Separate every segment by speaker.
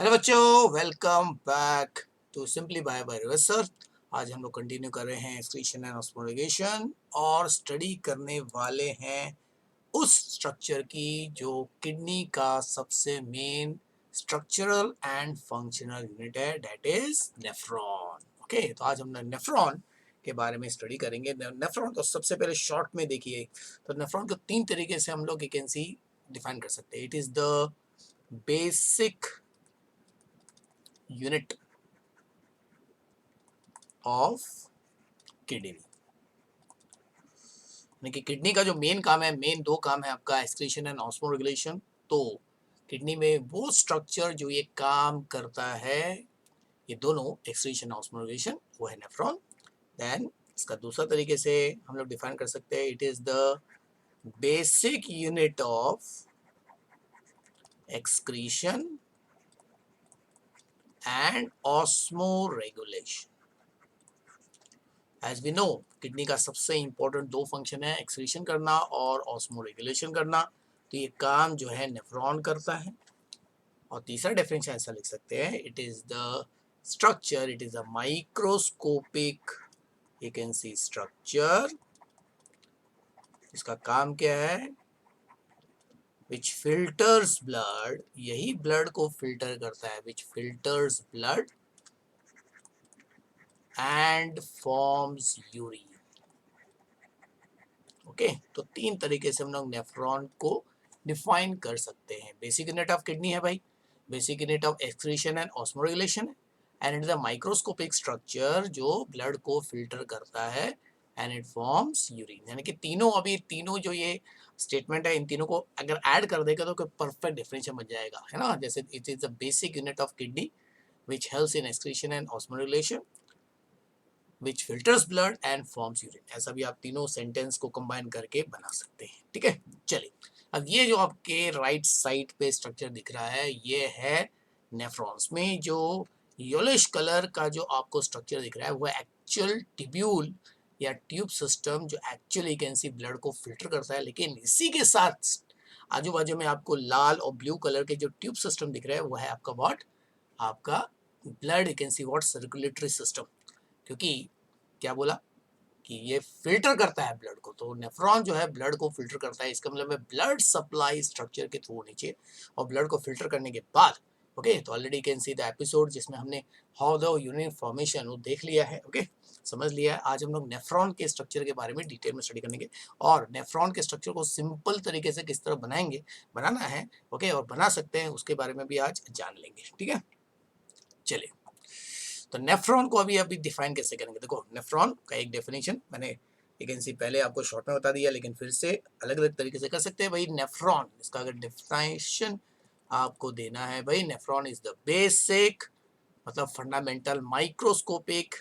Speaker 1: Hello बच्चों, welcome back to simply by reverse sir. आज हम लोग कंटिन्यू कर रहे हैं एक्सक्रीशन एंड ऑस्मोलुब्रिकेशन और स्टडी करने वाले हैं उस स्ट्रक्चर की जो किडनी का सबसे main structural and functional unit है, दैट इज नेफ्रॉन। ओके, तो आज हम नेफ्रॉन के बारे में स्टडी करेंगे। नेफ्रॉन को सबसे पहले शॉर्ट में देखिए तो नेफ्रॉन को तीन तरीके से हम लोग यू कैन सी डिफाइन कर सकते हैं। It is the basic unit of kidney, यानी कि किडनी का जो मेन काम है, मेन दो काम है आपका एक्सक्रीशन एंड ऑस्मो रेगुलेशन। तो किडनी में वो स्ट्रक्चर जो ये काम करता है, ये दोनों एक्सक्रीशन ऑस्मो रेगुलेशन, वो है नेफ्रॉन। देन इसका दूसरा तरीके से हम लोग डिफाइन कर सकते हैं, it is the basic unit of excretion and osmoregulation. As we know, kidney का सबसे इंपॉर्टेंट दो फंक्शन है, एक्सक्रीशन करना और ऑस्मो रेगुलेशन करना। तो ये काम जो है नेफ्रॉन करता है। और तीसरा डेफिनेशन ऐसा लिख सकते हैं, it is the structure, it is a microscopic you can see structure. इसका काम क्या है, विच फिल्टर्स ब्लड, यही ब्लड को फिल्टर करता है, which filters blood and forms urine. Okay, तो तीन तरीके से हम लोग नेफ्रॉन को डिफाइन कर सकते हैं। बेसिक यूनिट ऑफ किडनी है भाई, basic unit of excretion and osmoregulation है, and it is a microscopic structure जो ब्लड को फिल्टर करता है एंड इट फॉर्म्स यूरिन। यानी कि तीनों, अभी तीनों जो ये स्टेटमेंट है, इन तीनों को अगर ऐड कर देगा तो परफेक्ट डेफिनेशन बन जाएगा, है ना। जैसे it is the basic unit of kidney which helps in excretion and osmo regulation, which filters blood and forms urine. ऐसा भी आप तीनों सेंटेंस को कंबाइन करके बना सकते हैं। ठीक है, चलिए अब ये जो आपके राइट साइड पे स्ट्रक्चर दिख रहा है, ये है नेफ्रॉन्स में जो येलोइश कलर का जो आपको स्ट्रक्चर दिख रहा है, वो एक्चुअल ट्यूब्यूल या ट्यूब सिस्टम जो एक्चुअली कैन सी ब्लड को फिल्टर करता है। लेकिन इसी के साथ आजू बाजू में आपको लाल और ब्लू कलर के जो ट्यूब सिस्टम दिख रहा है, वो है आपका व्हाट, आपका blood you can see what circulatory system. क्योंकि क्या बोला कि ये फिल्टर करता है ब्लड को, तो नेफ्रॉन जो है ब्लड को फिल्टर करता है। इसका मतलब है ब्लड सप्लाई स्ट्रक्चर के थ्रू होनी चाहिए, और ब्लड को फिल्टर करने के बाद ओके, तो already can see the episode जिसमें हमने हाउ द यूरिन फॉर्मेशन वो देख लिया है। ओके, समझ लिया है। आज हम लोग नेफ्रॉन के स्ट्रक्चर के बारे में डिटेल में स्टडी करेंगे, और नेफ्रॉन के स्ट्रक्चर को सिंपल तरीके से किस तरह बनाएंगे, बनाना है ओके, और बना सकते हैं उसके बारे में भी आज जान लेंगे। ठीक है, चलिए तो नेफ्रॉन को अभी अभी डिफाइन कैसे करेंगे। देखो, नेफ्रॉन का एक डेफिनेशन मैंने यू कैन सी पहले आपको शॉर्ट में बता दिया, लेकिन फिर से अलग अलग तरीके से कर सकते हैं भाई। नेफ्रॉन, इसका अगर डेफिनेशन आपको देना है भाई, नेफ्रॉन इज द बेसिक, मतलब फंडामेंटल माइक्रोस्कोपिक,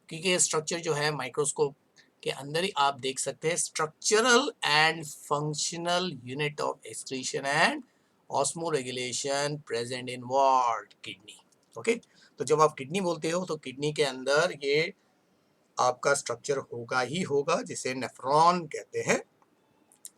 Speaker 1: क्योंकि ये स्ट्रक्चर जो है माइक्रोस्कोप के अंदर ही आप देख सकते हैं, structural and functional unit of excretion and osmo regulation present in what, kidney. Okay, तो जब आप किडनी बोलते हो तो किडनी के अंदर ये आपका स्ट्रक्चर होगा ही होगा, जिसे नेफ्रॉन कहते हैं।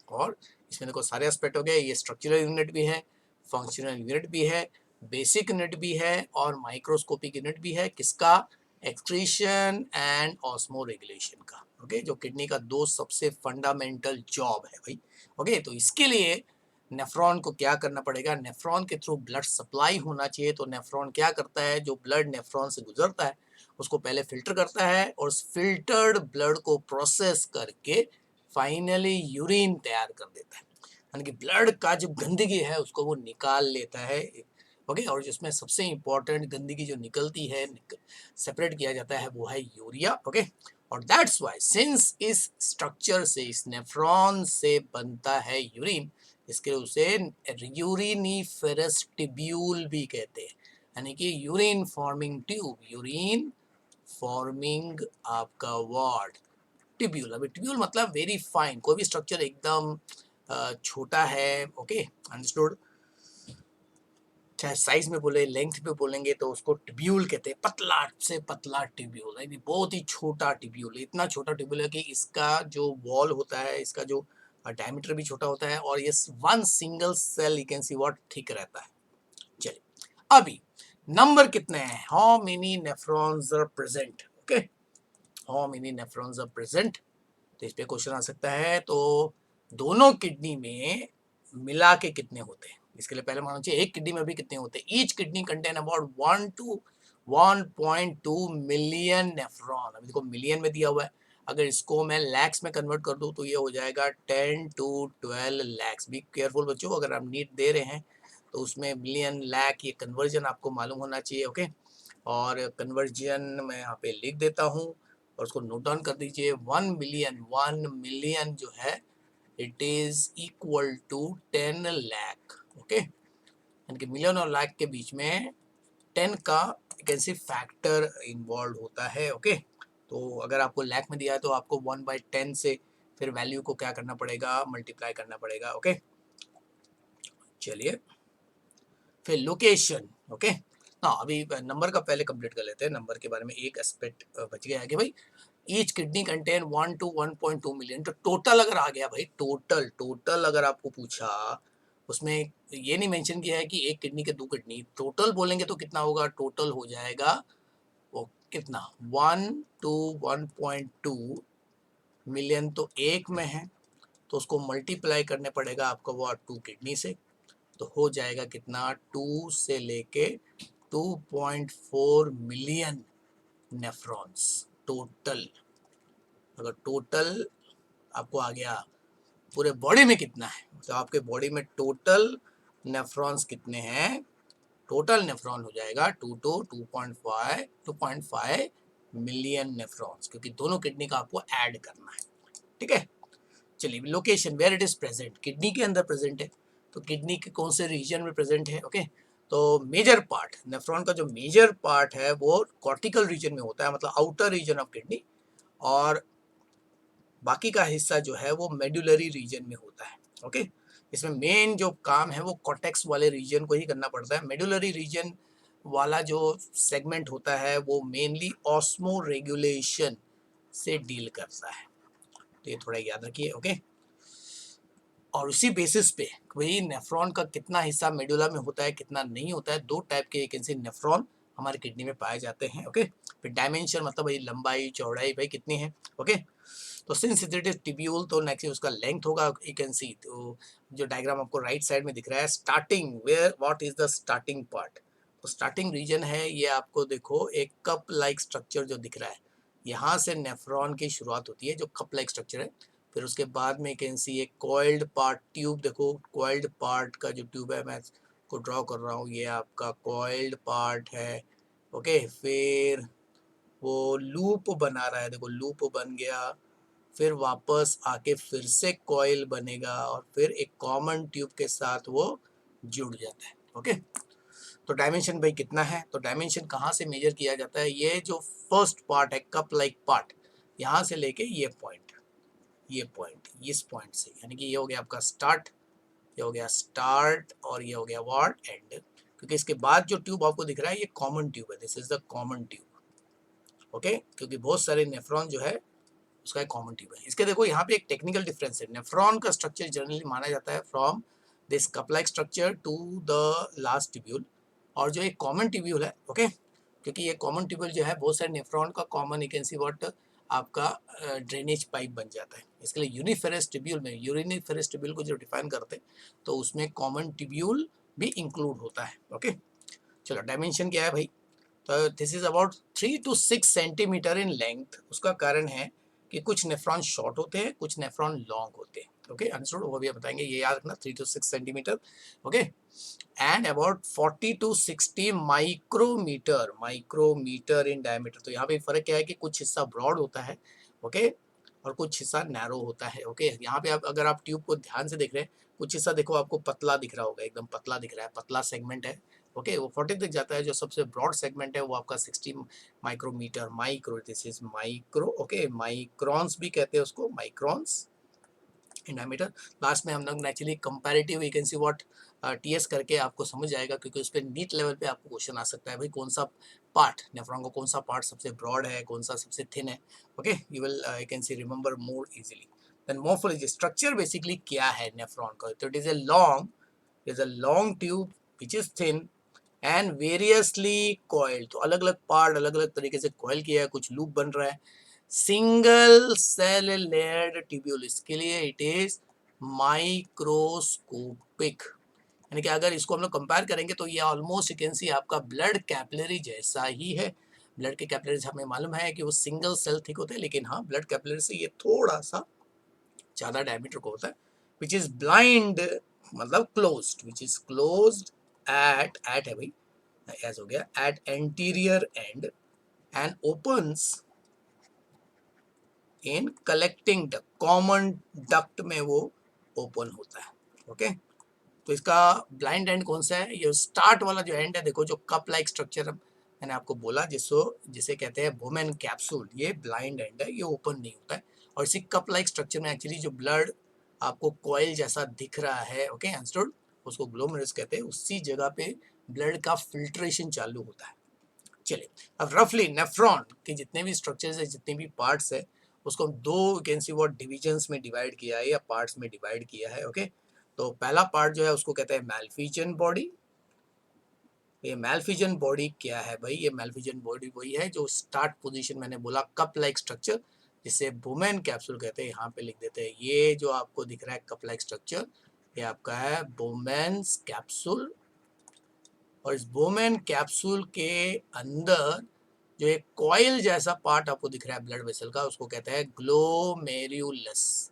Speaker 1: और इसमें देखो सारे एस्पेक्ट हो गए, ये स्ट्रक्चरल यूनिट भी है, फंक्शनल यूनिट भी है, बेसिक यूनिट भी है, और माइक्रोस्कोपिक यूनिट भी है। किसका, एक्सक्रीशन एंड ऑस्मो रेगुलेशन का। ओके, जो किडनी का दो सबसे फंडामेंटल जॉब है भाई। ओके, तो इसके लिए नेफ्रॉन को क्या करना पड़ेगा, नेफ्रॉन के थ्रू ब्लड सप्लाई होना चाहिए। तो नेफ्रॉन क्या करता है, जो ब्लड नेफ्रॉन से गुजरता है उसको पहले फिल्टर करता है, और उस फिल्टर्ड ब्लड को प्रोसेस करके फाइनली यूरिन तैयार कर देता है। यानी कि ब्लड का जो गंदगी है उसको वो निकाल लेता है। ओके, और जिसमें सबसे इंपॉर्टेंट गंदगी जो निकलती है, सेपरेट किया जाता है, वो है यूरिया। ओके, और दैट्स वाई सिंस इस स्ट्रक्चर से, इस नेफ्रॉन से बनता है यूरिन, इसके उसे यूरिनीफेरस टिब्यूल भी कहते हैं। यानी कि urine forming tube, urine forming आपका वार्ड टिब्यूल। अभी टिब्यूल मतलब वेरी फाइन, कोई भी स्ट्रक्चर एकदम छोटा है। Okay, understood. चाहे साइज में बोले, लेंथ पे बोलेंगे तो उसको टिब्यूल कहते हैं, पतला से पतला टिब्यूल है, बहुत ही छोटा टिब्यूल। इतना छोटा टिब्यूल है कि इसका जो वॉल होता है, इसका जो डायमीटर भी छोटा होता है, और ये one single cell you can see what thick रहता है। चलिए, अभी नंबर कितने हैं, how many nephrons are present, okay, how many nephrons are present, तो इस पे क्वेश्चन आ सकता है। तो दोनों किडनी में मिला के कितने होते हैं, इसके लिए पहले मानना चाहिए एक किडनी में भी कितने होते हैं। Each kidney contain about 1 to 1.2 million nephron. अभी देखो मिलियन में दिया हुआ है, अगर इसको मैं लैक्स में कन्वर्ट कर दूं तो ये हो जाएगा 10 to 12 लैक्स। बी केयरफुल बच्चों, अगर आप नीट दे रहे हैं तो उसमें मिलियन लैक ये कन्वर्जन आपको मालूम होना चाहिए, ओके। और कन्वर्जन मैं यहाँ पे लिख देता हूँ और उसको नोट डाउन कर दीजिए। 1 मिलियन जो है it is equal to 10 lakh, okay. यानी कि मिलियन और लाख के बीच में 10 का कैसे फैक्टर इन्वॉल्व होता है, ओके। तो अगर आपको लाख में दिया है तो आपको 1/10 से फिर वैल्यू को क्या करना पड़ेगा, मल्टीप्लाई करना पड़ेगा, ओके। चलिए फिर लोकेशन, ओके। हाँ अभी नंबर का पहले कंप्लीट कर लेते हैं, नंबर के बारे में एक एस्पेक्ट बच गया है कि भाई each kidney contain 1 to 1.2 million. तो टोटल अगर आ गया भाई, टोटल अगर आपको पूछा, उसमें ये नहीं मेंशन किया है कि एक किडनी के दो किडनी, टोटल बोलेंगे तो कितना होगा, टोटल हो जाएगा वो कितना 1 to 1.2 मिलियन तो एक में है, तो उसको मल्टीप्लाई करने पड़ेगा आपको वो 2 किडनी से, तो हो जाएगा कितना 2 से लेके 2.4 मिलियन नेफ्रॉन्स टोटल। अगर टोटल आपको आ गया पूरे बॉडी में कितना है, तो आपके बॉडी में टोटल नेफ्रॉन्स कितने हैं, टोटल नेफ्रॉन हो जाएगा 2.5 मिलियन नेफ्रॉन्स, क्योंकि दोनों किडनी का आपको ऐड करना है, ठीक है। चलिए location where it is present, kidney के अंदर प्रेजेंट है, तो किडनी के कौन से रीजन में प्रेजेंट है, ओके। तो मेजर पार्ट नेफ्रॉन का जो मेजर पार्ट है वो कॉर्टिकल रीजन में होता है, मतलब आउटर रीजन ऑफ किडनी, और बाकी का हिस्सा जो है वो मेडुलरी रीजन में होता है, ओके। इसमें मेन जो काम है वो कॉर्टेक्स वाले रीजन को ही करना पड़ता है। मेडुलरी रीजन वाला जो सेगमेंट होता है वो मेनली ऑस्मो रेगुलेशन से डील करता है, तो ये थोड़ा याद रखिए, ओके। और उसी बेसिस पे वही नेफ्रॉन का कितना हिस्सा मेडुला में होता है कितना नहीं होता है, दो टाइप के एक ऐसे नेफ्रॉन हमारे किडनी में पाए जाते हैं, ओके। फिर डायमेंशन मतलब भाई लंबाई चौड़ाई भाई कितनी है, ओके। तो सिंस इट इज टिब्यूल तो नेक्स्ट उसका लेंथ होगा, यू कैन सी। तो जो डायग्राम आपको राइट साइड में दिख रहा है, starting where what is the starting part, तो स्टार्टिंग रीजन है ये आपको देखो एक कप लाइक स्ट्रक्चर जो दिख रहा है, यहाँ से नेफ्रॉन की शुरुआत होती है जो कप लाइक स्ट्रक्चर है। फिर उसके बाद में कैन सी एक कॉइल्ड पार्ट ट्यूब, देखो कॉइल्ड पार्ट का जो ट्यूब है मैं को ड्रॉ कर रहा हूँ, ये आपका कॉइल्ड पार्ट है, ओके। फिर वो लूप बना रहा है, देखो लूप बन गया, फिर वापस आके फिर से कॉइल बनेगा और फिर एक कॉमन ट्यूब के साथ वो जुड़ जाता है, ओके। तो डायमेंशन भाई कितना है, तो डायमेंशन कहाँ से मेजर किया जाता है, ये जो फर्स्ट पार्ट है कप लाइक पार्ट, यहाँ से लेके ये पॉइंट, ये पॉइंट इस पॉइंट से, यानी कि ये हो गया आपका स्टार्ट, ये हो गया स्टार्ट और ये हो गया व्हाट एंड। क्योंकि इसके बाद जो ट्यूब आपको दिख रहा है ये कॉमन ट्यूब है, this is the common tube, okay. क्योंकि बहुत सारे नेफ्रॉन जो है उसका एक कॉमन ट्यूब है। इसके देखो यहाँ पे एक टेक्निकल डिफरेंस है, नेफ्रॉन का स्ट्रक्चर जनरली माना जाता है from this cup like structure to the last tubule, और जो एक कॉमन ट्यूब्यूल है, ओके। क्योंकि ये कॉमन ट्यूब्यूल जो है बहुत सारे नेफ्रॉन का common, you can see what आपका ड्रेनेज पाइप बन जाता है। इसके लिए यूनिफेरस ट्यूब्यूल में, यूनिफेरस ट्यूब्यूल को जो डिफाइन करते हैं तो उसमें कॉमन ट्यूब्यूल भी इंक्लूड होता है, ओके। चलो डायमेंशन क्या है भाई, तो this is about 3 to 6 centimetre in length. उसका कारण है कि कुछ नेफ्रॉन शॉर्ट होते हैं, कुछ नेफ्रॉन लॉन्ग होते हैं, ओके। अंडरस्टूड, वो भी बताएंगे, ये याद रखना 3 to 6 centimetre, okay. And about 40 to 60 micrometre in diameter. तो यहाँ पे फर्क क्या है कि कुछ हिस्सा ब्रॉड होता है, ओके, और कुछ हिस्सा नैरो होता है, ओके। यहाँ पे आप अगर आप ट्यूब को ध्यान से देख रहे हैं, कुछ हिस्सा देखो आपको पतला दिख रहा होगा, एकदम पतला दिख रहा है, पतला सेगमेंट है, ओके। वो 40 तक जाता है, जो सबसे ब्रॉड सेगमेंट है वो आपका 60 micrometre, micro, this is micro, okay. Microns भी कहते हैं उसको, माइक्रॉन्स इन डायमीटर। लास्ट में हम लोग naturally comparative vacancy what TS करके आपको समझ जाएगा, क्योंकि उस पर नीट लेवल पे आपको क्वेश्चन आ सकता है भाई कौन सा पार्ट नेफ्रॉन का, कौन सा पार्ट सबसे ब्रॉड है, कौन सा सबसे थिन है, okay. You will you can see remember more easily. Then morphology structure basically क्या है नेफ्रॉन का, तो it is a long tube which is thin and variously coil, तो अलग अलग पार्ट अलग अलग तरीके से कॉइल किया है, कुछ लूप बन रहा है। सिंगल सेल लेयर्ड ट्यूब्यूल, इसके लिए इट इज माइक्रोस्कोपिक, यानी कि अगर इसको हम लोग कंपेयर करेंगे तो ये ऑलमोस्ट यू कैन सी आपका ब्लड कैपिलरी जैसा ही है। ब्लड के कैपिलरीज हमें मालूम है कि वो सिंगल सेल थिक होते हैं, लेकिन हाँ ब्लड कैपिलरी से ये थोड़ा सा ज़्यादा डायमीटर को होता है, विच इज ब्लाइंड मतलब closed, which is closed at है भाई, ऐसा हो गया, at anterior end and opens in collecting duct, common duct में वो ओपन होता है। ओके, तो इसका ब्लाइंड एंड कौन सा है? ये स्टार्ट वाला जो एंड है, देखो जो कप लाइक स्ट्रक्चर मैंने आपको बोला जिसे कहते हैं बोमेन कैप्सूल, ये ब्लाइंड एंड है, ये ओपन नहीं होता है। और इसी कप लाइक स्ट्रक्चर में एक्चुअली जो ब्लड आपको कॉइल जैसा दिख रहा है, ओके अंडरस्टूड, उसको ग्लोमेरुलस कहते हैं, उसी जगह पे ब्लड का फिल्ट्रेशन चालू होता है। चलिए, अब रफली नेफ्रॉन के जितने भी स्ट्रक्चर्स है, जितने भी पार्ट्स है, उसको हम दो कैन सी व्हाट डिविजन्स में डिवाइड किया है या पार्ट्स में डिवाइड किया है। ओके, तो पहला पार्ट जो है उसको कहते हैं मैलफिजन बॉडी। ये मैलफिजन बॉडी क्या है भाई? ये मैलफिजन बॉडी वही है जो स्टार्ट पोजीशन मैंने बोला कप लाइक स्ट्रक्चर, जिसे बोमेन कैप्सूल कहते हैं, यहाँ पे लिख देते हैं। ये जो आपको दिख रहा है कप लाइक स्ट्रक्चर, ये आपका है बोमेन्स कैप्सूल। और इस बोमेन कैप्सूल के अंदर जो एक कॉइल जैसा पार्ट आपको दिख रहा है ब्लड वेसल का, उसको कहते हैं ग्लोमेरुलस।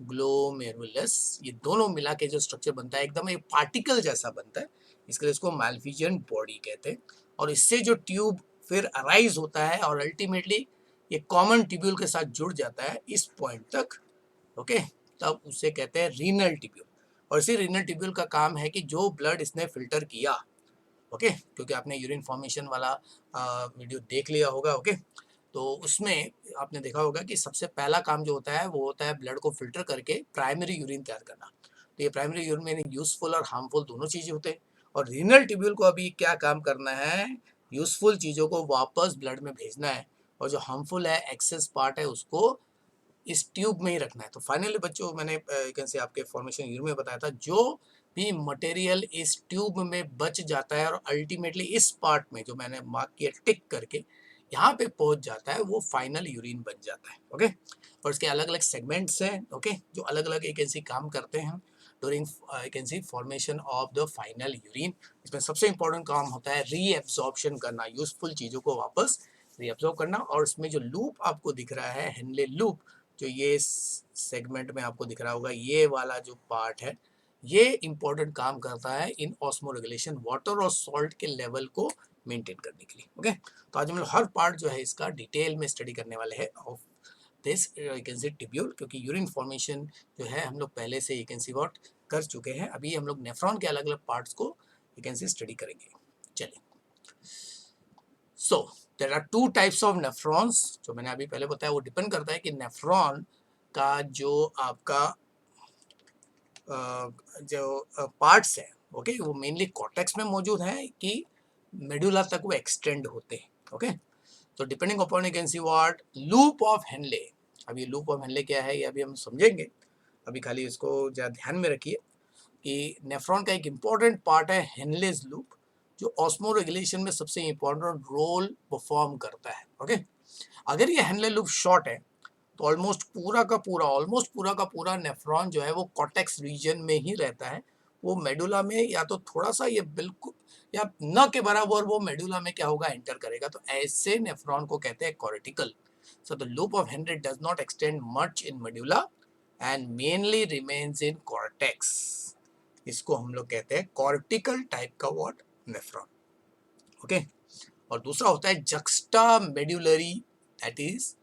Speaker 1: ग्लोमेरुलस, ये दोनों मिला के जो स्ट्रक्चर बनता है एकदम एक पार्टिकल जैसा बनता है, इसके लिए इसको मैलफिजन बॉडी कहते हैं। और इससे जो ट्यूब फिर अराइज होता है और अल्टीमेटली ये कॉमन ट्यूब्यूल के साथ जुड़ जाता है इस पॉइंट तक। ओके, तब उसे कहते हैं रीनल ट्यूब्यूल। और इसी रीनल ट्यूब्यूल का काम है कि जो ब्लड इसने फिल्टर किया, ओके, क्योंकि आपने यूरिन फॉर्मेशन वाला वीडियो देख लिया होगा। ओके, तो उसमें आपने देखा होगा कि सबसे पहला काम जो होता है वो होता है ब्लड को फिल्टर करके प्राइमरी यूरिन तैयार करना। तो ये प्राइमरी यूरिन में यूजफुल और हार्मफुल दोनों चीज़ें होते हैं। और रीनल ट्यूब्यूल को अभी क्या काम करना है? यूजफुल चीज़ों को वापस ब्लड में भेजना है, और जो हार्मफुल है एक्सेस पार्ट है उसको इस ट्यूब में ही रखना है। तो फाइनली बच्चों, मैंने कैन से आपके फॉर्मेशन यूनिट में बताया था, जो भी मटेरियल इस ट्यूब में बच जाता है और अल्टीमेटली इस पार्ट में जो मैंने मार्क किया टिक करके यहाँ पे पहुंच जाता है, वो फाइनल यूरिन बन जाता है। ओके, और इसके अलग अलग सेगमेंट्स हैं, ओके, जो अलग अलग एक ऐसी काम करते हैं during can see formation of the final urine. इसमें सबसे इंपॉर्टेंट काम होता है रीएब्जॉर्प्शन करना, यूजफुल चीज़ों को वापस रीएब्जॉर्ब करना। और इसमें जो लूप आपको दिख रहा है, हेनले लूप, जो ये सेगमेंट में आपको दिख रहा होगा, ये वाला जो पार्ट है, ये इंपॉर्टेंट काम करता है इन ऑस्मो रेगुलेशन, वाटर और सॉल्ट के लेवल को मेंटेन करने के लिए। ओके, तो आज हम लोग हर पार्ट जो है इसका डिटेल में स्टडी करने वाले हैं of this you can C tubule, क्योंकि यूरिन फॉर्मेशन जो है हम लोग पहले से यू कैन सी व्हाट कर चुके हैं। अभी हम लोग नेफ्रॉन के अलग अलग पार्ट्स को यू कैन सी स्टडी करेंगे। चलिए, so there are two types of nephrons, जो मैंने अभी पहले बताया, वो डिपेंड करता है कि नेफ्रॉन का जो आपका जो पार्ट्स है, ओके, वो मेनली कॉर्टेक्स में मौजूद है कि मेडुला तक वो एक्सटेंड होते हैं। ओके, तो depending upon you can see what loop of Henle. अब ये लूप ऑफ हेनले क्या है ये अभी हम समझेंगे, अभी खाली इसको जरा ध्यान में रखिए कि नेफ्रॉन का एक इम्पॉर्टेंट पार्ट है हेनलेज लूप, जो ऑस्मो रेगुलेशन में सबसे इम्पोर्टेंट रोल परफॉर्म करता है। ओके, अगर ये हेनले लूप शॉर्ट है तो ऑलमोस्ट पूरा का पूरा नेफ्रॉन जो है वो कॉर्टेक्स रीजन में ही रहता है। वो मेडुला में या तो थोड़ा सा, ये बिल्कुल या न के बराबर वो मेडुला में क्या होगा, एंटर करेगा। तो ऐसे नेफ्रॉन को कहते हैं cortical. So the loop of Henle does not extend much in medulla and mainly remains in cortex. इसको हम लोग कहते हैं कॉर्टिकल टाइप का व्हाट नेफ्रॉन। ओके, और दूसरा होता है जक्स्टा मेडुलरी, दैट इज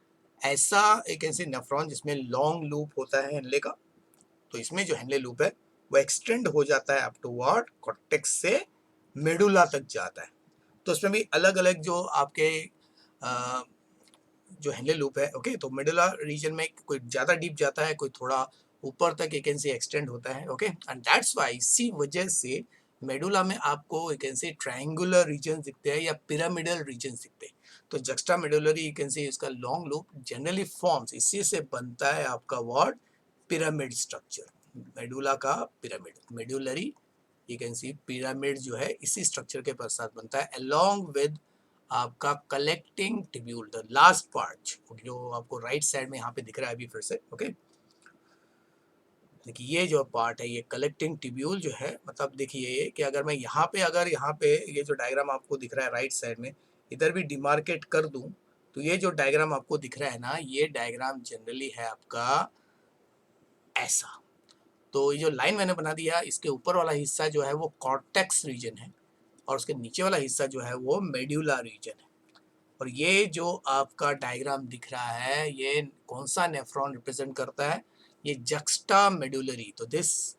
Speaker 1: ऐसा एक ऐसे नेफ्रॉन जिसमें लॉन्ग लूप होता है हेनले का। तो इसमें जो हेनले लूप है वो एक्सटेंड हो जाता है अप टू व्हाट कॉर्टेक्स से मेडुला तक जाता है। तो इसमें भी अलग अलग जो आपके जो हेनले लूप है, ओके, तो मेडुला रीजन में कोई ज़्यादा डीप जाता है, कोई थोड़ा ऊपर तक एक से एक्सटेंड होता है। ओके, एंड दैट्स वाई इसी वजह से मेडुला में आपको एक से ट्रायंगुलर रीजन दिखते हैं या पिरामिडल रीजन दिखते हैं। तो जक्स्टा मेडुलरी यू कैन से इसका लॉन्ग लूप जनरली फॉर्म्स, इसी से बनता है आपका व्हाट पिरामिड स्ट्रक्चर, मेडुला का pyramid, medullary you can C pyramid जो है इसी स्ट्रक्चर के पश्चात बनता है, अलोंग विद आपका collecting tubule, the last part जो आपको राइट साइड में यहाँ पे दिख रहा है अभी फिर से। ओके, देखिए ये जो पार्ट है ये कलेक्टिंग टिब्यूल जो है, मतलब देखिए कि अगर मैं यहाँ पे ये जो डायग्राम आपको दिख रहा है राइट साइड में, इधर भी डिमार्केट कर दूं तो ये जो डायग्राम आपको दिख रहा है ना, ये डायग्राम जनरली है आपका ऐसा। तो ये जो लाइन मैंने बना दिया, इसके ऊपर वाला हिस्सा जो है वो कॉर्टेक्स रीजन है और उसके नीचे वाला हिस्सा जो है वो मेड्यूला रीजन है। और ये जो आपका डायग्राम दिख रहा है ये कौन सा नेफ्रॉन रिप्रेजेंट करता है, ये जक्स्टा मेडुलरी। तो दिस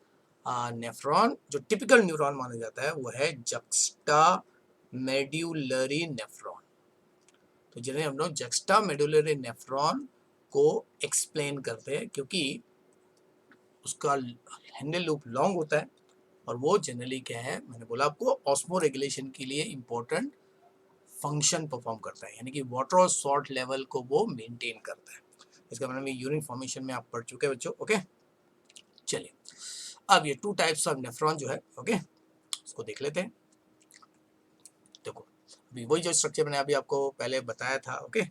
Speaker 1: नेफ्रॉन जो टिपिकल न्यूरॉन माना जाता है वो है जक्स्टा मेड्युलरी नेफ्रॉन। तो जिन्हें हम लोग जक्स्टा मेडुलरी नेफ्रॉन को एक्सप्लेन करते हैं क्योंकि उसका हैंडल लूप लॉन्ग होता है और वो जनरली क्या है, मैंने बोला आपको ऑस्मो रेगुलेशन के लिए इंपॉर्टेंट फंक्शन परफॉर्म करता है, यानी कि वाटर और सॉल्ट लेवल को वो मेंटेन करता है। इसका मतलब यूरिन फॉर्मेशन में आप पढ़ चुके हैं बच्चों। ओके, चलिए अब ये टू टाइप्स ऑफ नेफ्रॉन जो है, ओके इसको देख लेते हैं। देखो अभी वही जो स्ट्रक्चर मैंने अभी आपको पहले बताया था, ओके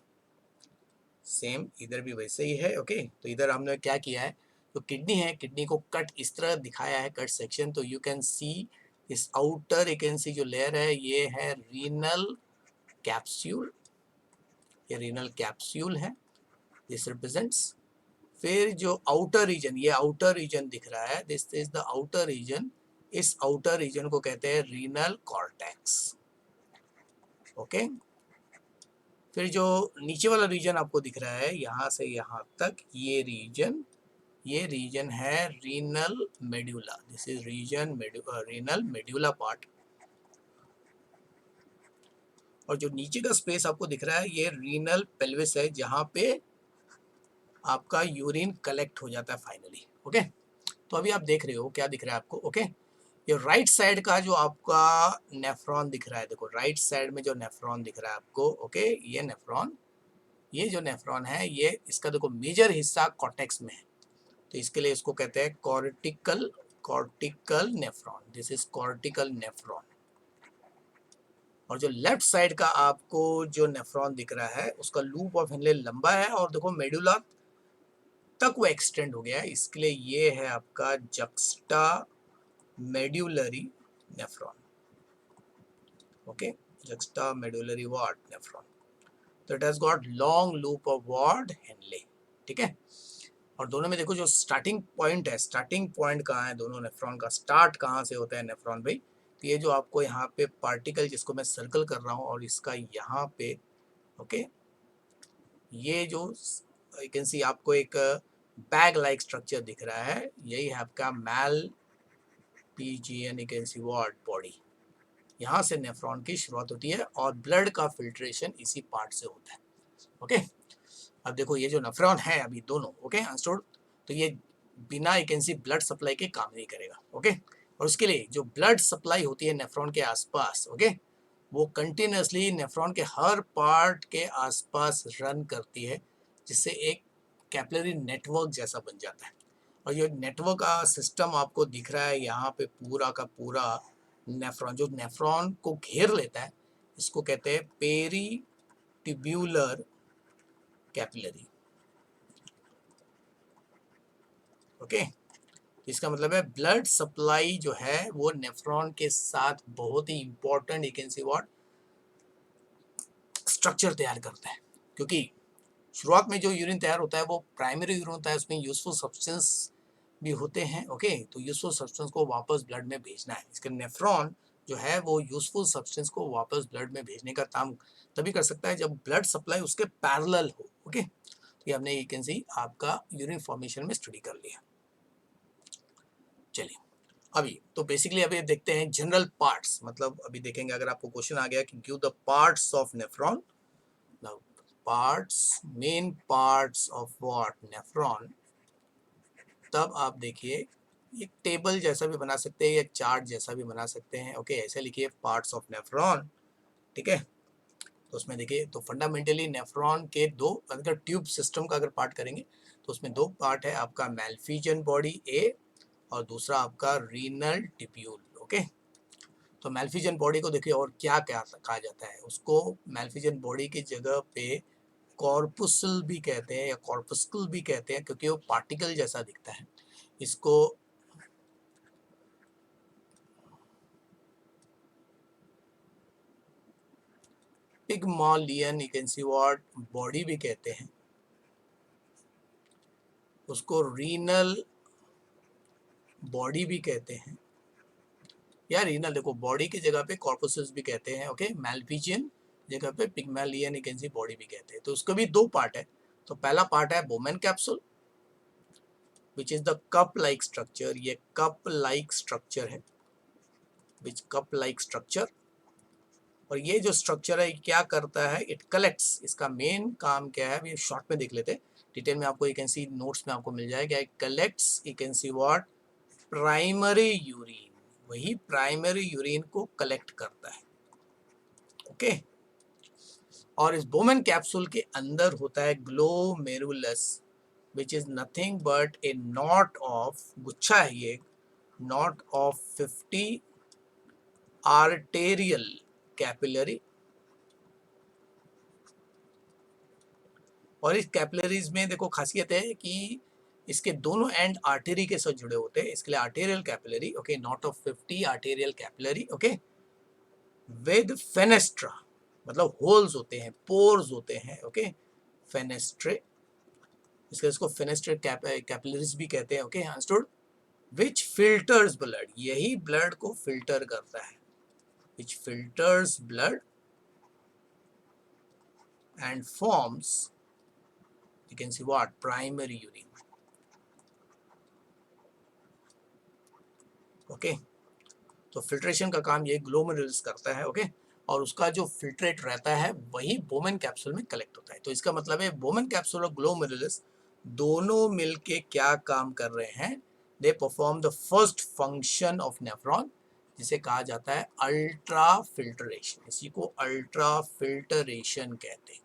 Speaker 1: सेम इधर भी वैसे ही है। ओके, तो इधर हमने क्या किया है, तो किडनी है, किडनी को कट इस तरह दिखाया है, कट सेक्शन। तो यू कैन सी इस आउटर, यू कैन सी जो लेयर है ये है रीनल कैप्सूल, ये रीनल कैप्सूल है, दिस रिप्रेजेंट्स। फिर जो आउटर रीजन, ये आउटर रीजन दिख रहा है, this is the outer region, इस आउटर रीजन को कहते हैं रीनल कॉर्टेक्स। ओके, फिर जो नीचे वाला रीजन आपको दिख रहा है यहाँ से यहाँ तक, ये रीजन है renal medulla, this is region renal medulla part. और जो नीचे का स्पेस आपको दिख रहा है ये रीनल पेल्विस है, जहाँ पे आपका यूरिन कलेक्ट हो जाता है फाइनली। ओके, तो अभी आप देख रहे हो क्या दिख रहा है आपको। ओके, ये राइट साइड का जो आपका नेफ्रॉन दिख रहा है, देखो राइट साइड में जो नेफ्रॉन दिख रहा है आपको, ओके ये नेफ्रॉन, ये जो नेफ्रॉन है ये इसका देखो मेजर हिस्सा कॉर्टेक्स में है, तो इसके लिए इसको कहते हैं cortical, cortical nephron, this is cortical nephron. और जो लेफ्ट साइड का आपको जो नेफ्रॉन दिख रहा है उसका लूप ऑफ हेनले लंबा है और देखो मेडुला तक वो एक्सटेंड हो गया है, इसके लिए ये है आपका juxtamedullary nephron. Okay, juxtamedullary what nephron, तो it has got long loop of what Henle. ठीक है, और दोनों में देखो जो स्टार्टिंग पॉइंट है, स्टार्टिंग पॉइंट कहाँ है, दोनों नेफ्रॉन का स्टार्ट कहाँ से होता है नेफ्रॉन भाई, तो ये जो आपको यहाँ पे पार्टिकल जिसको मैं सर्कल कर रहा हूँ और इसका यहाँ पे, ओके ये जो यू कैन सी आपको एक बैग लाइक स्ट्रक्चर दिख रहा है, यही है आपका Malpighian you can see what body, यहाँ से नेफ्रॉन की शुरुआत होती है और ब्लड का फिल्ट्रेशन इसी पार्ट से होता है। ओके, अब देखो ये जो नेफ्रॉन है अभी दोनों, ओके अंडरस्टूड, तो ये बिना you can C blood supply के काम नहीं करेगा। ओके, और उसके लिए जो ब्लड सप्लाई होती है नेफ्रॉन के आसपास, ओके वो कंटिन्यूसली नेफ्रॉन के हर पार्ट के आसपास रन करती है, जिससे एक कैपिलरी नेटवर्क जैसा बन जाता है। और ये नेटवर्क का सिस्टम आपको दिख रहा है यहाँ पे, पूरा का पूरा नेफ्रॉन जो नेफ्रॉन को घेर लेता है, इसको कहते हैं पेरी ट्यूब्यूलर कैपिलरी। ओके, इसका मतलब है ब्लड सप्लाई जो है वो नेफ्रॉन के साथ बहुत ही important you can see what structure तैयार करता है, क्योंकि शुरुआत में जो यूरिन तैयार होता है वो प्राइमरी यूरिन होता है, उसमें यूजफुल सब्सटेंस भी होते हैं। ओके, तो यूजफुल सब्सटेंस को वापस ब्लड में भेजना है, इसके नेफ्रॉन जो है वो यूजफुल सब्सटेंस को वापस ब्लड में भेजने का काम तभी कर सकता है जब ब्लड सप्लाई उसके पैरेलल हो। ओके, तो ये हमने यू कैन सी आपका यूरिन फॉर्मेशन में स्टडी कर लिया। चलिए अभी तो बेसिकली अभी देखते हैं जनरल पार्ट्स, मतलब अभी देखेंगे अगर आपको क्वेश्चन आ गया कि give the parts of nephron, now parts, main parts of what nephron, तब आप देखिए एक टेबल जैसा भी बना सकते हैं या चार्ट जैसा भी बना सकते हैं। ओके, ऐसे लिखिए पार्ट्स ऑफ नेफ्रॉन। ठीक है, तो उसमें देखिए तो फंडामेंटली नेफ्रॉन के दो, अगर ट्यूब सिस्टम का अगर पार्ट करेंगे तो उसमें दो पार्ट है, आपका मैल्फिजियन बॉडी ए और दूसरा आपका रीनल टिब्यूल। ओके। तो मैल्फिजन बॉडी को देखिए और क्या क्या कहा जाता है, उसको मैल्फिजन बॉडी की जगह पे कॉर्पुसल भी कहते हैं या कॉर्पस्कुल भी कहते हैं, क्योंकि वो पार्टिकल जैसा दिखता है। इसको पिग्मालियन you can see what body भी कहते हैं, उसको रीनल बॉडी भी कहते हैं, या रीनल देखो बॉडी की जगह पे कॉर्पसस भी कहते हैं, ओके। मैल्फिजियन जगह पे पिग्मालियन यू कैन सी बॉडी भी कहते हैं। तो उसका भी दो पार्ट है। तो पहला पार्ट है Bowman capsule which is the cup like structure, ये कप लाइक स्ट्रक्चर है, विच कप लाइक स्ट्रक्चर। और ये जो स्ट्रक्चर है क्या करता है, इट कलेक्ट्स, इसका मेन काम क्या है अभी शॉर्ट में देख लेते हैं, डिटेल में आपको यू कैन सी नोट्स में आपको मिल जाएगा। It collects you can see what primary urine, वही प्राइमरी यूरिन को कलेक्ट करता है, ओके। और इस बोमेन कैप्सूल के अंदर होता है glomerulus which is nothing but A not of, गुच्छा है ये, नॉट ऑफ 50 आर्टेरियल कैपिलरी। और इस कैपिलरीज में देखो खासियत है कि इसके दोनों एंड आर्टेरी के साथ जुड़े होते हैं, इसके लिए arterial capillary, okay, not of 50 arterial capillary, okay, with fenestra, मतलब होल्स होते हैं, पोर्स होते हैं, ओके, फेनेस्ट्रे, इसको फेनेस्ट्रे कैपिलरीज भी कहते हैं, okay, understood. Which filters blood, यही ब्लड को फिल्टर करता है, which filters blood and forms you can see what primary urine, okay. तो फिल्ट्रेशन का काम ये ग्लोमेरुलस करता है, ओके। और उसका जो फिल्ट्रेट रहता है वही बोमेन कैप्सूल में कलेक्ट होता है। तो इसका मतलब है बोमेन कैप्सूल और ग्लोमेरुलस दोनों मिलके क्या काम कर रहे हैं, they perform the first function of nephron, जिसे कहा जाता है अल्ट्रा फिल्ट्रेशन, इसी को अल्ट्रा फिल्टरेशन कहते हैं,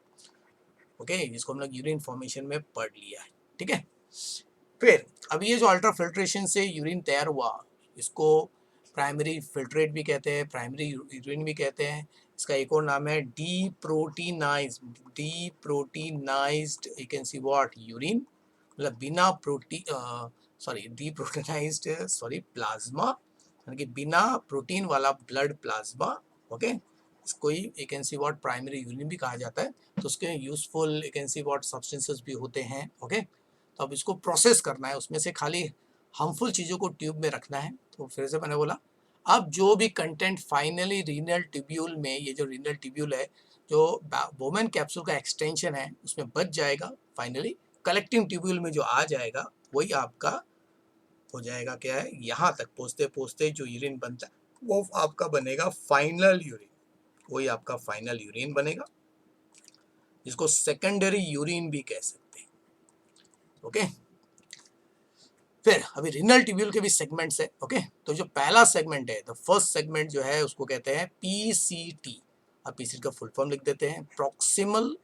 Speaker 1: ओके, जिसको हम लोग यूरिन फॉर्मेशन में पढ़ लिया है, ठीक है। फिर अब ये जो अल्ट्रा फिल्ट्रेशन से यूरिन तैयार हुआ, इसको प्राइमरी फिल्ट्रेट भी कहते हैं, प्राइमरी यूरिन भी कहते हैं। इसका एक और नाम है deproteinized you can see what urine, मतलब बिना डीप्रोटीनाइज्ड प्लाज्मा, यानी कि बिना प्रोटीन वाला ब्लड प्लाज्मा, ओके, इसको ही you can see what primary urine भी कहा जाता है। तो उसके useful you can see what substances भी होते हैं, ओके। तो अब इसको प्रोसेस करना है, उसमें से खाली हार्मफुल चीज़ों को ट्यूब में रखना है। तो फिर से मैंने बोला अब जो भी कंटेंट फाइनली रीनल ट्यूब्यूल में, ये जो रीनल ट्यूब्यूल है जो बोमेन कैप्सूल का एक्सटेंशन है उसमें बच जाएगा, फाइनली कलेक्टिंग ट्यूब्यूल में जो आ जाएगा वही आपका हो जाएगा क्या है, यहाँ तक पहुँचते पहुँचते जो यूरिन बनता है वो आपका बनेगा फाइनल यूरिन, वही आपका फाइनल यूरिन बनेगा, जिसको सेकेंडरी यूरिन भी कह सकते हैं, ओके। फिर अभी रीनल ट्यूब्यूल के भी सेगमेंट्स है, ओके। तो जो पहला सेगमेंट है, द फर्स्ट सेगमेंट जो है उसको कहते हैं पीसीटी। अब पीसीटी का फुल फॉर्म लिख देते हैं, प्रोक्सिमल,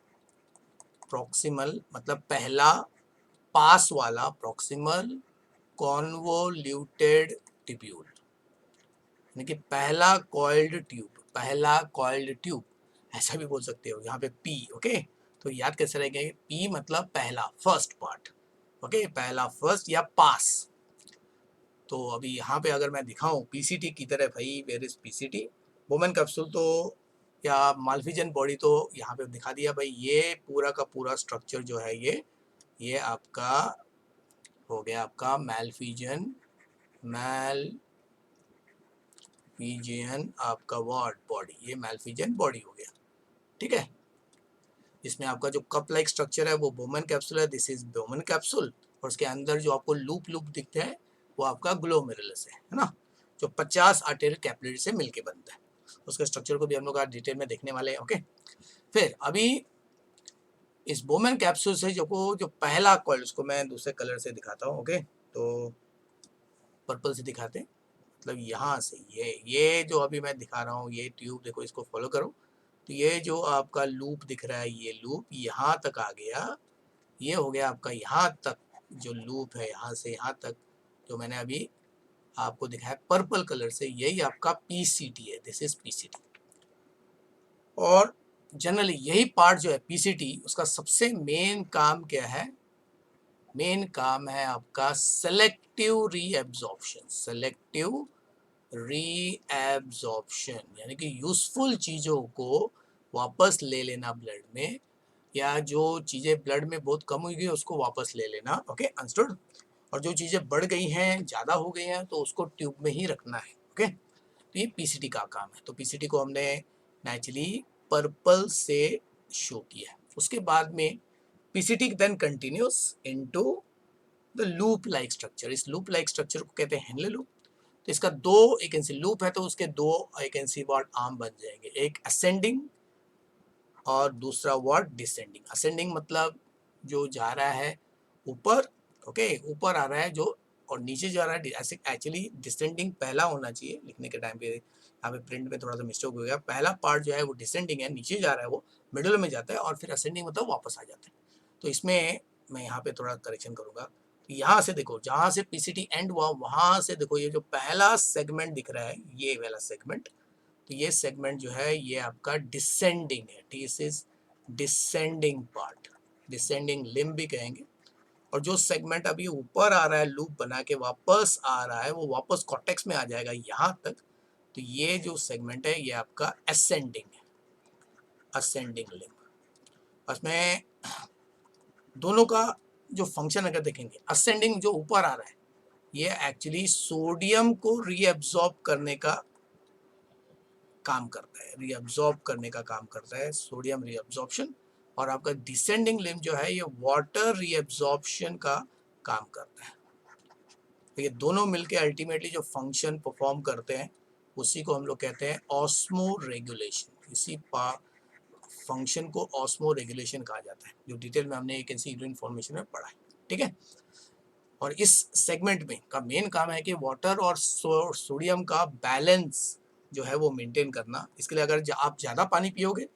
Speaker 1: प्रोक्सिमल मतलब पहला पास वाला, प्रोक्सिमल कॉन्वोल्यूटेड ट्यूब्यूल, यानी कि पहला कॉइल्ड ट्यूब, पहला कॉइल्ड ट्यूब ऐसा भी बोल सकते हो, यहाँ पे पी, ओके। तो याद कैसे रहेंगे, पी मतलब पहला, फर्स्ट पार्ट, ओके, पहला फर्स्ट या पास। तो अभी यहाँ पे अगर मैं दिखाऊं पीसीटी की तरह, भाई where is PCT, Bowman capsule तो या माल्फिजन बॉडी, तो यहाँ पे दिखा दिया भाई, ये पूरा का पूरा स्ट्रक्चर जो है ये आपका हो गया आपका मैल्फिजन, मैल्फिजियन आपका वार्ड बॉडी, ये मैल्फिजन बॉडी हो गया, ठीक है। इसमें आपका जो कप लाइक स्ट्रक्चर है वो बोमेन कैप्सूल है, दिस इज बोमेन कैप्सूल। और उसके अंदर जो आपको लूप लूप दिखते हैं वो आपका ग्लोमेरुलस है ना, जो 50 आर्टेरियल कैपिलरी से मिलके बनता है। उसके स्ट्रक्चर को भी हम लोग आज डिटेल में देखने वाले हैं, ओके। फिर अभी इस बोमेन कैप्सूल से जो पहला कॉइल, उसको मैं दूसरे कलर से दिखाता हूँ, ओके। तो पर्पल से दिखाते हैं, मतलब यहाँ से ये जो अभी मैं दिखा रहा हूँ ये ट्यूब, देखो इसको फॉलो करो। तो ये जो आपका लूप दिख रहा है, ये लूप यहाँ तक आ गया, ये हो गया आपका यहाँ तक जो लूप है, यहाँ से यहाँ तक जो मैंने अभी आपको दिखा है पर्पल कलर से, यही आपका पीसीटी है, दिस इज पीसीटी। और जनरली यही पार्ट जो है पीसीटी, उसका सबसे मेन काम क्या है? मेन काम है आपका सेलेक्टिव रीएब्जॉर्प्शन। सेलेक्टिव रीएब्जॉर्प्शन यानी कि यूजफुल चीज़ों को वापस ले लेना ब्लड में, या जो चीज़ें ब्लड में बहुत कम हुई गई उसको वापस ले लेना। Okay, understood. और जो चीज़ें बढ़ गई हैं, ज़्यादा हो गई हैं, तो उसको ट्यूब में ही रखना है। ओके, तो ये पीसीटी का काम है। तो पीसीटी को हमने नेचुरली पर्पल से शो किया है। उसके बाद में PCT then continues into the loop like structure. इस लूप लाइक स्ट्रक्चर को कहते हैं हेनले लूप। तो इसका दो, एक ऐसी लूप है तो उसके दो एक ऐसी वर्ड आर्म बन जाएंगे, एक असेंडिंग और दूसरा वर्ड डिसेंडिंग। असेंडिंग मतलब जो जा रहा है ऊपर, ओके, ऊपर आ रहा है जो, और नीचे जा रहा है। ऐसे एक्चुअली डिसेंडिंग पहला होना चाहिए, लिखने के टाइम पे यहाँ पे प्रिंट में थोड़ा सा मिस्टेक हो गया। पहला पार्ट जो है वो डिसेंडिंग है, नीचे जा रहा है, वो मिडिल में जाता है, और फिर असेंडिंग मतलब वापस आ जाता है। तो इसमें मैं यहाँ पे थोड़ा करेक्शन करूँगा। यहाँ से देखो, जहाँ से पीसीटी एंड हुआ वहाँ से देखो, ये जो पहला सेगमेंट दिख रहा है, ये वाला सेगमेंट, तो ये सेगमेंट जो है ये आपका डिसेंडिंग है। This is descending part, descending limb भी कहेंगे। और जो सेगमेंट अभी ऊपर आ रहा है, लूप बना के वापस आ रहा है, वो वापस कॉर्टेक्स में आ जाएगा यहाँ तक। तो ये जो सेगमेंट है ये आपका असेंडिंग है, असेंडिंग लिम्ब। उसमें दोनों का जो फंक्शन अगर देखेंगे, असेंडिंग जो ऊपर आ रहा है ये एक्चुअली सोडियम को रीअब्सॉर्ब करने का काम करता है, रीअब्सॉर्ब करने का काम करता है, सोडियम रीअब्सॉर्प्शन। और आपका डिसेंडिंग लिम्ब जो है ये वाटर रीअब्सॉर्प्शन का काम करता है। तो ये दोनों मिलके अल्टीमेटली जो फंक्शन परफॉर्म करते हैं उसी को हम लोग कहते हैं ऑस्मो रेगुलेशन। इसी फंक्शन को ऑस्मो रेगुलेशन कहा जाता है, जो डिटेल में हमने एक ऐसी इन्फॉर्मेशन में पढ़ा है। ठीक है। और इस सेगमेंट में का मेन काम है कि वाटर और सोडियम का बैलेंस जो है वो मेंटेन करना। इसके लिए अगर आप ज़्यादा पानी पियोगे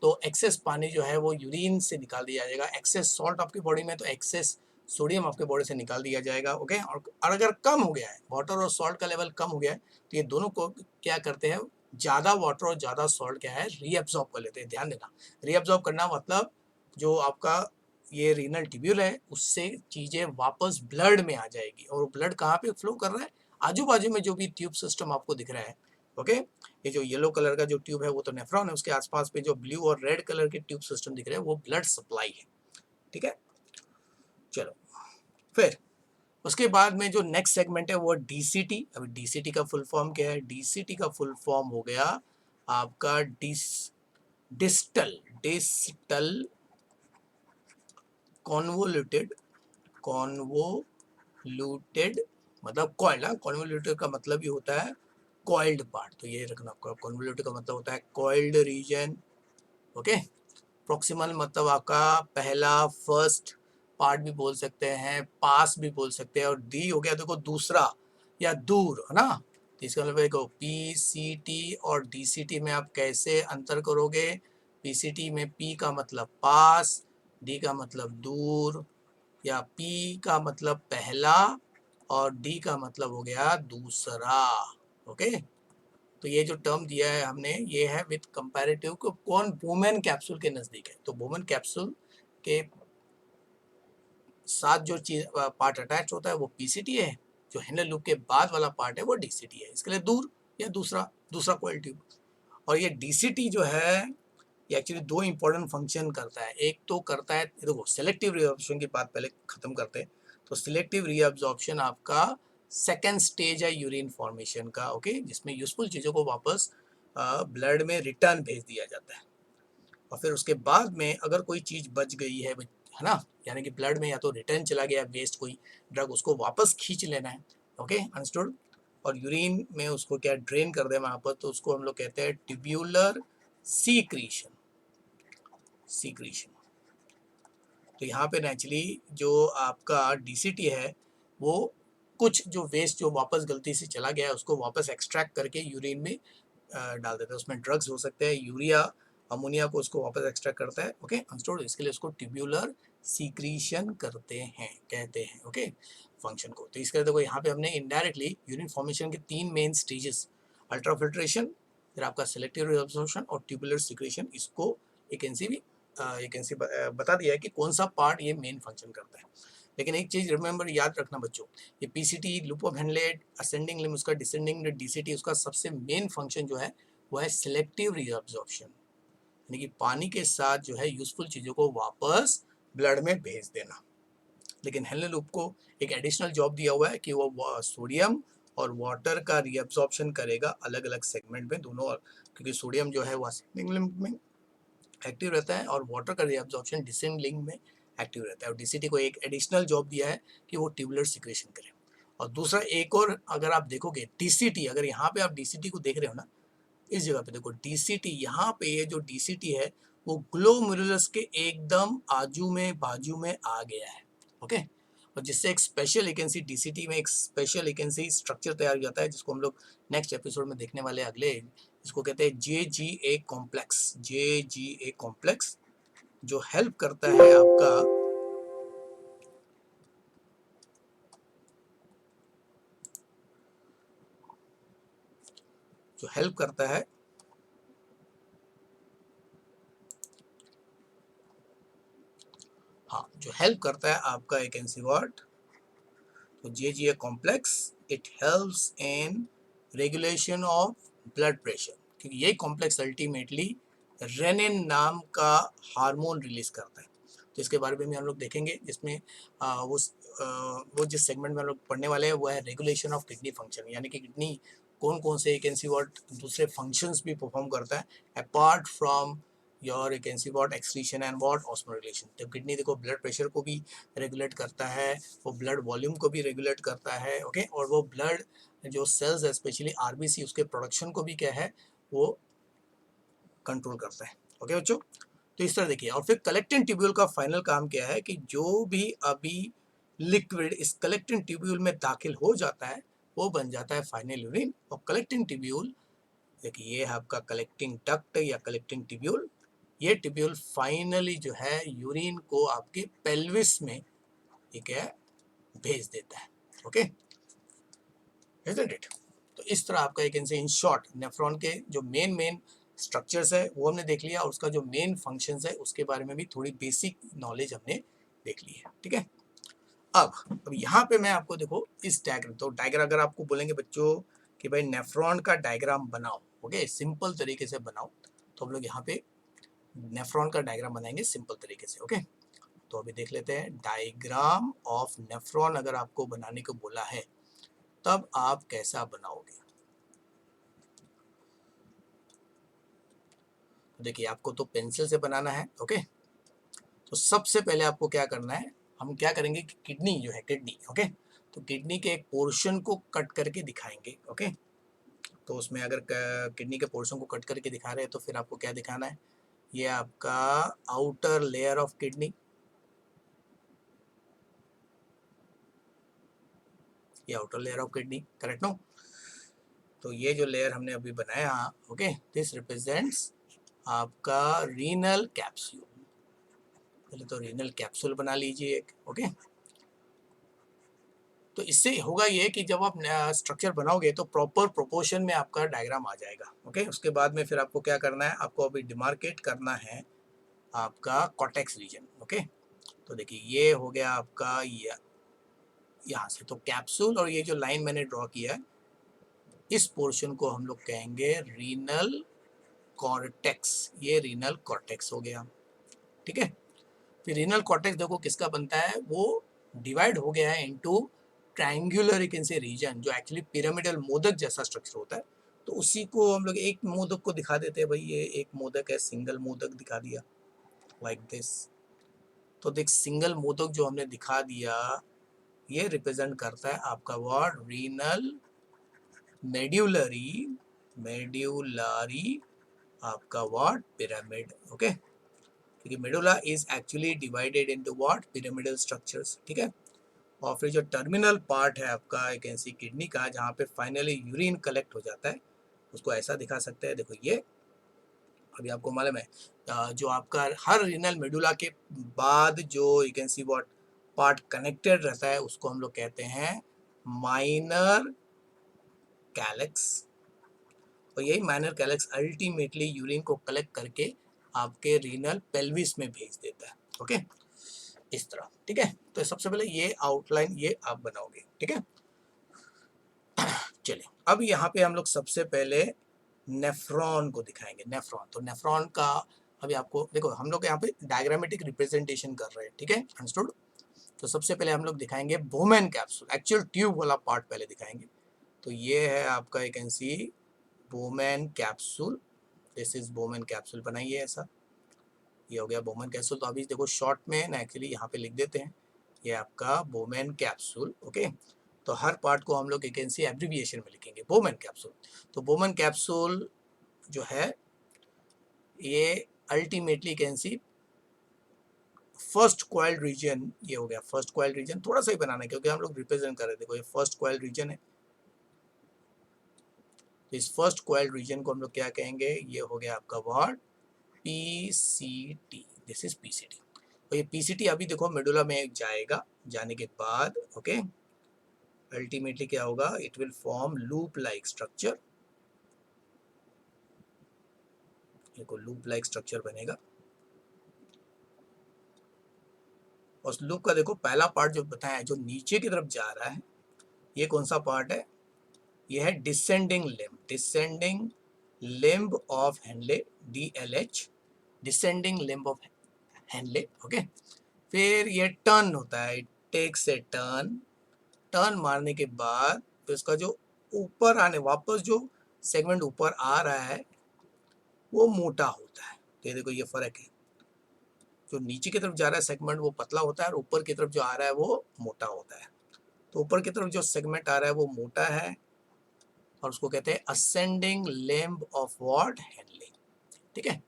Speaker 1: तो एक्सेस पानी जो है वो यूरिन से निकाल दिया जाएगा, एक्सेस सॉल्ट आपकी बॉडी में तो एक्सेस सोडियम आपके बॉडी से निकाल दिया जाएगा। ओके, और अगर कम हो गया है, वाटर और सॉल्ट का लेवल कम हो गया है, तो ये दोनों को क्या करते हैं, ज़्यादा वाटर और ज़्यादा सॉल्ट क्या है, रीअब्सॉर्ब कर लेते हैं। ध्यान देना, रीअब्सॉर्ब करना मतलब जो आपका ये रीनल ट्यूब्यूल है उससे चीज़ें वापस ब्लड में आ जाएगी। और ब्लड कहाँ पे फ्लो कर रहा है, आजू बाजू में जो भी ट्यूब सिस्टम आपको दिख रहा है। ओके, ये जो येलो कलर का जो ट्यूब है वो तो नेफ्रॉन है, उसके आसपास पे जो ब्लू और रेड कलर के ट्यूब सिस्टम दिख रहे हैं वो ब्लड सप्लाई है। ठीक है, चलो फिर उसके बाद में जो नेक्स्ट सेगमेंट है वो डीसीटी। अभी डीसीटी का फुल फॉर्म क्या है? डीसीटी का फुल फॉर्म हो गया आपका डिस्टल डिस्टल कॉन्वोल्यूटेड, कॉन्वोल्यूटेड मतलब कॉइल्ड। कॉन्वोल्यूटेड का मतलब ये होता है कॉइल्ड पार्ट, तो ये रखना आपका। कॉन्वोल्यूटेड का मतलब होता है कॉइल्ड रीजन। ओके, प्रॉक्सिमल मतलब आपका पहला, फर्स्ट पार्ट भी बोल सकते हैं, पास भी बोल सकते हैं। और डी हो गया देखो दूसरा या दूर, है ना। तो इसका मतलब देखो पी सी टी और डी सी टी में आप कैसे अंतर करोगे? पी सी टी में पी का मतलब पास, डी का मतलब दूर, या पी का मतलब पहला और डी का मतलब हो गया दूसरा। ओके, तो ये जो टर्म दिया है हमने ये है विथ कंपैरेटिव को कौन बोमेन कैप्सूल के नज़दीक है। तो बोमेन कैप्सूल के साथ जो चीज पार्ट अटैच होता है वो पीसीटी है, जो हेनल लूप के बाद वाला पार्ट है वो डीसीटी है। इसके लिए दूर या दूसरा दूसरा कॉइल ट्यूब। और ये डीसीटी जो है ये एक्चुअली दो इंपॉर्टेंट फंक्शन करता है। एक तो करता है, देखो सेलेक्टिव रीअब्जॉर्प्शन की बात पहले खत्म करते हैं। तो सिलेक्टिव रीअब्जॉर्प्शन आपका सेकेंड स्टेज है यूरिन फॉर्मेशन का। ओके, जिसमें यूजफुल चीज़ों को वापस ब्लड में रिटर्न भेज दिया जाता है। और फिर उसके बाद में अगर कोई चीज़ बच गई है ना, यानी कि ब्लड में या तो रिटर्न चला गया वेस्ट कोई ड्रग, उसको वापस खींच लेना है। Okay, understood. और यूरिन में उसको क्या ड्रेन कर देना वापस, तो उसको हम लोग कहते हैं ट्यूब्यूलर सीक्रीशन। सीक्रीशन। तो यहाँ पे नेचुरली जो आपका डीसीटी है वो कुछ जो वेस्ट जो वापस गलती से चला गया है उसको वापस एक्सट्रैक्ट करके यूरिन में डाल देता है। उसमें ड्रग्स हो सकते हैं, यूरिया, अमोनिया को उसको वापस एक्सट्रैक्ट करता है। Okay, understood. इसके लिए उसको ट्यूब्यूलर सीक्रीशन करते हैं, कहते हैं। ओके, फंक्शन को। तो इसका देखो यहाँ पे हमने इनडायरेक्टली यूरिन फॉर्मेशन के 3 मेन स्टेजेस, अल्ट्राफिल्ट्रेशन, फिर आपका सेलेक्टिव रिअब्सॉर्प्शन और ट्यूबुलर सिक्रेशन, इसको एक बता दिया है कि कौन सा पार्ट ये मेन फंक्शन करता है। लेकिन एक चीज रिमेंबर याद रखना बच्चों, ये PCT, loop of Henle, ascending limb उसका, डिसेंडिंग डीसीटी उसका सबसे मेन फंक्शन जो है वो है सिलेक्टिव रिअब्सॉर्प्शन, यानी कि पानी के साथ जो है यूजफुल चीजों को वापस ब्लड में भेज देना। लेकिन हेनले लूप को एक एडिशनल जॉब दिया हुआ है कि वो सोडियम और वाटर का रिअब्सॉर्प्शन करेगा अलग अलग सेगमेंट में दोनों, क्योंकि सोडियम जो है वो असेंडिंग लिम्ब में एक्टिव रहता है और वाटर का रिअब्सॉर्प्शन डिसेंडिंग में एक्टिव रहता है। और डीसीटी को एक एडिशनल जॉब दिया है कि वो ट्यूबुलर सिक्रेशन करे। और दूसरा एक और, अगर आप देखोगे डीसीटी, अगर यहाँ पे आप डीसीटी को देख रहे हो ना, इस जगह पे देखो डीसीटी, यहाँ पे ये जो डीसीटी है वो ग्लोमेरुलस के एकदम बाजू में आ गया है। ओके, और जिससे एक स्पेशल वैकेंसी डीसीटी में एक स्पेशल वैकेंसी स्ट्रक्चर तैयार हो जाता है, जिसको हम लोग नेक्स्ट एपिसोड में देखने वाले अगले, इसको कहते हैं JGA कॉम्प्लेक्स। JGA कॉम्प्लेक्स जो हेल्प करता है आपका जो हेल्प करता है जो हेल्प करता है आपका वैकेंसी व्हाट, तो JGA complex it helps in regulation of blood pressure, क्योंकि ये कॉम्प्लेक्स अल्टीमेटली रेनिन नाम का हार्मोन रिलीज करता है। तो इसके बारे में हम लोग देखेंगे, जिसमें वो जिस सेगमेंट में हम लोग पढ़ने वाले हैं वो है रेगुलेशन ऑफ किडनी फंक्शन, यानी कि किडनी कौन कौन से वैकेंसी व्हाट दूसरे फंक्शंस भी परफॉर्म करता है apart from your vacancy what excretion and what osmoregulation. तो किडनी देखो ब्लड प्रेशर को भी रेगुलेट करता है, वो ब्लड वॉल्यूम को भी रेगुलेट करता है। ओके, और वो ब्लड जो सेल्स है स्पेशली आरबीसी उसके प्रोडक्शन को भी क्या है वो कंट्रोल करता है। ओके बच्चों, तो इस तरह देखिए। और फिर कलेक्टिंग ट्यूब्यूल का फाइनल काम क्या है कि जो भी अभी लिक्विड इस कलेक्टिंग ट्यूब्यूल में दाखिल हो जाता है वो बन जाता है फाइनल यूरिन। और कलेक्टिंग ट्यूब्यूल देखिए, ये है आपका कलेक्टिंग डक्ट या कलेक्टिंग ट्यूब्यूल। ये ट्यूब्यूल फाइनली जो है यूरिन को आपके पेल्विस में ठीक है भेज देता है। Okay, isn't it? तो इस तरह आपका एक इन शॉर्ट नेफ्रॉन के जो मेन स्ट्रक्चर्स है वो हमने देख लिया, और उसका जो मेन फंक्शंस है उसके बारे में भी थोड़ी बेसिक नॉलेज हमने देख ली है। ठीक है, अब यहाँ पे मैं आपको देखो इस डायग्राम, तो डायग्राम अगर आपको बोलेंगे बच्चों कि भाई नेफ्रॉन का डायग्राम बनाओ, ओके सिंपल तरीके से बनाओ, तो हम लोग यहाँ पे नेफ्रॉन का डायग्राम बनाएंगे सिंपल तरीके से। ओके, तो अभी देख लेते हैं डायग्राम ऑफ नेफ्रॉन अगर आपको बनाने को बोला है तब आप कैसा बनाओगे। तो देखिए, आपको तो पेंसिल से बनाना है। ओके, तो सबसे पहले आपको क्या करना है, हम क्या करेंगे कि किडनी जो है किडनी, ओके तो किडनी के एक पोर्शन को कट करके दिखाएंगे। ओके, तो उसमें अगर किडनी के पोर्शन को कट करके दिखा रहे हैं तो फिर आपको क्या दिखाना है, ये आपका आउटर लेयर ऑफ किडनी, ये outer layer of kidney, correct no. तो ये जो लेयर हमने अभी बनाया, ओके दिस रिप्रेजेंट्स आपका रीनल कैप्सूल। पहले तो रीनल कैप्सूल बना लीजिए एक। ओके, तो इससे होगा ये कि जब आप स्ट्रक्चर बनाओगे तो प्रॉपर प्रोपोर्शन में आपका डायग्राम आ जाएगा। ओके, उसके बाद में फिर आपको क्या करना है, आपको अभी डिमार्केट करना है आपका कॉर्टेक्स रीजन। ओके, तो देखिए ये हो गया आपका यहाँ से तो कैप्सूल, और ये जो लाइन मैंने ड्रॉ किया है इस पोर्शन को हम लोग कहेंगे रीनल कॉर्टेक्स। ये रीनल कॉर्टेक्स हो गया। ठीक है, फिर रीनल कॉर्टेक्स देखो किसका बनता है, वो डिवाइड हो गया है इनटू ट्रायंगुलर एक इनसे रीजन जो एक्चुअली पिरामिडल मोदक जैसा स्ट्रक्चर होता है। तो उसी को हम लोग एक मोदक को दिखा देते हैं, भाई ये एक मोदक है, सिंगल मोदक दिखा दिया लाइक दिस। तो देख सिंगल मोदक जो हमने दिखा दिया ये रिप्रेजेंट करता है आपका वर्ड रीनल मेड्यूलरी, मेड्यूलरी आपका वर्ड पिरामिड। ओके, क्योंकि medulla is actually divided into what pyramidal structures. ठीक है, और फिर जो टर्मिनल पार्ट है आपका एक ऐसी किडनी का जहाँ पे फाइनली यूरिन कलेक्ट हो जाता है उसको ऐसा दिखा सकते हैं। देखो ये अभी आपको मालूम है जो आपका हर रीनल मेडुला के बाद जो you can see what part connected रहता है उसको हम लोग कहते हैं माइनर कैलेक्स। और यही माइनर कैलेक्स अल्टीमेटली यूरिन को कलेक्ट करके आपके रीनल पेल्विस में भेज देता है। ओके, इस तरह। ठीक है, तो सबसे पहले ये आउटलाइन ये आप बनाओगे। ठीक है, चलिए अब यहाँ पे हम लोग सबसे पहले नेफ्रॉन को दिखाएंगे। नेफ्रॉन, तो नेफ्रॉन का अभी आपको देखो, हम लोग यहाँ पे डायग्रामेटिक रिप्रेजेंटेशन कर रहे हैं। ठीक है, अंडरस्टूड। तो सबसे पहले हम लोग दिखाएंगे बोमेन कैप्सूल, एक्चुअल ट्यूब वाला पार्ट पहले दिखाएंगे। तो ये है आपका, you can C Bowman capsule, this is Bowman capsule. बनाइए ऐसा, ये हो गया बोमेन कैप्सूल। तो अभी देखो शॉर्ट में ना एक्चुअली यहाँ पे लिख देते हैं, ये आपका बोमेन कैप्सूल। ओके, तो हर पार्ट को हम लोग यू कैन सी एब्रिविएशन में लिखेंगे बोमेन कैप्सूल। तो बोमेन कैप्सूल जो है ये ultimately can see first coiled region, ये हो गया फर्स्ट क्वाइल्ड रीजन। थोड़ा सा ही बनाना है क्योंकि हम लोग रिप्रेजेंट कर रहे थे। देखो ये फर्स्ट क्वाइल्ड रीजन है, तो इस फर्स्ट क्वाइल्ड रीजन को हम लोग क्या कहेंगे, ये हो गया आपका word PCT. This is PCT. तो ये पीसीटी अभी देखो मेडुला में जाएगा, जाने के बाद ओके अल्टीमेटली क्या होगा, it will form loop like structure. देखो लूप लाइक स्ट्रक्चर बनेगा। और उस लूप का देखो पहला पार्ट जो बताया है, जो नीचे की तरफ जा रहा है, ये कौन सा पार्ट है, ये है descending limb. Descending limb of Henle, DLH, descending limb of Henle. Okay, फिर ये टर्न होता है, टेक्स ए टर्न। टर्न मारने के बाद तो इसका जो ऊपर आने वापस जो सेगमेंट ऊपर आ रहा है वो मोटा होता है। तो ये देखो ये फर्क है, जो नीचे की तरफ जा रहा है सेगमेंट वो पतला होता है और ऊपर की तरफ जो आ रहा है वो मोटा होता है। तो ऊपर की तरफ जो सेगमेंट आ रहा है वो मोटा है और उसको कहते हैं ascending limb of what, Henle. ठीक है,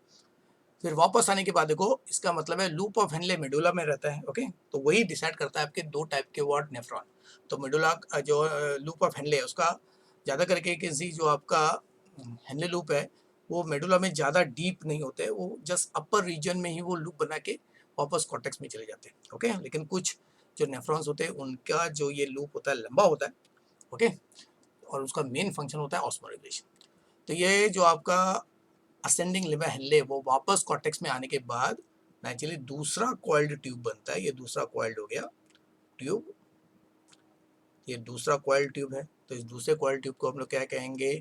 Speaker 1: फिर वापस आने के बाद देखो इसका मतलब है लूप ऑफ हेनले मेडुला में रहता है। ओके, तो वही डिसाइड करता है आपके दो टाइप के व्हाट, नेफ्रॉन। तो मेडुला जो लूप ऑफ हेनले है उसका ज़्यादा करके किसी जो आपका हेनले लूप है वो मेडुला में ज़्यादा डीप नहीं होते, वो जस्ट अपर रीजन में ही वो लूप बना के वापस कॉर्टेक्स में चले जाते हैं। ओके, लेकिन कुछ जो नेफ्रॉन्स होते हैं उनका जो ये लूप होता है लंबा होता है। ओके, और उसका मेन फंक्शन होता है ऑस्मोरेगुलेशन। तो ये जो आपका असेंडिंग लिम्ब हेनले वो वापस कॉर्टेक्स में आने के बाद नेचुरली दूसरा कॉइल्ड ट्यूब बनता है। ये दूसरा कॉइल्ड हो गया ट्यूब, ये दूसरा कॉइल्ड ट्यूब है। तो इस दूसरे कॉइल्ड ट्यूब को हम लोग क्या कहेंगे,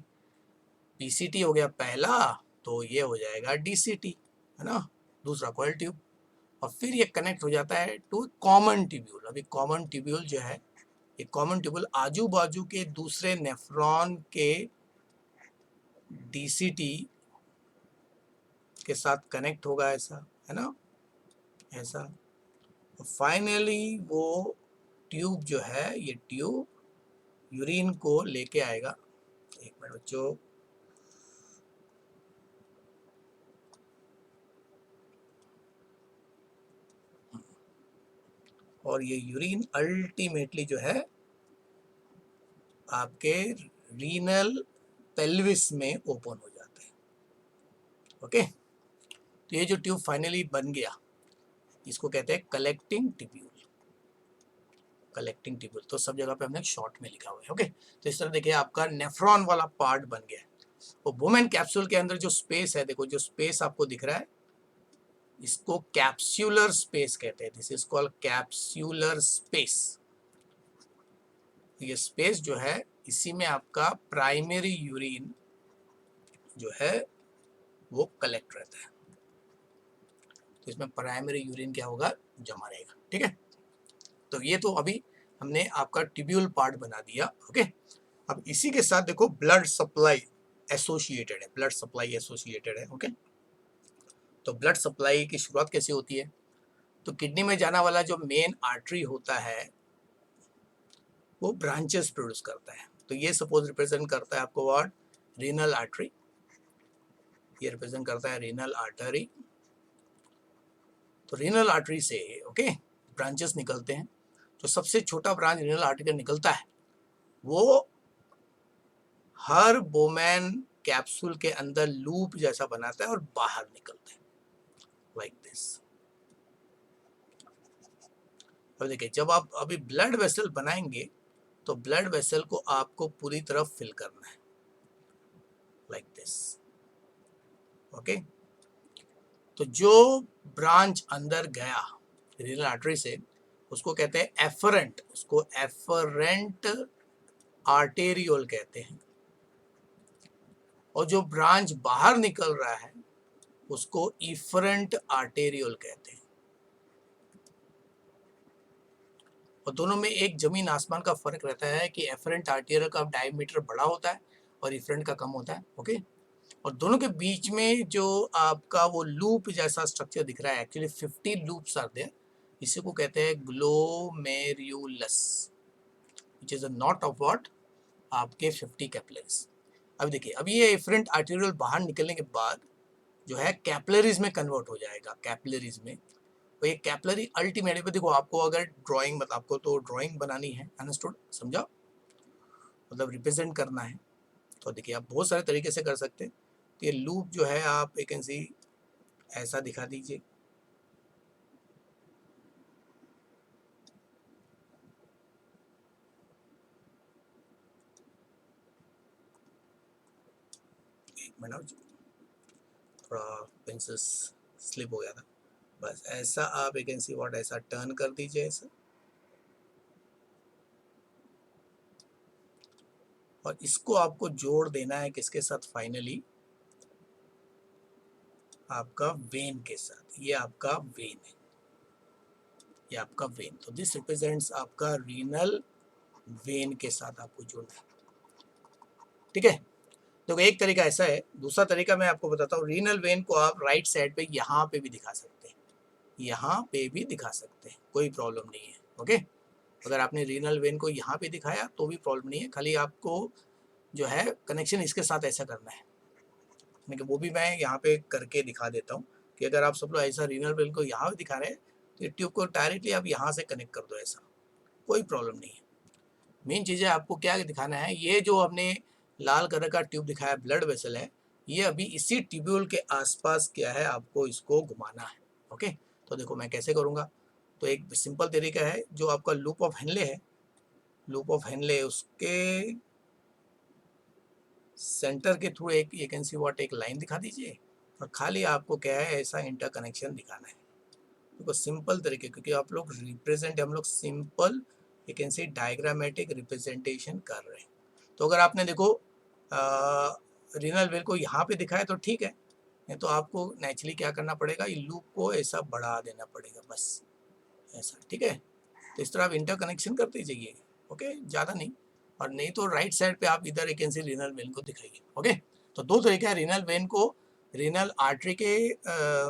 Speaker 1: पीसीटी हो गया पहला, तो ये हो जाएगा डीसीटी, है ना, दूसरा कॉइल्ड ट्यूब। और फिर ये कनेक्ट हो जाता है टू कॉमन ट्यूब्यूल। अभी कॉमन ट्यूब्यूल जो है, ये कॉमन ट्यूब्यूल आजू बाजू के दूसरे नेफ्रॉन के डीसीटी के साथ कनेक्ट होगा, ऐसा है ना, ऐसा। फाइनली वो ट्यूब जो है, ये ट्यूब यूरिन को लेके आएगा। एक मिनट बच्चों, और ये यूरिन अल्टीमेटली जो है आपके रीनल पेल्विस में ओपन हो जाता है। ओके, तो ये जो ट्यूब फाइनली बन गया इसको कहते हैं कलेक्टिंग ट्यूब्यूल। कलेक्टिंग ट्यूब्यूल तो सब जगह पे हमने शॉर्ट में लिखा हुआ है। ओके, तो इस तरह देखिए आपका नेफ्रॉन वाला पार्ट बन गया है। और बोमेन कैप्सूल के अंदर जो स्पेस है, देखो जो स्पेस आपको दिख रहा है इसको कैप्सूलर स्पेस कहते हैं। This is called capsular space. ये स्पेस जो है इसी में आपका प्राइमरी यूरिन जो है वो कलेक्ट रहता है। तो इसमें प्राइमरी यूरिन क्या होगा, जमा रहेगा। ठीक है, तो ये तो अभी हमने आपका ट्यूब्यूल पार्ट बना दिया। ओके, अब इसी के साथ देखो ब्लड सप्लाई एसोसिएटेड है, ब्लड सप्लाई एसोसिएटेड है। ओके, तो ब्लड सप्लाई की शुरुआत कैसे होती है, तो किडनी में जाना वाला जो मेन आर्टरी होता है वो ब्रांचेस प्रोड्यूस करता है। तो ये सपोज रिप्रेजेंट करता है आपको व्हाट, रीनल आर्टरी। ये रिप्रेजेंट करता है रीनल आर्टरी। तो रीनल आर्टरी से ओके ब्रांचेस निकलते हैं। जो सबसे छोटा ब्रांच रीनल आर्टरी का निकलता है वो हर बोमैन कैप्सूल के अंदर लूप जैसा बनाता है और बाहर निकलता है लाइक दिस। अब देखिए, जब आप अभी ब्लड वेसल बनाएंगे तो ब्लड वेसल को आपको पूरी तरफ फिल करना है, लाइक दिस। ओके, तो जो ब्रांच अंदर गया रीनल आर्टरी से, उसको कहते हैं एफरेंट, उसको एफरेंट आर्टेरियोल कहते हैं। और जो ब्रांच बाहर निकल रहा है उसको इफरेंट आर्टेरियोल कहते हैं। और दोनों में एक जमीन आसमान का फर्क रहता है कि एफरेंट आर्टेरियल का डायमीटर बड़ा होता है और इफरेंट का कम होता है। ओके, और दोनों के बीच में जो आपका वो लूप जैसा स्ट्रक्चर दिख रहा है, एक्चुअली 50 लूप्स आर देयर, इसी को कहते हैं glomerulus, which is a not of what, आपके 50 कैपिलरीज। अब देखिए, अब ये एफरेंट आर्टेरियल बाहर निकलने के बाद जो है कैपिलरीज में कन्वर्ट हो जाएगा, कैपिलरीज में। तो ये कैपिलरी अल्टीमेटली, देखो आपको अगर ड्राइंग, मतलब आपको तो ड्राइंग बनानी है, अंडरस्टूड, समझा, मतलब रिप्रेजेंट करना है, तो देखिए आप बहुत सारे तरीके से कर सकते हैं। तो ये लूप जो है आप एक ऐसी ऐसा दिखा दीजिए, एक मिनट, थोड़ा पेंसिल स्लिप हो गया था, बस ऐसा आप एक ऐसी व्हाट, ऐसा टर्न कर दीजिए ऐसा, और इसको आपको जोड़ देना है किसके साथ, फाइनली आपका वेन के साथ। ये आपका वेन है, ये आपका वेन, तो दिस रिप्रेजेंट्स आपका रीनल वेन के साथ आपको जोड़ना है। ठीक है, तो एक तरीका ऐसा है, दूसरा तरीका मैं आपको बताता हूँ। रीनल वेन को आप राइट साइड पे यहाँ पे भी दिखा सकते हैं, यहाँ पे भी दिखा सकते हैं, कोई प्रॉब्लम नहीं है। ओके, अगर आपने रीनल वेन को यहाँ पे दिखाया तो भी प्रॉब्लम नहीं है, खाली आपको जो है कनेक्शन इसके साथ ऐसा करना है। लेकिन वो भी मैं यहाँ पे करके दिखा देता हूँ कि अगर आप सब लोग ऐसा रीनल वेन को यहाँ पे दिखा रहे हैं तो ट्यूब को डायरेक्टली आप यहाँ से कनेक्ट कर दो, ऐसा कोई प्रॉब्लम नहीं है। मेन चीज़ है आपको क्या दिखाना है, ये जो हमने लाल कलर का ट्यूब दिखाया ब्लड वेसल है, ये अभी इसी ट्यूब्यूल के आसपास क्या है, आपको इसको घुमाना है। ओके, तो देखो मैं कैसे करूँगा। तो एक सिंपल तरीका है, जो आपका लूप ऑफ हेनले है, लूप ऑफ हेनले, उसके सेंटर के थ्रू एक ये कैन सी व्हाट, एक लाइन दिखा दीजिए, और खाली आपको क्या है, ऐसा इंटर कनेक्शन दिखाना है। देखो सिंपल तरीके, क्योंकि आप लोग रिप्रेजेंट, हम लोग सिंपल ये कैन सी डायग्रामेटिक रिप्रेजेंटेशन कर रहे हैं। तो अगर आपने देखो रीनल वेल को यहाँ पे दिखाया तो ठीक है, नहीं तो आपको नेचुरली क्या करना पड़ेगा, ये लूप को ऐसा बढ़ा देना पड़ेगा, बस ऐसा। ठीक है, तो इस तरह आप इंटर कनेक्शन करते जाइए। ओके, ज़्यादा नहीं, और नहीं तो राइट साइड पे आप इधर एक ऐसे रीनल वेन को दिखाइए। ओके, तो दो तरीका है, रीनल वेन को रीनल आर्टरी के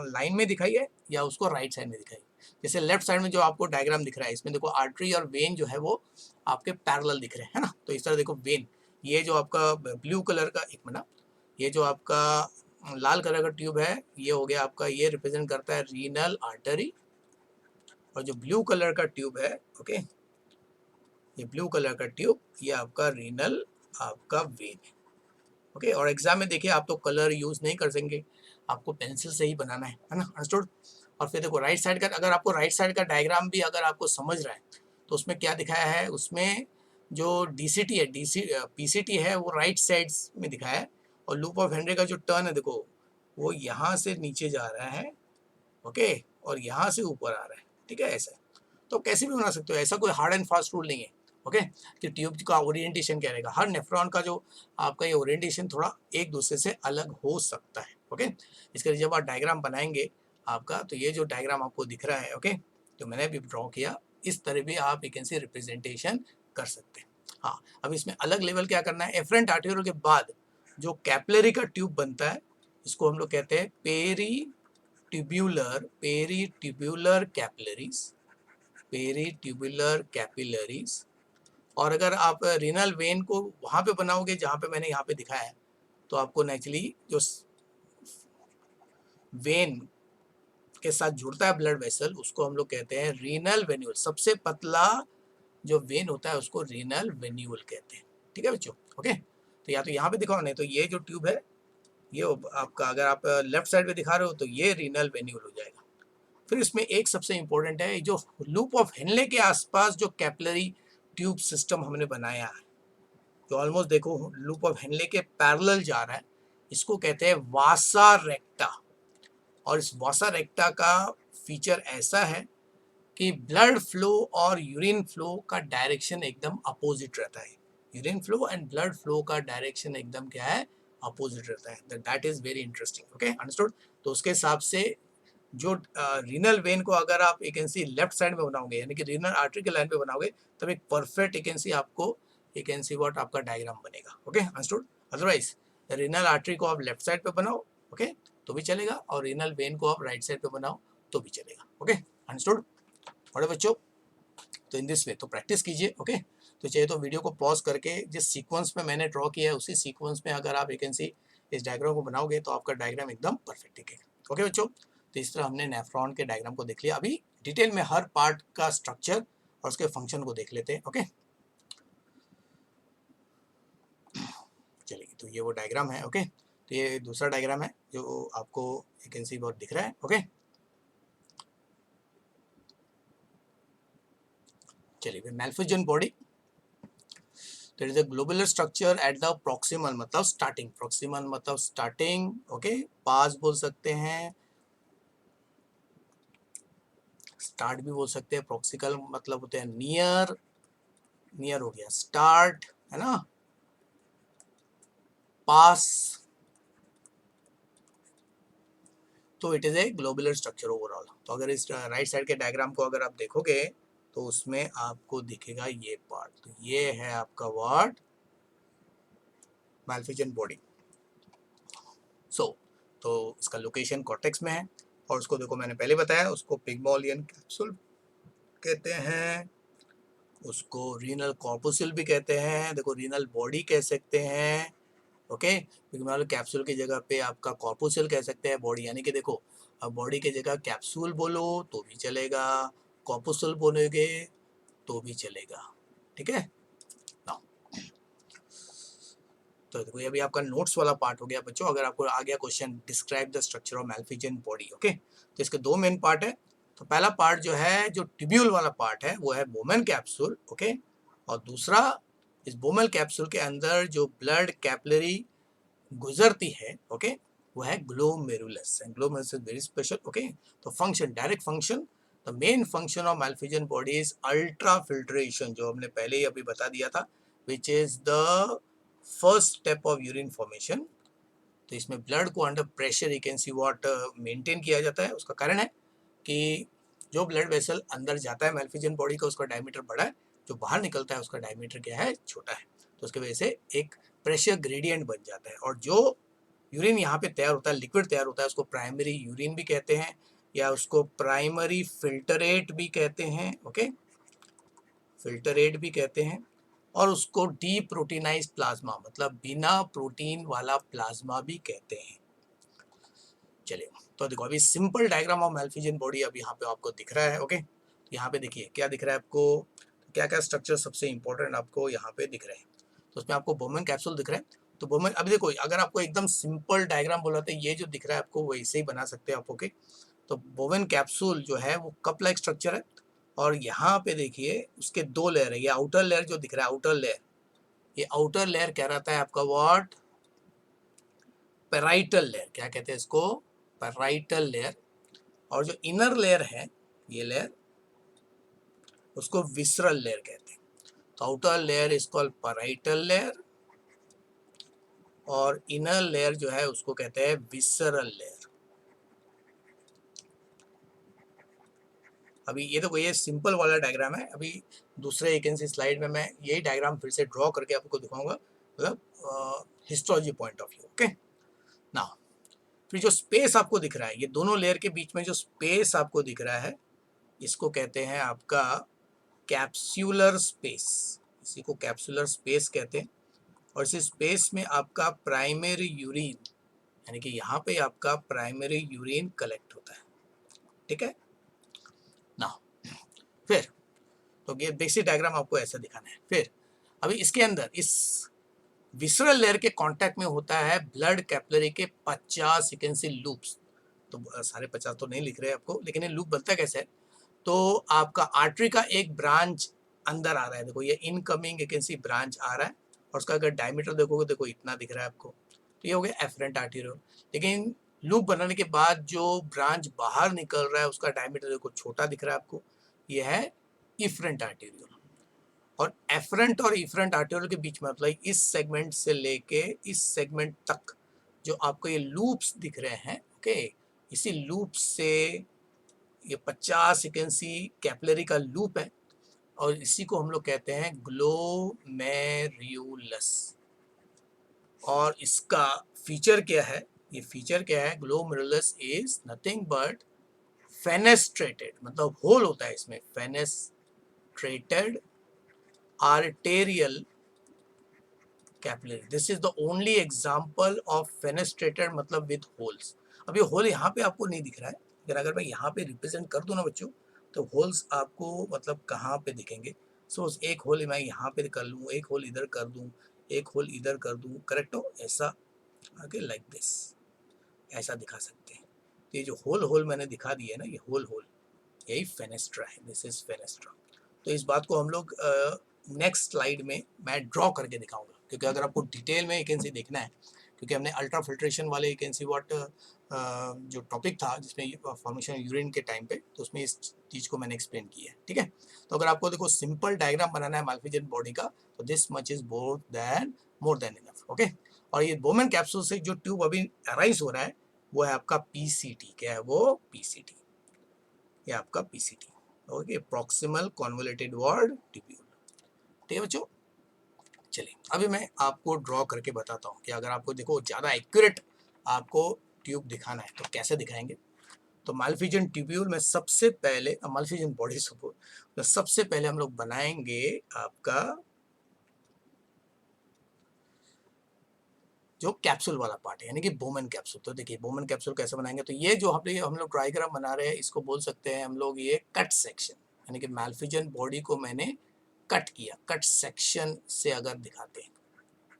Speaker 1: लाइन में दिखाइए या उसको राइट साइड में दिखाइए। जैसे लेफ्ट साइड में जो आपको डायग्राम दिख रहा है, इसमें देखो आर्टरी और वेन जो है वो आपके पैरेलल दिख रहे हैं, है ना। तो इस तरह देखो वेन, ये जो आपका ब्लू कलर का, एक मिनट, ये जो आपका लाल कलर का ट्यूब है, ये हो गया आपका, ये रिप्रेजेंट करता है रीनल आर्टरी, और जो ब्लू कलर का ट्यूब है, ओके, ये ब्लू कलर का ट्यूब, ये आपका रीनल आपका वेन है। ओके, और एग्जाम में देखिए आप तो कलर यूज नहीं कर सकेंगे, आपको पेंसिल से ही बनाना है ना, अंडरस्टूड। और फिर देखो राइट साइड का, अगर आपको राइट साइड का डायग्राम भी अगर आपको समझ रहा है तो उसमें क्या दिखाया है, उसमें जो डीसीटी है, पीसीटी है, वो राइट साइड में दिखाया है, और लूप ऑफ हेनरी का जो टर्न है देखो, वो यहाँ से नीचे जा रहा है, ओके, और यहाँ से ऊपर आ रहा है। ठीक है, ऐसा तो कैसे भी बना सकते हो, ऐसा कोई हार्ड एंड फास्ट रूल नहीं है। ओके, कि ट्यूब का ओरिएंटेशन क्या रहेगा, हर नेफ्रॉन का जो आपका ये ओरिएंटेशन थोड़ा एक दूसरे से अलग हो सकता है। ओके, इसके लिए जब आप डायग्राम बनाएंगे आपका, तो ये जो डायग्राम आपको दिख रहा है, ओके, तो मैंने अभी ड्रॉ किया, इस तरह भी आप एक ऐसे रिप्रेजेंटेशन कर सकते हैं। हाँ, अब इसमें अलग लेवल क्या करना है, एफरेंट आर्टेरियल के बाद जो कैपिलरी का ट्यूब बनता है, इसको हम लोग कहते हैं पेरीट्यूब्यूलर कैपिलरीज, पेरीट्यूबुलर कैपिलरीज। और अगर आप रीनल वेन को वहाँ पे बनाओगे जहाँ पे मैंने यहाँ पे दिखाया है, तो आपको नेचुरली जो वेन के साथ जुड़ता है ब्लड वेसल, उसको हम लोग कहते हैं रीनल वेन्यूल। सबसे पतला जो वेन होता है उसको रीनल वेन्यूल कहते हैं। ठीक है बच्चों, ओके, तो या तो यहाँ पे दिखाओ, नहीं तो ये जो ट्यूब है, ये आपका, अगर आप लेफ्ट साइड पे दिखा रहे हो तो ये रीनल वेन्यूल हो जाएगा। फिर इसमें एक सबसे इंपॉर्टेंट है, जो लूप ऑफ हेनले के आसपास जो कैपिलरी ट्यूब सिस्टम हमने बनाया है, जो ऑलमोस्ट देखो लूप ऑफ हेनले के पैरेलल जा रहा है, इसको कहते हैं वासा रेक्टा। और इस वासा रेक्टा का फीचर ऐसा है कि ब्लड फ्लो और यूरिन फ्लो का डायरेक्शन एकदम अपोजिट रहता है। Urine flow and blood flow का डायरेक्शन एकदम क्या है, अपोजिट रहता है। That is very interesting. Okay, understood. तो उसके हिसाब से जो रीनल वेन को अगर आप एक सी लेफ्ट साइड में बनाओगे, यानी कि रीनल आर्टरी के लाइन पे बनाओगे, तब एक परफेक्ट एक सी आपको एक सी व्हाट आपका डायग्राम बनेगा। Okay, understood. Otherwise renal artery को आप लेफ्ट साइड पे बनाओ, ओके, तो भी चलेगा, और रीनल वेन को आप राइट साइड पे बनाओ तो भी चलेगा। ओके, अंडरस्टूड बड़े बच्चों। तो इन दिस वे तो प्रैक्टिस कीजिए। ओके, तो चाहिए तो वीडियो को पॉज करके जिस सीक्वेंस में मैंने ड्रॉ किया है उसी सीक्वेंस में अगर आप एक सी इस डायग्राम को बनाओगे तो आपका डायग्राम एकदम परफेक्ट दिखेगा। ओके बच्चों, तो इस तरह हमने नेफ्रॉन के डायग्राम को देख लिया। अभी डिटेल में हर पार्ट का स्ट्रक्चर और उसके फंक्शन को देख लेते हैं। ओके, चलिए, तो ये वो डायग्राम है। ओके, तो ये दूसरा डायग्राम है जो आपको एक सी बहुत दिख रहा है। ओके, चलिए, मैल्फिजन body, there is a globular structure at the proximal मतलब starting, proximal मतलब starting, ओके, पास बोल सकते हैं, स्टार्ट भी बोल सकते हैं, प्रॉक्सिकल मतलब होते हैं नियर, नियर हो गया स्टार्ट, है ना, पास, तो it is a globular structure overall. तो अगर इस राइट साइड के डायग्राम को अगर आप देखोगे तो उसमें आपको दिखेगा ये पार्ट, तो ये है आपका वर्ड मैल्फिजन बॉडी। तो इसका लोकेशन कॉर्टेक्स में है, और उसको देखो मैंने पहले बताया, उसको पिग्मोलियन कैप्सूल कहते हैं, उसको रीनल कॉर्पुसल भी कहते हैं, देखो रीनल बॉडी कह सकते हैं। ओके, पिग्मोलियन कैप्सूल की जगह पे आपका कॉर्पुसल कह सकते हैं बॉडी, यानी कि देखो अब बॉडी की जगह कैप्सूल बोलो तो भी चलेगा, कॉर्पुसल बोलोगे तो भी चलेगा। ठीक है, तो देखो ये अभी आपका नोट्स वाला पार्ट हो गया बच्चों। अगर आपको आ गया question describe the structure of Malpighian body, okay, तो इसके दो मेन पार्ट है। तो पहला पार्ट जो है, जो ट्यूब्यूल वाला पार्ट है, वो है बोमेन कैप्सूल, ओके, और दूसरा इस बोमेन कैप्सूल के अंदर जो ब्लड कैपिलरी गुजरती है, ओके, वो है glomerulus, and glomerulus is very special. Okay, तो function, direct function, the main function of Malpighian body is ultrafiltration, जो हमने पहले ही अभी बता दिया था, which is the first step of urine formation. तो इसमें ब्लड को under pressure you can see what maintain किया जाता है। उसका कारण है कि जो ब्लड वेसल अंदर जाता है मैल्फिजन बॉडी का, उसका डायमीटर बड़ा है, जो बाहर निकलता है उसका डायमीटर क्या है, छोटा है। तो उसकी वजह से एक प्रेशर ग्रेडियंट बन जाता है, और जो यूरिन यहाँ पे तैयार होता है, लिक्विड तैयार होता है, उसको प्राइमरी यूरिन भी कहते हैं, या उसको प्राइमरी फिल्टरेट भी कहते हैं। ओके, फिल्टरेट भी कहते हैं, और उसको डी प्रोटीनाइज प्लाज्मा मतलब बिना प्रोटीन वाला प्लाज्मा भी कहते हैं। चलिए, तो देखो अभी simple diagram of Malpighian body अब यहाँ पे आपको दिख रहा है। ओके, तो यहाँ पे देखिए क्या दिख रहा है आपको, क्या क्या स्ट्रक्चर सबसे इंपॉर्टेंट आपको यहाँ पे दिख रहे हैं। तो उसमें आपको बोमेन कैप्सूल दिख रहा है। तो बोमेन, अभी देखो अगर आपको एकदम सिंपल डायग्राम बोला तो ये जो दिख रहा है आपको वैसे ही बना सकते हैं आप। ओके, तो बोमेन कैप्सूल जो है वो कप लाइक स्ट्रक्चर है, और यहाँ पे देखिए उसके दो लेयर है। ये आउटर लेयर जो दिख रहा है, आउटर लेयर, ये आउटर लेयर क्या रहता है आपका, व्हाट, पेराइटल लेयर, क्या कहते हैं इसको, पेराइटल लेयर। और जो इनर लेयर है, ये लेयर, उसको विसरल लेयर कहते हैं। तो outer layer is called parietal layer, और इनर लेयर जो है उसको कहते हैं विसरल लेयर। अभी ये तो ये सिंपल वाला डायग्राम है। अभी दूसरे एक स्लाइड में मैं यही डायग्राम फिर से ड्रॉ करके आपको दिखाऊंगा, मतलब histology point of view. Okay, ना फिर जो स्पेस आपको दिख रहा है, ये दोनों लेयर के बीच में जो स्पेस आपको दिख रहा है, इसको कहते हैं आपका कैप्सूलर स्पेस, इसी को कैप्सूलर स्पेस कहते हैं। और इस स्पेस में आपका प्राइमरी यूरिन, यानी कि यहाँ पे आपका प्राइमरी यूरिन कलेक्ट होता है। ठीक है ना, फिर तो ये बेसिक डायग्राम आपको ऐसा दिखाना है। फिर अभी इसके अंदर इस विसरल लेयर के कांटेक्ट में होता है ब्लड कैपिलरी के 50 सेकेंड से लूप्स, तो सारे 50 तो नहीं लिख रहे आपको, लेकिन ये लूप बनता कैसे है, तो आपका आर्टरी का एक ब्रांच अंदर आ रहा है, देखो ये इनकमिंग वैकेंसी ब्रांच आ रहा है, और उसका अगर डायमीटर देखोगे देखो इतना दिख रहा है आपको, तो ये हो गया एफरेंट आर्टेरियोल। लेकिन लूप बनाने के बाद जो ब्रांच बाहर निकल रहा है उसका डायमीटर देखो छोटा दिख रहा है आपको, ये है इफरेंट आर्टेरियोल। और एफरेंट और इफरेंट आर्टेरियोल के बीच में मतलब इस सेगमेंट से लेके इस सेगमेंट तक जो आपको ये लूप्स दिख रहे हैं, ओके, इसी लूप से ये 50 सेकेंसी कैपिलरी का लूप है, और इसी को हम लोग कहते हैं ग्लोमेरुलस। और इसका फीचर क्या है, ये फीचर क्या है, glomerulus is nothing but fenestrated, मतलब होल होता है इसमें, fenestrated arterial capillary. This is the only example of fenestrated मतलब with holes. अब ये होल यहाँ पे आपको नहीं दिख रहा है, लेकिन अगर मैं यहाँ पे रिप्रेजेंट कर दूँ ना बच्चों, तो होल्स आपको मतलब कहाँ पे दिखेंगे। सो एक होल मैं यहाँ पे कर लूँ, एक होल इधर कर दूँ, एक होल इधर कर दूँ, करेक्ट हो, ऐसा आगे लाइक दिस, ऐसा दिखा सकते हैं। तो ये जो होल होल मैंने दिखा दिया है ना, ये होल होल, यही फेनेस्ट्रा है, दिस इज फेनेस्ट्रा। तो इस बात को हम लोग नेक्स्ट स्लाइड में मैं ड्रॉ करके दिखाऊंगा, क्योंकि अगर आपको डिटेल में वैकेंसी देखना है, क्योंकि हमने अल्ट्रा फिल्ट्रेशन वाले वैकेंसी वाट जो टॉपिक था जिसमें फॉर्मेशन यूरिन के टाइम पे, तो उसमें इस चीज़ को मैंने एक्सप्लेन किया है, ठीक है। तो अगर आपको देखो सिंपल डायग्राम बनाना है माल्फिजन बॉडी का, तो this much is more than enough, okay. और ये बोमेन कैप्सूल से जो ट्यूब अभी अराइज हो रहा है वो है आपका पीसीटी, क्या है वो, पीसीटी, ये आपका PCT, okay, proximal convoluted ward tubule, ठीक है बच्चों। चलिए अभी मैं आपको ड्रॉ करके बताता हूँ कि अगर आपको देखो ज़्यादा एक्यूरेट आपको ट्यूब दिखाना है तो कैसे दिखाएंगे। तो माल्फिजन ट्यूब्यूल में सबसे पहले, माल्फिजन बॉडी सपोर्ट में सबसे पहले हम लोग बनाएंगे आपका जो कैप्सूल वाला पार्ट है, यानी कि बोमेन कैप्सूल। तो देखिए बोमेन कैप्सूल कैसे बनाएंगे, तो ये जो हम लोग डायग्राम बना रहे हैं इसको बोल सकते हैं हम लोग ये कट सेक्शन, यानी कि माल्फिजन बॉडी को मैंने कट किया, कट सेक्शन से अगर दिखाते हैं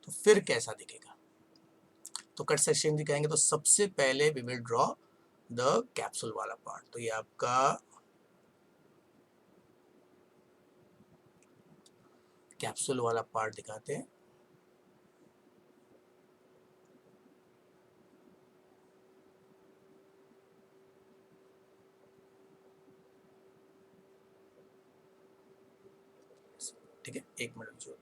Speaker 1: तो फिर कैसा दिखेगा। तो कट सेक्शन दिखाएंगे तो सबसे पहले we will draw the capsule वाला पार्ट। तो ये आपका कैप्सूल वाला पार्ट दिखाते हैं। ठीक है, एक मिनट जो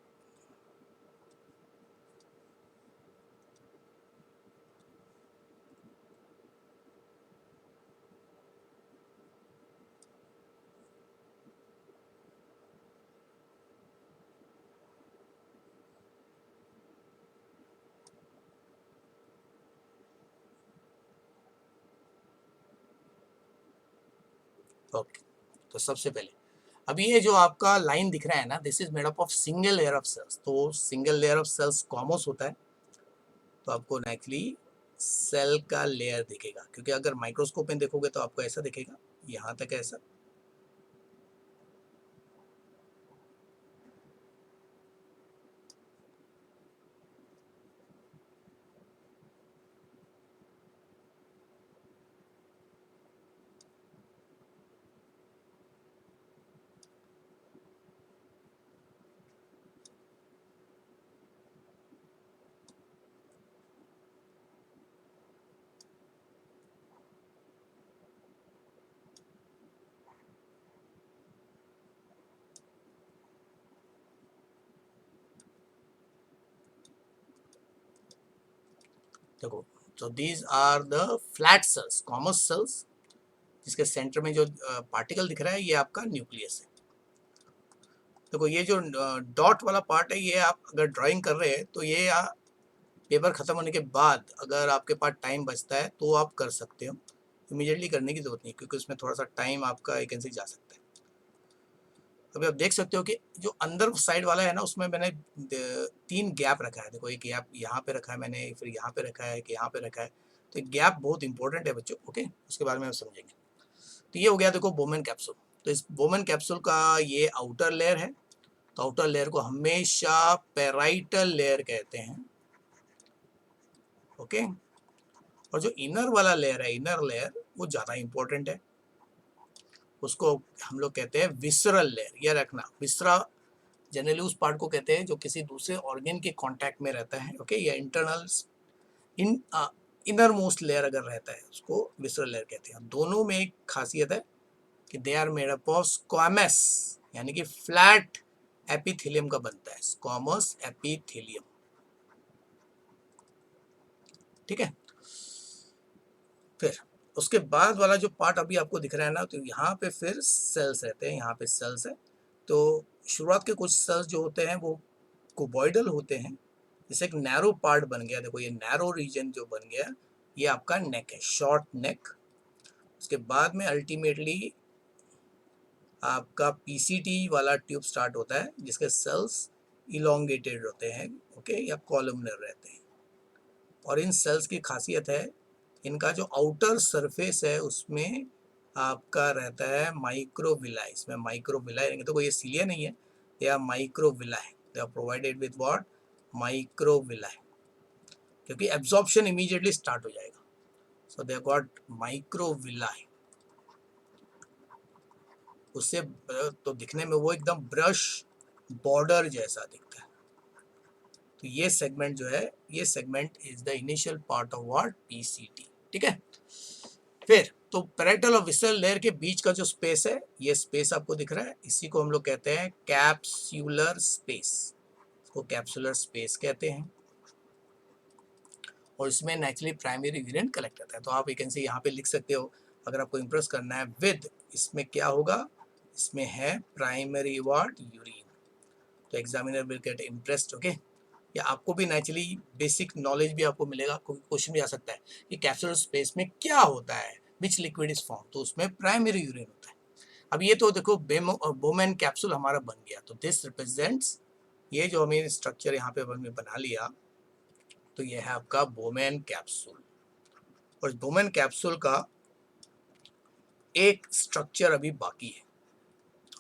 Speaker 1: ओके। तो सबसे पहले अभी ये जो आपका लाइन दिख रहा है ना, this is made up of single layer of cells. तो single layer of cells squamous होता है, तो आपको नेचुरली सेल का लेयर दिखेगा, क्योंकि अगर माइक्रोस्कोप में देखोगे तो आपको ऐसा दिखेगा, यहाँ तक ऐसा। देखो, तो these are the flat cells, squamous cells, जिसके सेंटर में जो पार्टिकल दिख रहा है ये आपका न्यूक्लियस है। देखो ये जो डॉट वाला पार्ट है, ये आप अगर ड्राइंग कर रहे हैं तो ये पेपर ख़त्म होने के बाद अगर आपके पास टाइम बचता है तो आप कर सकते हो, इमीडिएटली करने की ज़रूरत नहीं, क्योंकि उसमें थोड़ा सा टाइम आपका वैकेंसी जा सकता है। अभी आप देख सकते हो कि जो अंदर साइड वाला है ना, उसमें मैंने 3 गैप रखा है। देखो एक गैप यहाँ पे रखा है मैंने, फिर यहाँ पे रखा है कि यहाँ पे रखा है। तो गैप बहुत इंपॉर्टेंट है बच्चों, ओके, उसके बारे में हम समझेंगे। तो ये हो गया देखो बोमेन कैप्सूल। तो इस बोमेन कैप्सूल का ये आउटर लेयर है, तो आउटर लेयर को हमेशा पेराइटल लेयर कहते हैं, ओके। और जो इनर वाला लेयर है, इनर लेयर, वो ज़्यादा इंपॉर्टेंट है। उसको हम लोग कहते हैं विसरल लेयर। ये रखना, विसरा जनरली उस पार्ट को कहते हैं जो किसी दूसरे ऑर्गन के कांटेक्ट में रहता है। ओके, या internal in inner most layer अगर रहता है उसको विसरल लेयर कहते हैं। दोनों में एक खासियत है कि they are made up of squamous, यानी कि फ्लैट एपिथेलियम का बनता है, स्क्वामस एपिथेलियम। ठीक है, फिर उसके बाद वाला जो पार्ट अभी आपको दिख रहा है ना, तो यहाँ पे फिर सेल्स रहते हैं, यहाँ पे सेल्स है। तो शुरुआत के कुछ सेल्स जो होते हैं वो कुबॉइडल होते हैं। जैसे एक नैरो पार्ट बन गया, देखो ये नैरो रीजन जो बन गया, ये आपका नेक है, शॉर्ट नेक। उसके बाद में अल्टीमेटली आपका पीसीटी वाला ट्यूब स्टार्ट होता है, जिसके सेल्स इलोंगेटेड होते हैं, ओके, या कॉलमनर रहते हैं। और इन सेल्स की खासियत है, इनका जो आउटर सरफेस है उसमें आपका रहता है माइक्रोविलाई। इसमें माइक्रोविलाई, तो कोई ये सीलिया नहीं है, या microvilli, they are provided with what, microvilli, क्योंकि एब्जॉर्प्शन इमीडिएटली स्टार्ट हो जाएगा। So they got microvilli. उससे तो दिखने में वो एकदम ब्रश बॉर्डर जैसा दिखता है। तो ये सेगमेंट जो है, ये segment is the initial part of what, PCT. ठीक है, फिर तो पैरेटल और विसरल लेयर के बीच का जो स्पेस है, ये स्पेस आपको दिख रहा है, इसी को हम लोग कहते हैं कैप्सूलर स्पेस। इसको कैप्सूलर स्पेस कहते हैं। और इसमें नेचुरली प्राइमरी यूरिन कलेक्ट होता है। तो आप वैकेंसी यहाँ पे लिख सकते हो, अगर आपको इंप्रेस करना है विद, इसमें क्या होगा, इसमें है प्राइमरी व्हाट, यूरिन। तो examiner will get impressed. Okay, या आपको भी नेचुरली बेसिक नॉलेज भी आपको मिलेगा। आपको क्वेश्चन भी आ सकता है कि कैप्सूलर स्पेस में क्या होता है, विच लिक्विड इज फॉर्म, तो उसमें प्राइमरी यूरिन होता है। अब ये तो देखो बोमेन कैप्सूल हमारा बन गया, तो दिस रिप्रेजेंट्स, ये जो हमें स्ट्रक्चर यहाँ पे हमने बना लिया, तो ये है आपका बोमेन कैप्सूल। और बोमेन कैप्सूल का एक स्ट्रक्चर अभी बाकी है,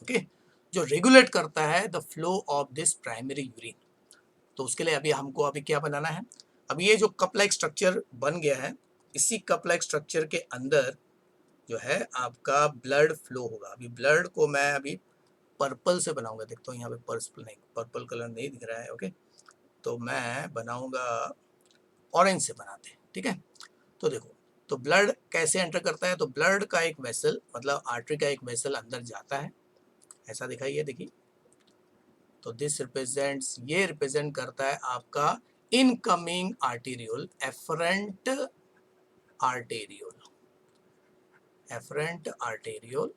Speaker 1: ओके, जो रेगुलेट करता है the flow of this primary urine. तो उसके लिए हमको अभी क्या बनाना है, अभी ये जो कप लाइक स्ट्रक्चर बन गया है, इसी कप लाइक स्ट्रक्चर के अंदर जो है आपका ब्लड फ्लो होगा। अभी ब्लड को मैं अभी पर्पल से बनाऊंगा, देखता हूँ यहाँ पे पर्पल नहीं, पर्पल कलर नहीं दिख रहा है। ओके, तो मैं बनाऊंगा ऑरेंज से बनाते हैं। ठीक है, तो देखो, तो ब्लड कैसे एंटर करता है, तो ब्लड का एक वेसल, मतलब आर्टरी का एक वेसल अंदर जाता है, ऐसा दिखाई है, देखिए। तो दिस रिप्रेजेंट्स, ये रिप्रेजेंट करता है आपका incoming arteriole, afferent arteriole, afferent arteriole.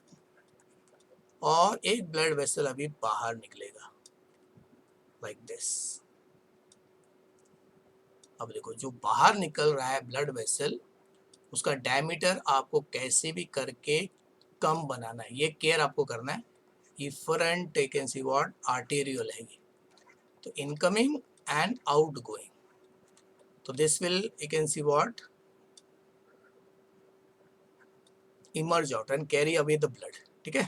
Speaker 1: और एक ब्लड वेसल अभी बाहर निकलेगा, लाइक दिस। अब देखो, जो बाहर निकल रहा है ब्लड वेसल, उसका डायमीटर आपको कैसे भी करके कम बनाना है, ये केयर आपको करना है। Efferent can see what, arterial है ये। तो इनकमिंग एंड आउट गोइंग, तो this will you can see what, emerge out and carry away the blood. ठीक है,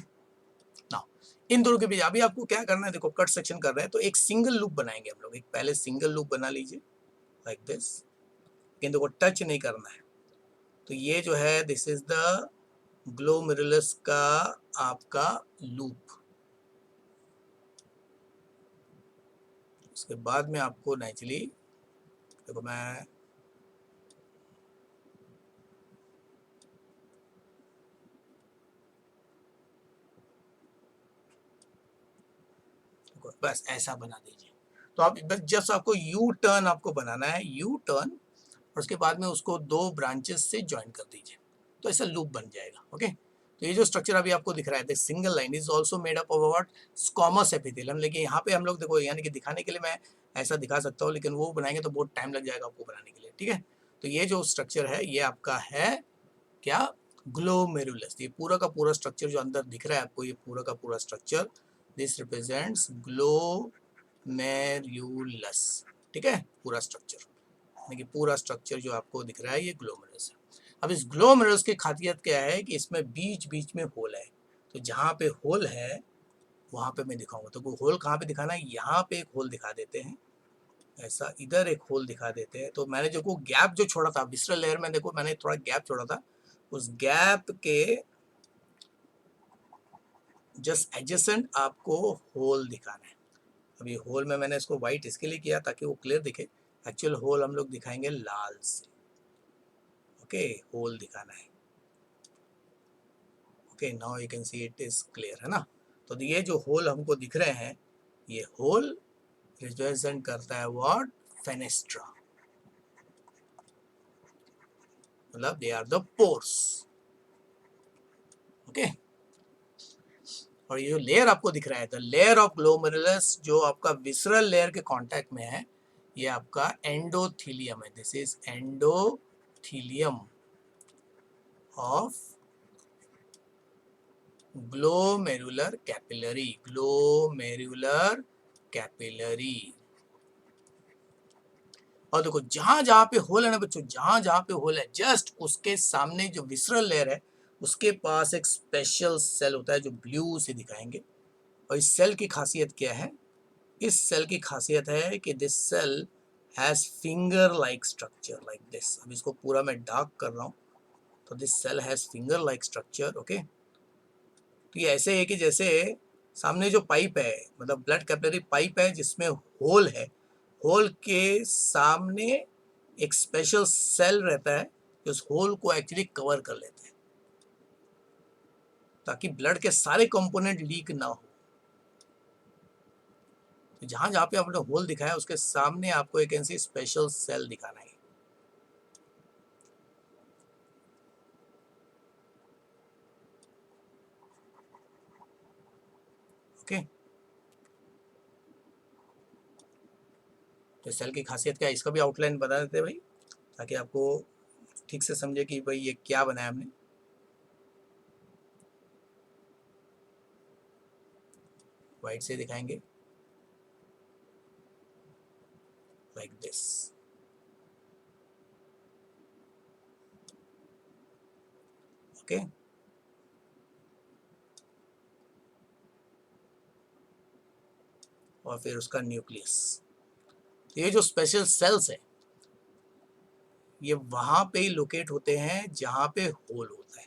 Speaker 1: नाउ इन दोनों के बीच अभी आपको क्या करना है, देखो कट सेक्शन कर रहे हैं, तो एक सिंगल लूप बनाएंगे हम लोग। एक पहले सिंगल लूप बना लीजिए, लाइक दिस, लेकिन देखो टच नहीं करना है। तो ये जो है, दिस इज द ग्लोमेरुलस का आपका लूप। उसके बाद में आपको नेचुरली, देखो मैं बस ऐसा बना दीजिए। तो आप बस जस्ट आपको यू टर्न आपको बनाना है, यू टर्न, और उसके बाद में उसको दो ब्रांचेस से ज्वाइन कर दीजिए, तो ऐसा लूप बन जाएगा। ओके, तो ये जो स्ट्रक्चर अभी आपको दिख रहा है, single line is also made up of what, squamous epithelium. लेकिन यहाँ पे हम लोग देखो, यानी कि दिखाने के लिए मैं ऐसा दिखा सकता हूँ, लेकिन वो बनाएंगे तो बहुत टाइम लग जाएगा आपको बनाने के लिए। ठीक है, तो ये जो स्ट्रक्चर है, ये आपका है क्या, ग्लोमेरुलस। ये पूरा का पूरा स्ट्रक्चर जो अंदर दिख रहा है आपको, ये पूरा का पूरा स्ट्रक्चर, दिस रिप्रेजेंट्स ग्लोमेरुलस। ठीक है, पूरा स्ट्रक्चर, यानी कि पूरा स्ट्रक्चर जो आपको दिख रहा है, ये ग्लोमेरुलस है। अब इस ग्लोमेरुलस की खासियत क्या है कि इसमें बीच बीच में होल है। तो जहाँ पे होल है वहाँ पे मैं दिखाऊंगा। तो वो होल कहाँ पे दिखाना है, यहाँ पे एक होल दिखा देते हैं, ऐसा इधर एक होल दिखा देते हैं। तो मैंने जो को गैप जो छोड़ा था विसरल लेयर में, देखो मैंने थोड़ा गैप छोड़ा था, उस गैप के जस्ट एडजेसेंट आपको होल दिखाना है। अभी होल में मैंने इसको व्हाइट इसके लिए किया ताकि वो क्लियर दिखे। एक्चुअल होल हम लोग दिखाएंगे लाल से। ओके, होल दिखाना है। Okay, now you can see it is clear, है ना। तो ये जो होल हमको दिख रहे हैं, ये होल रिप्रेजेंट करता है व्हाट, फेनेस्ट्रा, मतलब they are the pores. Okay, और ये जो लेयर आपको दिख रहा है, द लेयर ऑफ ग्लोमेरुलस, जो आपका विसरल लेयर के कांटेक्ट में है, ये आपका एंडोथीलियम है। This is endothelium of glomerular capillary, glomerular capillary. और देखो जहां जहां पे होल है ना बच्चों, जहां जहां पे होल है, जस्ट उसके सामने जो विसरल लेयर है, उसके पास एक स्पेशल सेल होता है जो ब्लू से दिखाएंगे। और इस सेल की खासियत क्या है? इस सेल की खासियत है कि this cell has finger like structure like this. अब इसको पूरा मैं डार्क कर रहा हूँ, तो this cell has finger like structure. Okay, तो ये ऐसे है कि जैसे सामने जो पाइप है, मतलब ब्लड कैपिलरी पाइप है जिसमें होल है, होल के सामने एक स्पेशल सेल रहता है जो उस होल को एक्चुअली कवर कर लेता है, ताकि ब्लड के सारे कंपोनेंट लीक ना हो। तो जहां जहां पे आपने होल दिखाया उसके सामने आपको एक ऐसी स्पेशल सेल दिखाना है। ओके, तो सेल की खासियत क्या है, इसका भी आउटलाइन बता देते हैं भाई, ताकि आपको ठीक से समझे कि भाई ये क्या बनाया हमने। वाइट से दिखाएंगे लाइक दिस। ओके, और फिर उसका न्यूक्लियस। ये जो स्पेशल सेल्स है, ये वहां पे ही लोकेट होते हैं जहां पे होल होता है।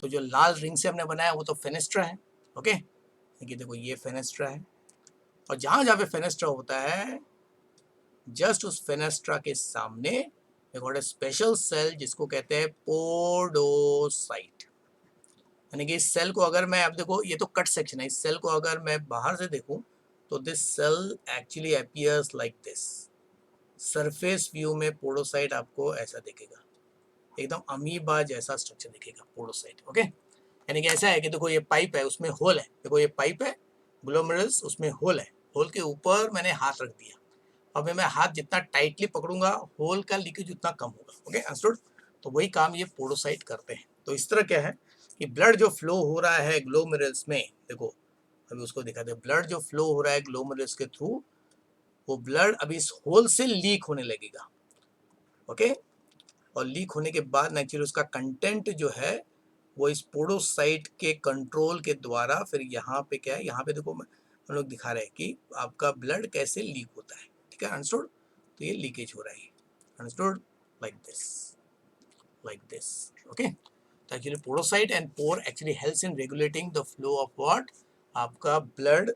Speaker 1: तो जो लाल रिंग से हमने बनाया वो तो फेनेस्ट्रा है। ओके, देखिए देखो ये फेनेस्ट्रा है, और जहां जहां पे फेनेस्ट्रा होता है, जस्ट उस फेनेस्ट्रा के सामने एक स्पेशल सेल जिसको कहते हैं पोडोसाइट। यानी कि इस सेल को अगर मैं, अब देखो ये तो कट सेक्शन है, इस सेल को अगर मैं बाहर से देखूं तो this cell actually appears like this. Surface view में पोडोसाइट आपको ऐसा दिखेगा, एकदम अमीबा जैसा स्ट्रक्चर दिखेगा पोडोसाइट। ओके, यानी कि ऐसा है कि देखो ये पाइप है, उसमें होल है, देखो ये पाइप है ग्लोमेरुलस, उसमें होल है, होल के ऊपर मैंने हाथ रख दिया। अब मैं हाथ जितना टाइटली पकड़ूंगा, होल का लीकेज उतना कम होगा। Okay, understood. तो वही काम ये पोडोसाइट करते हैं। तो इस तरह क्या है कि ब्लड जो फ्लो हो रहा है ग्लोमेरुलस में, देखो अभी उसको दिखा दे, ब्लड जो फ्लो हो रहा है ग्लोमेरुलस के थ्रू, वो ब्लड अभी इस होल से लीक होने लगेगा। ओके, और लीक होने के बाद नेचुरली उसका कंटेंट जो है वो इस पोडोसाइट के कंट्रोल के द्वारा फिर यहाँ पे क्या है, यहाँ पे देखो हम लोग दिखा रहे हैं कि आपका ब्लड कैसे लीक होता है। ठीक है, अंडरस्टूड। तो ये लीकेज हो रहा है, understood, like this, like this. Okay, तो actually podocyte and pore actually helps in regulating the flow of what, आपका blood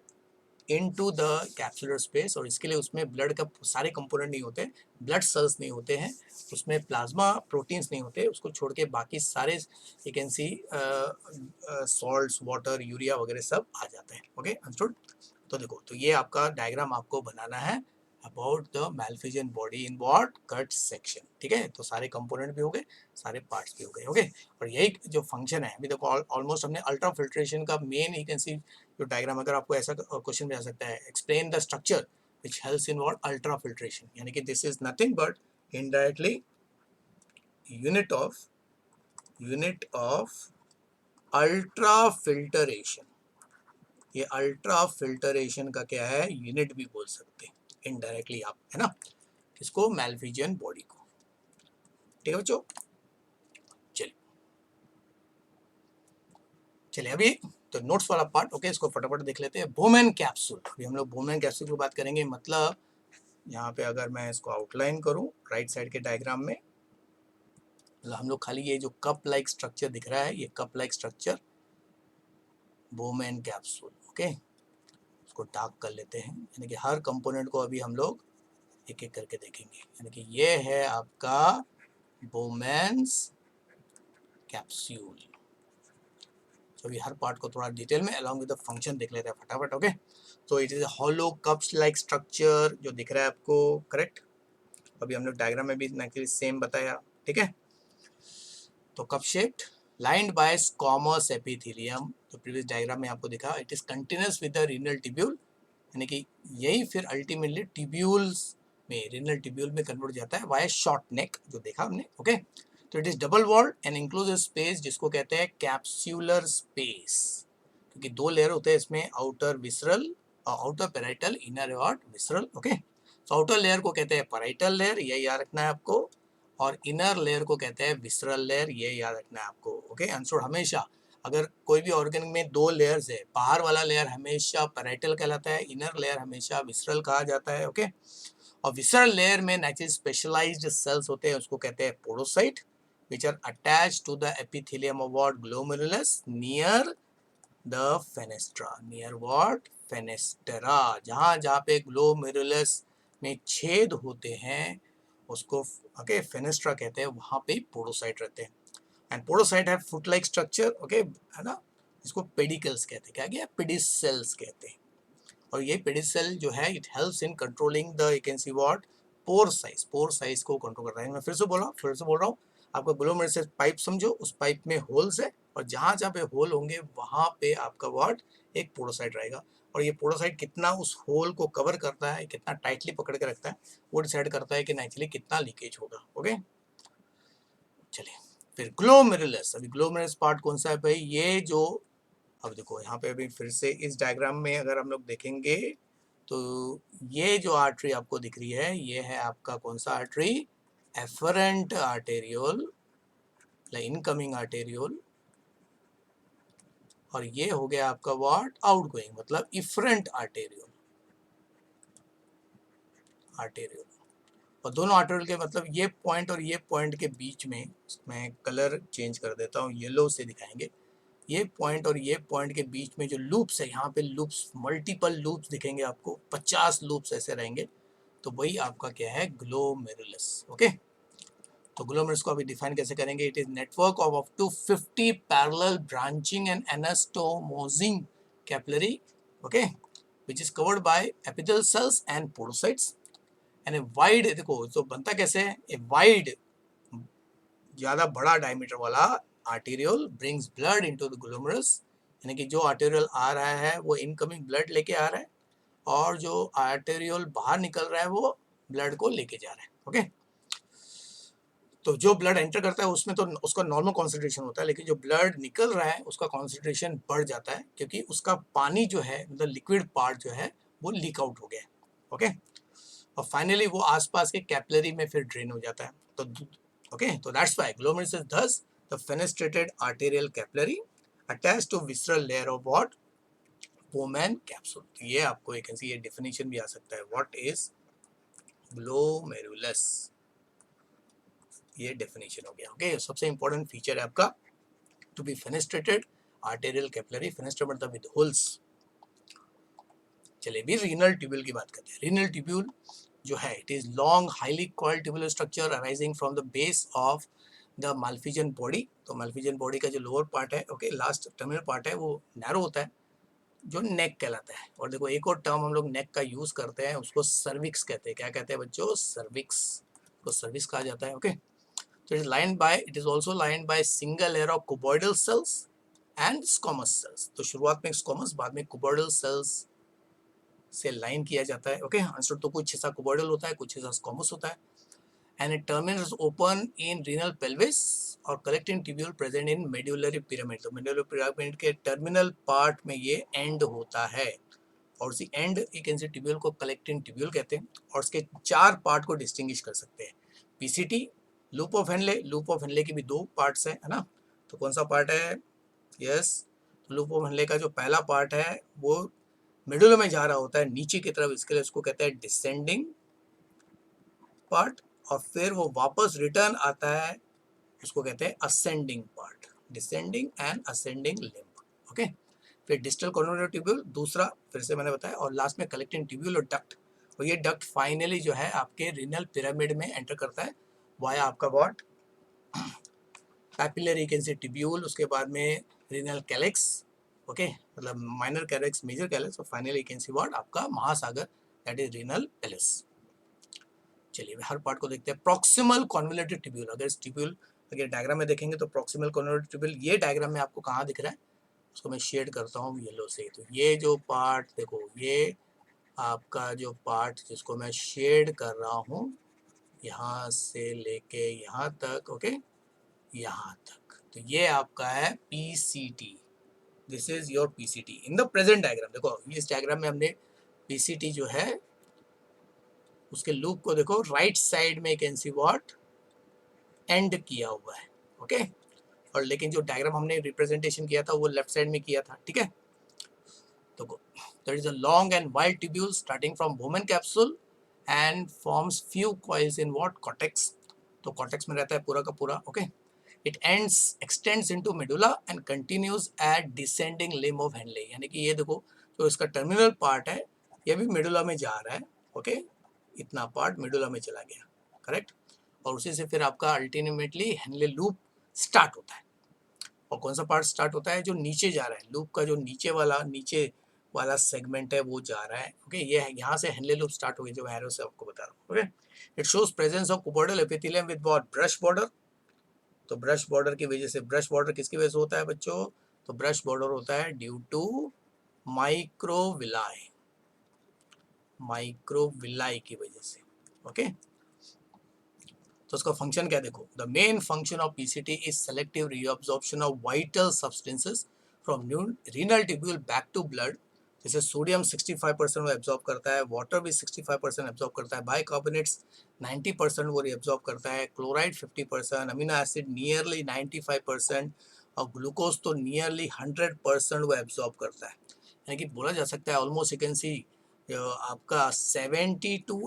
Speaker 1: into the capsular space. और इसके लिए उसमें ब्लड का सारे कंपोनेंट नहीं होते, ब्लड सेल्स नहीं होते हैं, उसमें प्लाज्मा प्रोटीन्स नहीं होते, उसको छोड़ के बाकी सारे you can C salts, water, urea वगैरह सब आ जाते हैं। Okay, understood. तो देखो, तो ये आपका डायग्राम आपको बनाना है about the Malpighian body in what, cut section. ठीक है, तो सारे कंपोनेंट भी हो गए, सारे पार्ट्स भी हो गए। ओके, और यही जो फंक्शन है, अभी देखो ऑलमोस्ट हमने अल्ट्रा फिल्ट्रेशन का मेन यू कैन सी जो डायग्राम, अगर आपको ऐसा क्वेश्चन भी आ सकता है, explain the structure which helps in what, ultra filtration, यानी कि this is nothing but indirectly unit of ultra filtration। ये अल्ट्रा फिल्टरेशन का क्या है, यूनिट भी बोल सकते हैं इनडायरेक्टली आप, है ना, इसको मैल्फिजियन बॉडी को। ठीक है बच्चों, चलिए चलिए अभी तो नोट्स वाला पार्ट, ओके, इसको फटाफट देख लेते हैं। बोमेन कैप्सूल, अभी हम लोग बोमेन कैप्सूल की बात करेंगे। मतलब यहाँ पे अगर मैं इसको आउटलाइन करूँ राइट साइड के डायग्राम में, मतलब हम लोग खाली ये जो कप लाइक स्ट्रक्चर दिख रहा है, ये cup like structure Bowman capsule, okay, उसको डार्क कर लेते हैं, यानी कि हर कंपोनेंट को अभी हम लोग एक एक करके देखेंगे। यानी कि ये है आपका बोमेन्स कैप्सूल। तो अभी हर पार्ट को थोड़ा डिटेल में अलॉन्ग विद द फंक्शन देख लेते हैं फटाफट, ओके। तो it is hollow cups like structure जो दिख रहा है आपको, करेक्ट। अभी हम लोग डायग्राम में भी एक्चुअली सेम बताया, ठीक है। तो cup shaped lined by squamous epithelium, जो प्रीवियस डायग्राम में आपको दिखा, it is continuous with the renal tubule, यानी कि यही फिर अल्टीमेटली ट्यूब्यूल्स में, रीनल ट्यूब्यूल में कन्वर्ट हो जाता है वाया शॉर्ट नेक, जो देखा हमने, ओके। तो it is double walled and inclusive space, जिसको कहते हैं कैप्सूलर स्पेस, क्योंकि दो लेयर होते हैं इसमें, आउटर विसरल और आउटर पेराइटल, इनर और विसरल, ओके। तो आउटर लेयर को कहते हैं पेराइटल लेयर, ये याद रखना है आपको, और इनर लेयर को कहते हैं विसरल लेयर, ये याद रखना है आपको, ओके। आंसर हमेशा अगर कोई भी ऑर्गन में दो लेयर्स है, बाहर वाला लेयर हमेशा पेराइटल कहलाता है, इनर लेयर हमेशा विसरल कहा जाता है, ओके। और विसरल लेयर में नेचुरली स्पेशलाइज्ड सेल्स होते हैं, उसको कहते हैं पोरोसाइट, which are attached to the epithelium of what glomerulus near the fenestra, near what fenestra, जहाँ जहाँ पे ग्लोमेरुलस में छेद होते हैं उसको ओके फेनेस्ट्रा कहते हैं, वहाँ पे पोरोसाइट रहते हैं। एंड पोरोसाइट है फुट लाइक स्ट्रक्चर, ओके, है ना, इसको पेडिकल्स कहते हैं, क्या गया, पेडिसेल्स कहते हैं। और ये पेडिसेल जो है it helps in controlling the, you can see what, pore size को कंट्रोल करता है। मैं फिर से बोल रहा हूँ, आपका ग्लोमेरुलस पाइप समझो, उस पाइप में होल्स है, और जहाँ जहाँ पे होल होंगे वहाँ पे आपका व्हाट, एक पोरोसाइट रहेगा, और ये पोरोसाइट कितना उस होल को कवर करता है, कितना टाइटली पकड़ के रखता है, वो डिसाइड करता है कि नेचुरली कितना लीकेज होगा, ओके। चलिए फिर ग्लोमेरुलस, अभी ग्लोमेरुलस पार्ट कौन सा है भाई, ये जो, अब देखो यहाँ पे अभी फिर से इस डायग्राम में अगर हम लोग देखेंगे तो ये जो आर्टरी आपको दिख रही है, ये है आपका कौन सा artery, afferent arteriole, incoming arteriole, और ये हो गया आपका व्हाट, आउटगोइंग, मतलब इफरेंट आर्टेरियोल, आर्टेरियोल। और दोनों आर्टेरियल के मतलब ये पॉइंट और ये पॉइंट के बीच में, मैं कलर चेंज कर देता हूँ, येलो से दिखाएंगे, ये पॉइंट और ये पॉइंट के बीच में जो लूप्स है, यहाँ पे लूप्स, मल्टीपल लूप्स दिखेंगे आपको, 50 लूप्स ऐसे रहेंगे, तो वही आपका क्या है, ग्लोमेरुलस, ओके। तो ग्लोमेरुलस को अभी डिफाइन कैसे करेंगे, it is network of up to 50 parallel branching and anastomosing capillary, okay, which is covered by epithelial cells and podocytes, and a wide, देखो तो बनता कैसे है, ए वाइड, ज़्यादा बड़ा डायमीटर वाला arteriole brings blood into the glomerulus, यानी कि जो आर्टेरियोल आ रहा है वो इनकमिंग ब्लड लेके आ रहा है, और जो आर्टेरियोल बाहर निकल रहा है वो ब्लड को लेके जा रहा है, ओके। तो जो ब्लड एंटर करता है उसमें तो उसका नॉर्मल कॉन्सेंट्रेशन होता है, लेकिन जो ब्लड निकल रहा है उसका कॉन्सेंट्रेशन बढ़ जाता है, क्योंकि उसका पानी जो है, मतलब लिक्विड पार्ट जो है वो लीक आउट हो गया है, ओके। और फाइनली वो आसपास के कैपिलरी में फिर ड्रेन हो जाता है, तो ओके, तो that's why glomerulus is thus the fenestrated arterial capillary attached to visceral layer of what, Bowman capsule। तो ये आपको एक ये डेफिनेशन भी आ सकता है, व्हाट इज ग्लोमेरुलस, ये डेफिनेशन हो गया, ओके। सबसे इंपॉर्टेंट फीचर है आपका to be fenestrated arterial capillary, fenestrate मतलब विद होल्स। चलिए भी रीनल ट्यूब्यूल की बात करते हैं। रीनल ट्यूब्यूल जो है, it is long highly coiled tubular structure arising from the base of the माल्फिजन body. तो माल्फिजन बॉडी का जो लोअर पार्ट है, ओके, लास्ट टर्मिनल पार्ट है, वो नैरो होता है, जो नेक कहलाता है। और देखो एक और टर्म हम लोग नेक का यूज करते हैं, उसको सर्विक्स कहते हैं, क्या कहते हैं बच्चों, सर्विक्स, को सर्विक्स कहा जाता है, ओके। तो it is also lined by single layer of cuboidal cells and squamous cells. तो शुरुआत में स्क्वामस, बाद में कुबॉइडल सेल्स से लाइन किया जाता है, ओके। आंसर तो कुछ हिस्सा कुबॉइडल होता है, कुछ हिस्सा स्क्वामस होता है, and it terminates open in renal pelvis और collecting tubule present in medullary pyramid. तो मेड्यूलरी पिरामिड के टर्मिनल पार्ट में ये एंड होता है, और उसी एंड एक ट्यूब्यूल को कलेक्टिंग ट्यूब्यूल कहते हैं, और उसके चार पार्ट को डिस्टिंग्विश कर सकते हैं, PCT, loop of Henle, loop of Henle के भी दो पार्ट्स है ना। तो कौन सा पार्ट है, यस, लूप ऑफ हेनले का जो पहला पार्ट है वो मिडल में जा रहा होता है नीचे की तरफ, इसके लिए उसको कहते हैं डिसेंडिंग पार्ट, और फिर वो वापस रिटर्न आता है, उसको कहते हैं ascending part, descending and ascending limb. Okay, फिर डिस्टल कॉर्नर ट्यूब्यूल दूसरा, फिर से मैंने बताया, और लास्ट में कलेक्टिंग ट्यूब्यूल और डक्ट। और ये डक्ट फाइनली जो है आपके रीनल पिरामिड में एंटर करता है वाया आपका what, papillary can say tubule, उसके बाद में रीनल कैलेक्स, ओके, मतलब माइनर कैलेक्स, मेजर कैलेक्स, और फाइनली कैन सी व्हाट आपका महासागर, दैट इज रीनल पैलेस। चलिए हर पार्ट को देखते हैं। प्रॉक्सिमल कॉन्वोल्यूटेड ट्यूब्यूल, अगर इस ट्यूब्यूल अगर डायग्राम में देखेंगे तो प्रॉक्सिमल कॉन्वोल्यूटेड ट्यूब्यूल ये डायग्राम में आपको कहाँ दिख रहा है, उसको मैं शेड करता हूँ येलो से। तो ये जो पार्ट देखो, ये आपका जो पार्ट जिसको मैं शेड कर रहा हूँ, यहाँ से लेके यहाँ तक, ओके, यहाँ तक, तो ये आपका है PCT. This is your PCT in the present diagram. देखो इस डायग्राम में हमने पीसीटी जो है उसके लूप को देखो राइट साइड में कैन सी व्हाट एंड किया हुआ है, ओके, और लेकिन जो डायग्राम हमने रिप्रेजेंटेशन किया था वो लेफ्ट साइड में किया था, ठीक है। तो there is a long and wide tubule starting from Bowman capsule and forms few coils in what cortex, तो cortex में रहता है पूरा का पूरा, okay. It ends extends into medulla and continues at descending limb of Henle, यानी कि ये देखो जो इसका टर्मिनल पार्ट है ये भी मेडुला में जा रहा है, ओके, इतना पार्ट मेडुला में चला गया, करेक्ट, और उसी से फिर आपका अल्टीमेटली हेनले लूप स्टार्ट होता है। और कौन सा पार्ट स्टार्ट होता है, जो नीचे जा रहा है, लूप का जो नीचे वाला सेगमेंट है वो जा रहा है, ओके, ये यहाँ से हेनले लूप स्टार्ट हो गई, जो एरो से आपको बता रहा हूँ, okay. It shows presence of cuboidal epithelium with what, brush border. तो ब्रश बॉर्डर की वजह से, ब्रश बॉर्डर किसकी वजह से होता है बच्चों, तो ब्रश बॉर्डर होता है ड्यू टू माइक्रोविलाई, माइक्रोविलाई की वजह से, ओके। तो उसका फंक्शन क्या देखो, the main function of PCT is selective reabsorption of vital substances from renal tubule back to blood. जैसे सोडियम 65% वो एब्जॉर्ब करता है, वाटर भी 65% एब्जॉर्ब करता है, बाइकार्बोनेट्स 90% वो रिएब्जॉर्ब करता है, क्लोराइड 50%, अमीनो एसिड नियरली 95%, और ग्लूकोज तो नियरली 100% वो एब्जॉर्ब करता है। यानी कि बोला जा सकता है ऑलमोस्ट यू कैन सी आपका 70 to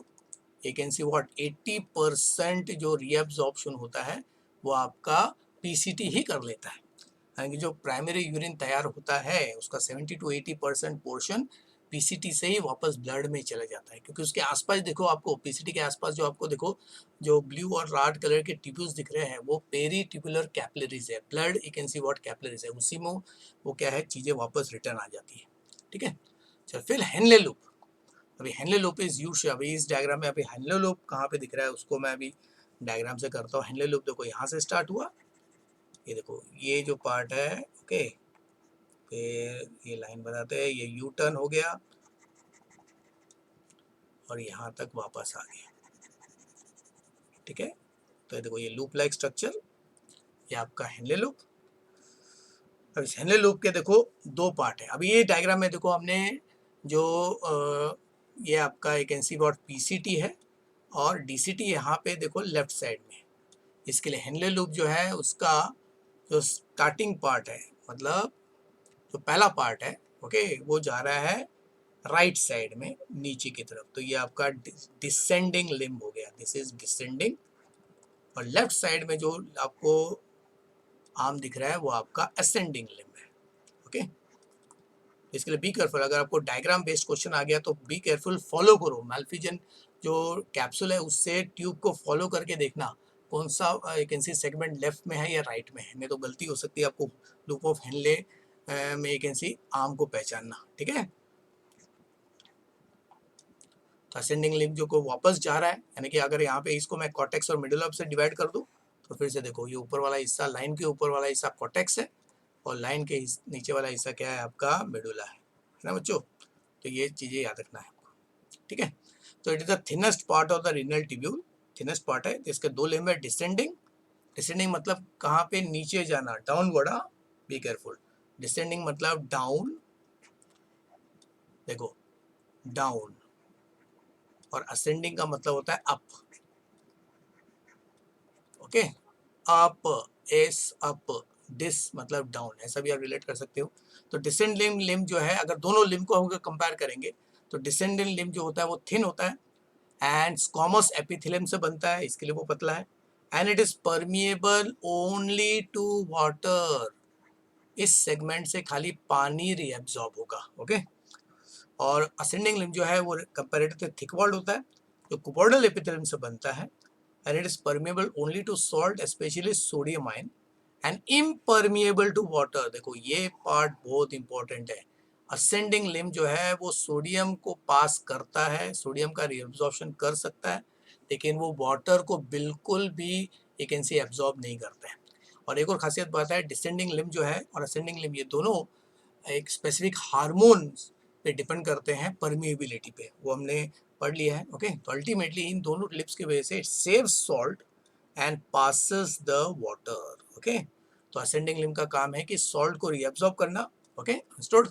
Speaker 1: you can see what 80% जो रीअब्जॉर्प्शन होता है वो आपका पीसीटी ही कर लेता है। यानी कि जो प्राइमरी यूरिन तैयार होता है उसका 70 टू 80% पोर्शन पीसीटी से ही वापस ब्लड में चला जाता है, क्योंकि उसके आसपास देखो, आपको पीसीटी के आसपास जो आपको देखो जो ब्लू और रेड कलर के ट्यूब्यूल्स दिख रहे हैं वो पेरी ट्यूबुलर कैपिलरीज है, blood you can see what capillaries है, उसी में वो क्या है चीज़ें वापस रिटर्न आ जाती है, ठीक है। चल फिर हेनले लूप, अभी हेनले लूप इज यूज, अभी इस डायग्राम में अभी हेनले लूप कहाँ पे दिख रहा है उसको मैं अभी डायग्राम से करता हूँ। हेनले लूप देखो यहाँ से स्टार्ट हुआ, ये देखो ये जो पार्ट है, ओके, फिर ये लाइन बनाते हैं, ये यू टर्न हो गया और यहाँ तक वापस आ गया, ठीक है। तो ये देखो ये लूप लाइक स्ट्रक्चर, ये आपका हेनले लूप। अब इस हेनले लूप के देखो दो पार्ट है। अभी ये डायग्राम में देखो हमने जो ये आपका एक एन सी वॉट पीसीटी है और डीसीटी यहाँ पे देखो लेफ्ट साइड में। इसके लिए हेनले लूप जो है उसका जो स्टार्टिंग पार्ट है, मतलब जो पहला पार्ट है, ओके, वो जा रहा है राइट साइड में नीचे की तरफ, तो ये आपका डिसेंडिंग लिम्ब हो गया, दिस इज डिसेंडिंग। और लेफ्ट साइड में जो आपको आर्म दिख रहा है वो आपका असेंडिंग लिम्ब है, ओके। इसके लिए बी केयरफुल, अगर आपको डायग्राम बेस्ड क्वेश्चन आ गया तो बी केयरफुल, फॉलो करो माल्फिजन जो कैप्सूल है उससे ट्यूब को फॉलो करके देखना कौन सा एक कैन सी सेगमेंट लेफ्ट में है या राइट में है, नहीं तो गलती हो सकती है आपको लूप ऑफ हेनले में एक कैन सी आर्म को पहचानना, ठीक है। तो असेंडिंग लिम्ब जो को वापस जा रहा है, यानी कि अगर यहाँ पे इसको मैं कॉर्टेक्स और मिडुला से डिवाइड कर दूँ तो फिर से देखो ये ऊपर वाला हिस्सा, लाइन के ऊपर वाला हिस्सा कॉर्टेक्स है और लाइन के नीचे वाला हिस्सा क्या है आपका मेडुला है ना बच्चों। तो ये चीज़ें याद रखना है आपको, ठीक है। तो it is the thinnest part of the renal tubule, thinnest part है, इसके दो लिम्ब है, डिसेंडिंग, डिसेंडिंग मतलब कहाँ पे नीचे जाना, डाउनवर्ड, बी केयरफुल, डिसेंडिंग मतलब डाउन, देखो डाउन, और असेंडिंग का मतलब होता है up, okay, up, as up, des मतलब डाउन, ऐसा भी आप रिलेट कर सकते हो। तो डिसेंडिंग लिम्ब जो है, अगर दोनों लिम्ब को हम कंपेयर करेंगे तो डिसेंडिंग लिम्ब जो होता है वो थिन होता है एंड स्क्वामस एपिथेलियम से बनता है, इसके लिए वो पतला है, and it is permeable only to water, इस सेगमेंट से खाली पानी रीएब्जॉर्ब होगा, ओके। और असेंडिंग लिम्ब जो है वो कंपैरेटिवली थिक वॉल्ड होता है, जो कुबोइडल एपिथेलियम से बनता है, and it is permeable only to salt, specially sodium ion, and impermeable to water. देखो ये पार्ट बहुत इंपॉर्टेंट है, असेंडिंग लिम्ब जो है वो सोडियम को पास करता है, सोडियम का रीअब्जॉर्प्शन कर सकता है, लेकिन वो वाटर को बिल्कुल भी यू कैन सी एब्जॉर्ब नहीं करता है। और एक और खासियत बात है, डिसेंडिंग लिम्ब जो है और असेंडिंग लिम्ब ये दोनों एक स्पेसिफिक हार्मोन पे डिपेंड करते हैं, परमिएबिलिटी पे, वो हमने पढ़ लिया है, ओके। तो अल्टीमेटली इन दोनों लिप्स की वजह से it saves salt and passes the water, okay. तो असेंडिंग लिम्ब का काम है कि सॉल्ट को रीअब्सॉर्ब करना, ओके, अंडरस्टूड,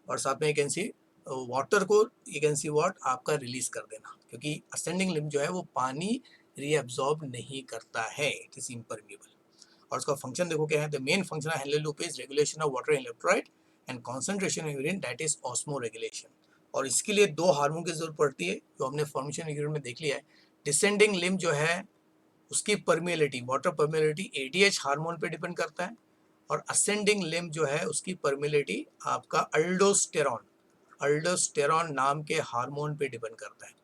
Speaker 1: और साथ में यू कैन सी वाटर को यू कैन सी व्हाट आपका रिलीज कर देना, क्योंकि असेंडिंग लिम्ब जो है वो पानी रीअब्सॉर्ब नहीं करता है, इट इज इम्परमिएबल। और उसका फंक्शन देखो क्या है, the main function of Henle loop is regulation of water electrolyte and concentration of urine, that is osmo regulation. और इसके लिए दो हार्मोन की जरूरत पड़ती है, जो हमने फॉर्मेशन यूरिन में देख लिया है। डिसेंडिंग लिम्ब जो है उसकी permeability, water permeability ADH hormone पे डिपेंड करता है, और असेंडिंग लिम्ब जो है उसकी परमिएबिलिटी आपका अल्डोस्टेरॉन, अल्डोस्टेरॉन नाम के हार्मोन पे डिपेंड करता है।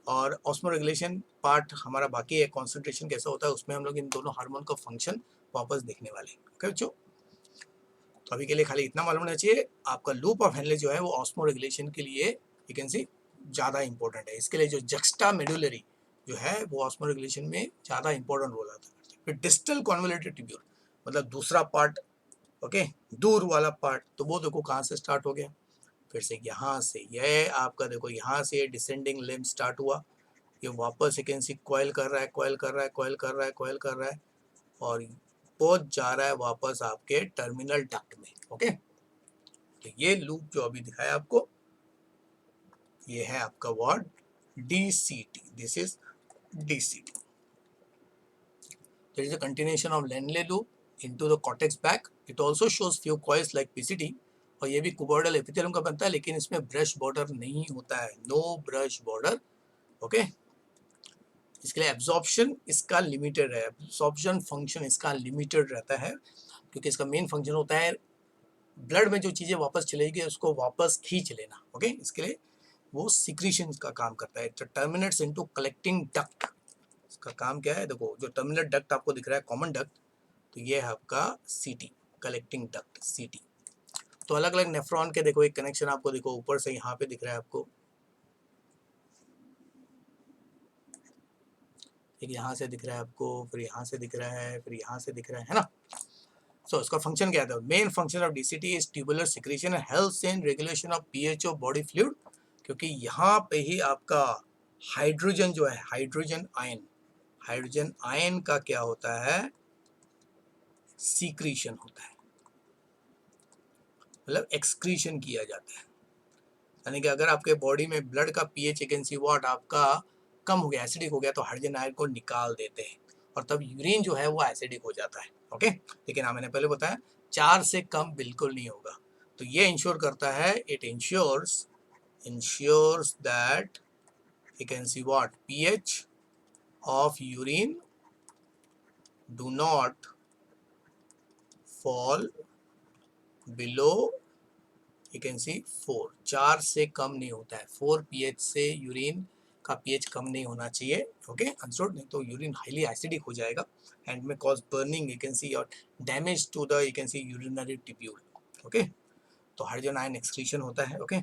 Speaker 1: और ऑस्मो रेगुलेशन पार्ट हमारा बाकी है, कॉन्सेंट्रेशन कैसा होता है उसमें हम लोग इन दोनों हार्मोन का फंक्शन वापस देखने वाले हैं, ओके बच्चों। तो अभी के लिए खाली इतना मालूम होना चाहिए, आपका लूप ऑफ हेनले जो है वो ऑस्मो रेगुलेशन के लिए यू कैन सी ज़्यादा इंपॉर्टेंट है। इसके लिए जो जक्स्टा मेडुलरी जो है वो ऑस्मो रेगुलेशन में ज़्यादा इंपॉर्टेंट रोल आता है। फिर डिस्टल कॉन्वोल्यूटेड ट्यूब्यूल, मतलब दूसरा पार्ट, ओके, दूर वाला पार्ट, तो वो देखो कहाँ से स्टार्ट हो गया, फिर से यहाँ से, यह आपका देखो यहाँ से डिसेंडिंग लिम्ब स्टार्ट हुआ, ये वापस यू कैन सी कॉइल कर रहा है, कॉइल कर रहा है, कॉइल कर रहा है, कॉइल कर रहा है, और पहुंच जा रहा है वापस आपके टर्मिनल डक्ट में, ओके। तो ये लूप जो अभी दिखाया आपको, ये है आपका word DCT, this is DCT। There is a continuation of Lenle loop into the cortex back. It also shows few coils like PCT, और ये भी कुबोइडल एपिथेलियम का बनता है, लेकिन इसमें ब्रश बॉर्डर नहीं होता है, नो ब्रश बॉर्डर, ओके। इसके लिए एब्जॉर्प्शन इसका लिमिटेड है, एब्जॉर्प्शन फंक्शन इसका लिमिटेड रहता है, क्योंकि इसका मेन फंक्शन होता है ब्लड में जो चीज़ें वापस चलेगी उसको वापस खींच लेना, ओके। इसके लिए वो सिक्रीशन का काम करता है। तो टर्मिनेट्स इनटू कलेक्टिंग डक्ट, इसका काम क्या है, देखो जो टर्मिनल डक्ट आपको दिख रहा है कॉमन डक्ट, तो ये है आपका CT, कलेक्टिंग डक्ट CT। तो अलग अलग नेफ्रॉन के देखो एक कनेक्शन आपको देखो ऊपर से यहाँ पे दिख रहा है आपको, एक यहाँ से दिख रहा है आपको, फिर यहाँ से दिख रहा है, फिर यहाँ से दिख रहा है ना। सो इसका फंक्शन क्या था, main function of DCT is tubular secretion and helps in regulation of pH of body fluid, क्योंकि यहाँ पे ही आपका हाइड्रोजन जो है, हाइड्रोजन आयन, हाइड्रोजन आयन का क्या होता है, सीक्रीशन होता है, मतलब एक्सक्रीशन किया जाता है। यानी कि अगर आपके बॉडी में ब्लड का pH एकेंसी वाट आपका कम हो गया, एसिडिक हो गया, तो हाइड्रोजन आयन को निकाल देते हैं, और तब यूरिन जो है वो एसिडिक हो जाता है, ओके। लेकिन हाँ मैंने पहले बताया 4 से कम बिल्कुल नहीं होगा। तो ये इंश्योर करता है, it ensures that you can see what pH of urine do not fall below you can see 4, 4 से कम नहीं होता है, 4 pH से यूरिन का pH कम नहीं होना चाहिए, ओके अंडरस्टूड, नहीं तो यूरिन हाईली एसिडिक हो जाएगा and may cause burning you can see और damage to the you can see urinary tubule, okay. तो हाइड्रोजन आयन एक्सक्रीशन होता है, ओके।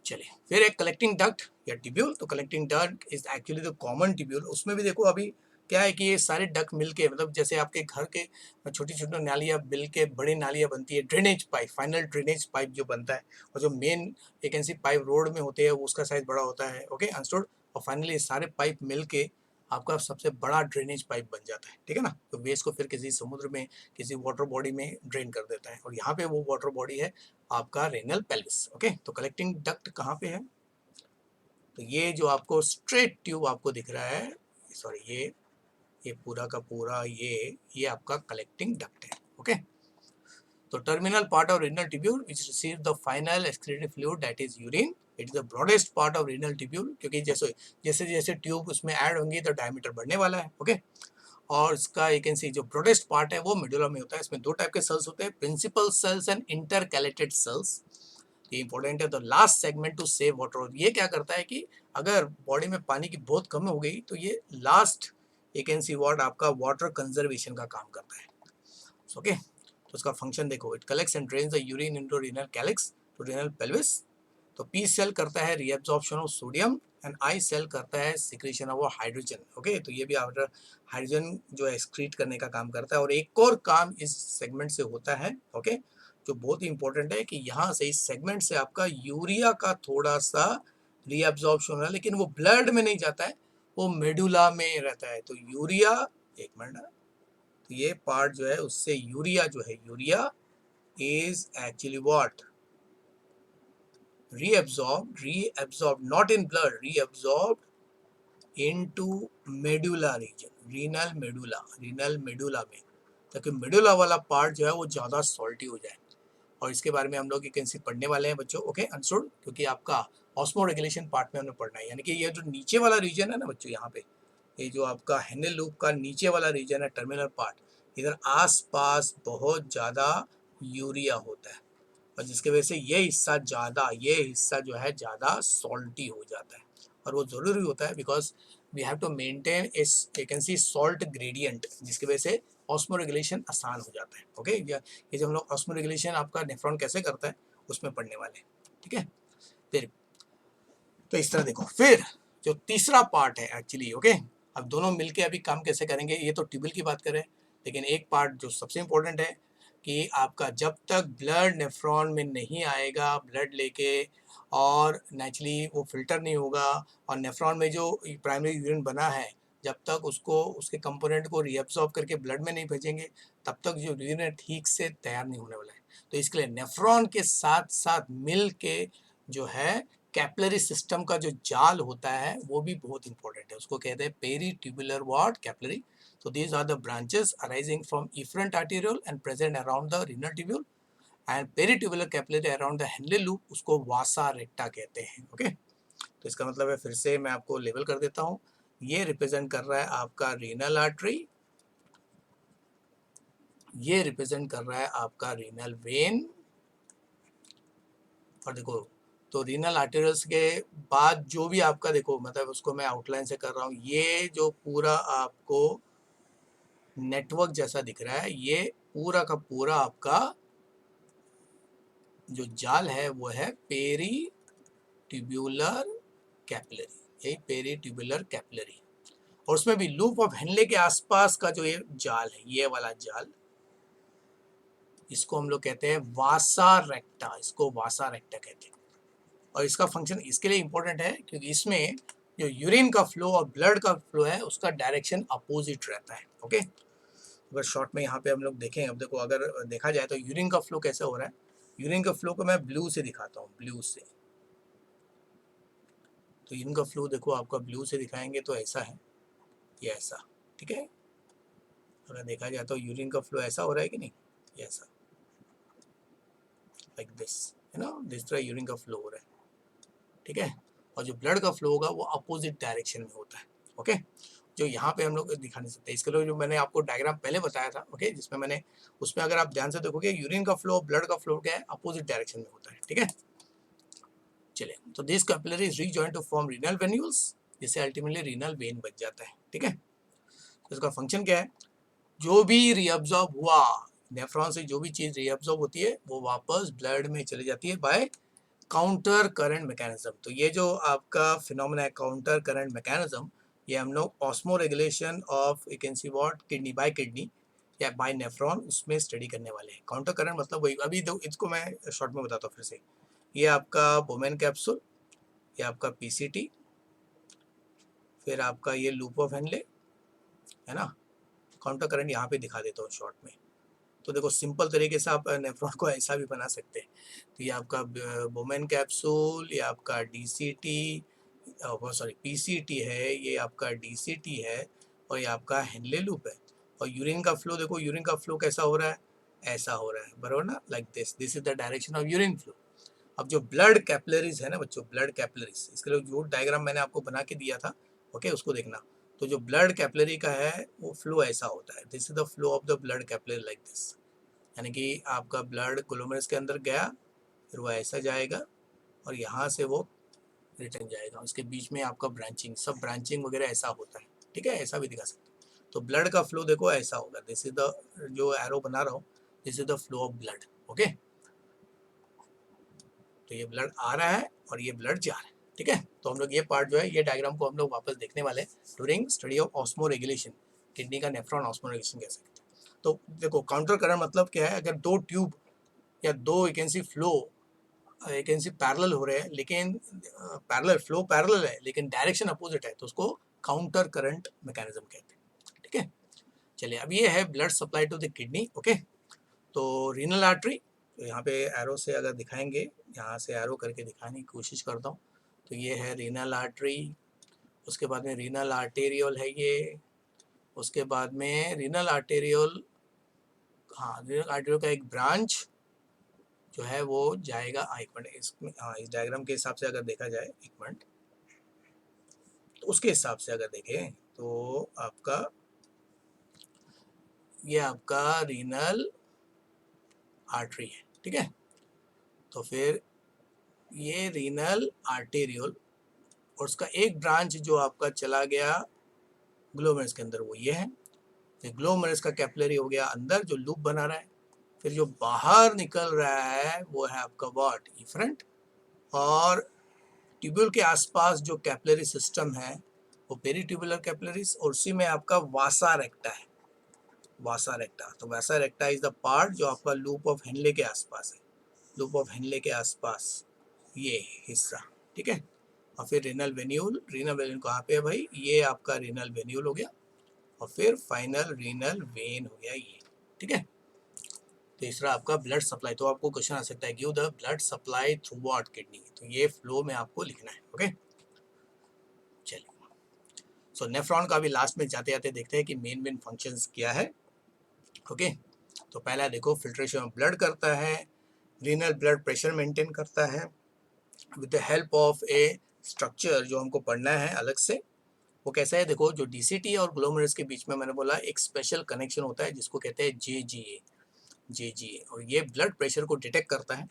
Speaker 1: चलिए फिर एक कलेक्टिंग डक्ट या ट्यूब्यूल, तो collecting duct is actually the common tubule. उसमें भी देखो अभी क्या है कि ये सारे डक्ट मिलके, मतलब जैसे आपके घर के छोटी छोटी नालियाँ मिल के बड़ी नालियाँ बनती है, drainage pipe, final drainage pipe जो बनता है, और जो मेन वैकेंसी पाइप रोड में होते हैं उसका साइज बड़ा होता है, ओके अंडरस्टूड। और फाइनली सारे पाइप मिल के आपका सबसे बड़ा ड्रेनेज पाइप बन जाता है, ठीक है ना। तो वेस्ट को फिर किसी समुद्र में, किसी वाटर बॉडी में ड्रेन कर देता है, और यहाँ पे वो वाटर बॉडी है आपका रेनल पेल्विस, ओके। तो कलेक्टिंग डक्ट कहाँ पे है, तो ये जो आपको स्ट्रेट ट्यूब आपको दिख रहा है, सॉरी ये पूरा का पूरा ये आपका कलेक्टिंग डक्ट है, ओके। तो terminal part of renal tubule which receive the final excreted fluid that is urine, it is the broadest part of renal tubule, क्योंकि जैसे जैसे जैसे ट्यूब उसमें ऐड होंगी तो डायमीटर बढ़ने वाला है। ओके, और इसका यू कैन सी जो ब्रॉडेस्ट पार्ट है वो मेडुला में होता है। इसमें दो टाइप के सेल्स होते हैं, principal cells and intercalated cells. ये इंपॉर्टेंट है। The last segment to save water, ये क्या करता है कि अगर बॉडी में पानी की बहुत कम हो गई तो ये last you can see what आपका वाटर कंजर्वेशन का काम करता है। ओके, तो उसका फंक्शन देखो, it collects and drains the urine into renal calyx to renal pelvis. तो पी सेल करता है reabsorption of sodium and I cell करता है सिक्रीशन ऑफ हाइड्रोजन। ओके, तो ये भी आफ्टर हाइड्रोजन जो है एक्सक्रीट करने का काम करता है। और एक और काम इस सेगमेंट से होता है, ओके, जो बहुत ही इंपॉर्टेंट है कि यहाँ से इस सेगमेंट से आपका यूरिया का थोड़ा सा रीअब्जॉर्प्शन हो रहा है, लेकिन वो ब्लड में नहीं जाता है, वो मेडुला में रहता है। तो यूरिया, एक मिनट, तो ये पार्ट जो है उससे यूरिया जो है, urea is actually what, reabsorbed not in blood, reabsorbed into medulla region, renal medulla में, ताकि मेडुला वाला पार्ट जो है वो ज़्यादा सॉल्टी हो जाए। और इसके बारे में हम लोग कैसे पढ़ने वाले हैं बच्चों। ओके, अंडरस्टूड, क्योंकि आपका ऑस्मो रेगुलेशन पार्ट में हमने पढ़ना है। यानी कि ये जो नीचे वाला रीजन है ना बच्चों, यहाँ पे ये जो आपका हेनेल लूप का नीचे वाला रीजन है, टर्मिनल पार्ट, इधर आस पास बहुत ज़्यादा यूरिया होता है, और जिसके वजह से ये हिस्सा जो है ज़्यादा सॉल्टी हो जाता है। और वो ज़रूरी होता है because we have to maintain a can see salt gradient, जिसकी वजह से ऑस्मो रेगुलेशन आसान हो जाता है। ओके, ये जब हम लोग ऑस्मो रेगुलेशन आपका नेफ्रॉन कैसे करता है उसमें पढ़ने वाले हैं। ठीक है, फिर तो इस तरह देखो। फिर जो तीसरा पार्ट है एक्चुअली, ओके, अब दोनों मिलके अभी काम कैसे करेंगे, ये तो ट्यूबल की बात करें, लेकिन एक पार्ट जो सबसे इम्पोर्टेंट है कि आपका जब तक ब्लड नेफ्रॉन में नहीं आएगा ब्लड लेके, और नेचुरली वो फिल्टर नहीं होगा, और नेफ्रॉन में जो प्राइमरी यूरिन बना है जब तक उसको उसके कंपोनेंट को रीअब्सॉर्ब करके ब्लड में नहीं भेजेंगे तब तक जो यूरिन ठीक से तैयार नहीं होने वाला है। तो इसके लिए नेफ्रॉन के साथ साथ मिल के जो है कैपिलरी सिस्टम का जो जाल होता है वो भी बहुत इंपॉर्टेंट है। उसको कहते हैं peritubular what capillary. So these are the branches arising from efferent arteriole and present around the renal tubule, and peritubular capillary around the Henle loop, उसको वासा रेक्टा कहते हैं। ओके, तो इसका मतलब है, फिर से मैं आपको लेबल कर देता हूँ, ये रिप्रेजेंट कर रहा है आपका रीनल आर्टरी, ये रिप्रेजेंट कर रहा है आपका रीनल वेन। और देखो, तो रीनल आर्टेरियल्स के बाद जो भी आपका देखो, मतलब उसको मैं आउटलाइन से कर रहा हूँ, ये जो पूरा आपको नेटवर्क जैसा दिख रहा है, ये पूरा का पूरा आपका जो जाल है वो है पेरी ट्यूबुलर कैपिलरी, यही पेरी ट्यूबुलर कैपिलरी। और उसमें भी लूप ऑफ हेनले के आसपास का जो ये जाल है, ये वाला जाल, इसको हम लोग कहते हैं वासा रेक्टा, इसको वासा रेक्टा कहते हैं। और इसका फंक्शन इसके लिए इम्पोर्टेंट है क्योंकि इसमें जो यूरिन का फ्लो और ब्लड का फ्लो है उसका डायरेक्शन अपोजिट रहता है। ओके, अगर शॉर्ट में यहाँ पे हम लोग देखें, अब देखो अगर देखा जाए तो यूरिन का फ्लो कैसे हो रहा है, यूरिन का फ्लो को मैं ब्लू से दिखाता हूँ, ब्लू से। तो यूरिन का फ्लो देखो आपका ब्लू से दिखाएंगे तो ऐसा है, ये ऐसा, ठीक है। अगर देखा जाए तो यूरिन का फ्लो ऐसा हो रहा है कि नहीं, ये ऐसा, लाइक दिस, है ना, दिस तरह यूरिन का फ्लो हो रहा है, ठीक है। और जो ब्लड का फ्लो होगा वो अपोजिट डायरेक्शन में होता है। ओके, जो यहाँ पे हम लोग दिखा नहीं सकते, इसके लिए जो मैंने आपको डायग्राम पहले बताया था, ओके, जिसमें मैंने, उसमें अगर आप ध्यान से देखोगे यूरिन का फ्लो ब्लड का फ्लो क्या है, अपोजिट डायरेक्शन में होता है, ठीक है। चलिए, तो this capillary is rejoined to form renal venules, जिससे अल्टीमेटली रीनल वेन बच जाता है, ठीक है। तो इसका फंक्शन क्या है, जो भी रीअब्जॉर्ब हुआ नेफ्रॉन से, जो भी चीज रीअब्जॉर्ब होती है वो वापस ब्लड में चली जाती है बाय काउंटर करंट मैकेनिज्म। तो ये जो आपका फिनोमेना है काउंटर करंट मैकेनिज्म, ये हम लोग osmo regulation of you can see what kidney bye kidney या बाय नेफ्रॉन उसमें स्टडी करने वाले हैं। काउंटर करंट मतलब वही, अभी तो इसको मैं शॉर्ट में बताता हूँ फिर से। ये आपका बोमेन कैप्सूल, ये आपका पीसीटी, फिर आपका ये लूप ऑफ हेनले, है ना। काउंटर करंट यहाँ पे दिखा देता हूँ शॉर्ट में। तो देखो सिंपल तरीके से आप नेफ्रॉन को ऐसा भी बना सकते हैं। तो ये आपका बोमेन कैप्सूल, ये आपका डीसीटी, सॉरी पीसीटी है, ये आपका डीसीटी है, और ये आपका हेनले लूप है। और यूरिन का फ्लो देखो, यूरिन का फ्लो कैसा हो रहा है, ऐसा हो रहा है, बराबर ना, like this, this is the direction of urine flow. अब जो ब्लड कैपिलरीज है ना बच्चों, ब्लड कैपिलरीज, इसके लिए जो डायग्राम मैंने आपको बना के दिया था, ओके, उसको देखना। तो जो ब्लड कैपिलरी का है वो फ्लो ऐसा होता है, this is the flow of the blood capillary like this, यानी कि आपका ब्लड ग्लोमेरुलस के अंदर गया, फिर वो ऐसा जाएगा और यहाँ से वो रिटर्न जाएगा, उसके बीच में आपका ब्रांचिंग, सब ब्रांचिंग वगैरह ऐसा होता है, ठीक है, ऐसा भी दिखा सकते हैं। तो ब्लड का फ्लो देखो ऐसा होगा, दिस इज द, जो एरो बना रहा हूँ, this is the flow of blood, okay. तो ये ब्लड आ रहा है और ये ब्लड जा रहा है, ठीक है। तो हम लोग ये पार्ट जो है, ये डायग्राम को हम लोग वापस देखने वाले हैं during study of osmo regulation, kidney का नेफ्रॉन ऑस्मो रेगुलेशन कह सकते हैं। तो देखो काउंटर करंट मतलब क्या है, अगर दो ट्यूब या दो वैकेंसी फ्लो वैकेंसी पैरेलल हो रहे हैं, लेकिन पैरेलल फ्लो पैरेलल है लेकिन डायरेक्शन अपोजिट है, तो उसको काउंटर करंट मैकेनिज्म कहते हैं, ठीक है। चलिए, अब ये है blood supply to the kidney, okay. तो रीनल आर्टरी, तो यहाँ पे एरो से अगर दिखाएंगे, यहाँ से एरो करके दिखाने की कोशिश करता हूँ, तो ये है रीनल आर्टरी, उसके बाद में रीनल आर्टेरियल है ये, उसके बाद में रीनल आर्टेरियल, हाँ रीनल आर्टेरियल का एक ब्रांच जो है वो जाएगा, एक मिनट इसमें, हाँ इस डायग्राम के हिसाब से अगर देखा जाए, एक मिनट, तो उसके हिसाब से अगर देखें तो आपका ये आपका रीनल आर्टरी है, ठीक है। तो फिर ये रीनल आर्टेरियल और उसका एक ब्रांच जो आपका चला गया ग्लोमेरुलस के अंदर, वो ये है। फिर ग्लोमेरुलस का कैपिलरी हो गया अंदर जो लूप बना रहा है, फिर जो बाहर निकल रहा है वो है आपका व्हाट, इफरेंट, और ट्यूब्यूल के आसपास जो कैपिलरी सिस्टम है वो पेरीट्यूबुलर कैपिलरीज, और उसी में आपका वासा रेक्टा है, वासा रेक्टा। तो वासा रेक्टा इज द पार्ट जो आपका लूप ऑफ हेनले के आसपास है, लूप ऑफ हेनले के आसपास ये हिस्सा, ठीक है। और फिर रीनल वेन्यूल, रीनल वेन्यूल कहाँ पे है भाई, ये आपका रीनल वेन्यूल हो गया, और फिर फाइनल रीनल वेन हो गया ये, ठीक है। तीसरा आपका ब्लड सप्लाई, तो आपको क्वेश्चन आ सकता है, give the blood supply through out kidney, तो ये फ्लो में आपको लिखना है, ओके। चलिए, सो नेफ्रॉन का भी लास्ट में जाते जाते देखते हैं कि मेन फंक्शंस क्या है, ओके। तो पहला देखो, फिल्ट्रेशन ऑफ ब्लड करता है, रीनल ब्लड प्रेशर मेंटेन करता है with the help of A structure जो हमको पढ़ना है अलग से। वो कैसा है, देखो जो डीसीटी और ग्लोमेरुलस के बीच में मैंने बोला एक स्पेशल कनेक्शन होता है जिसको कहते हैं जेजीए, जेजीए, और ये ब्लड प्रेशर को डिटेक्ट करता है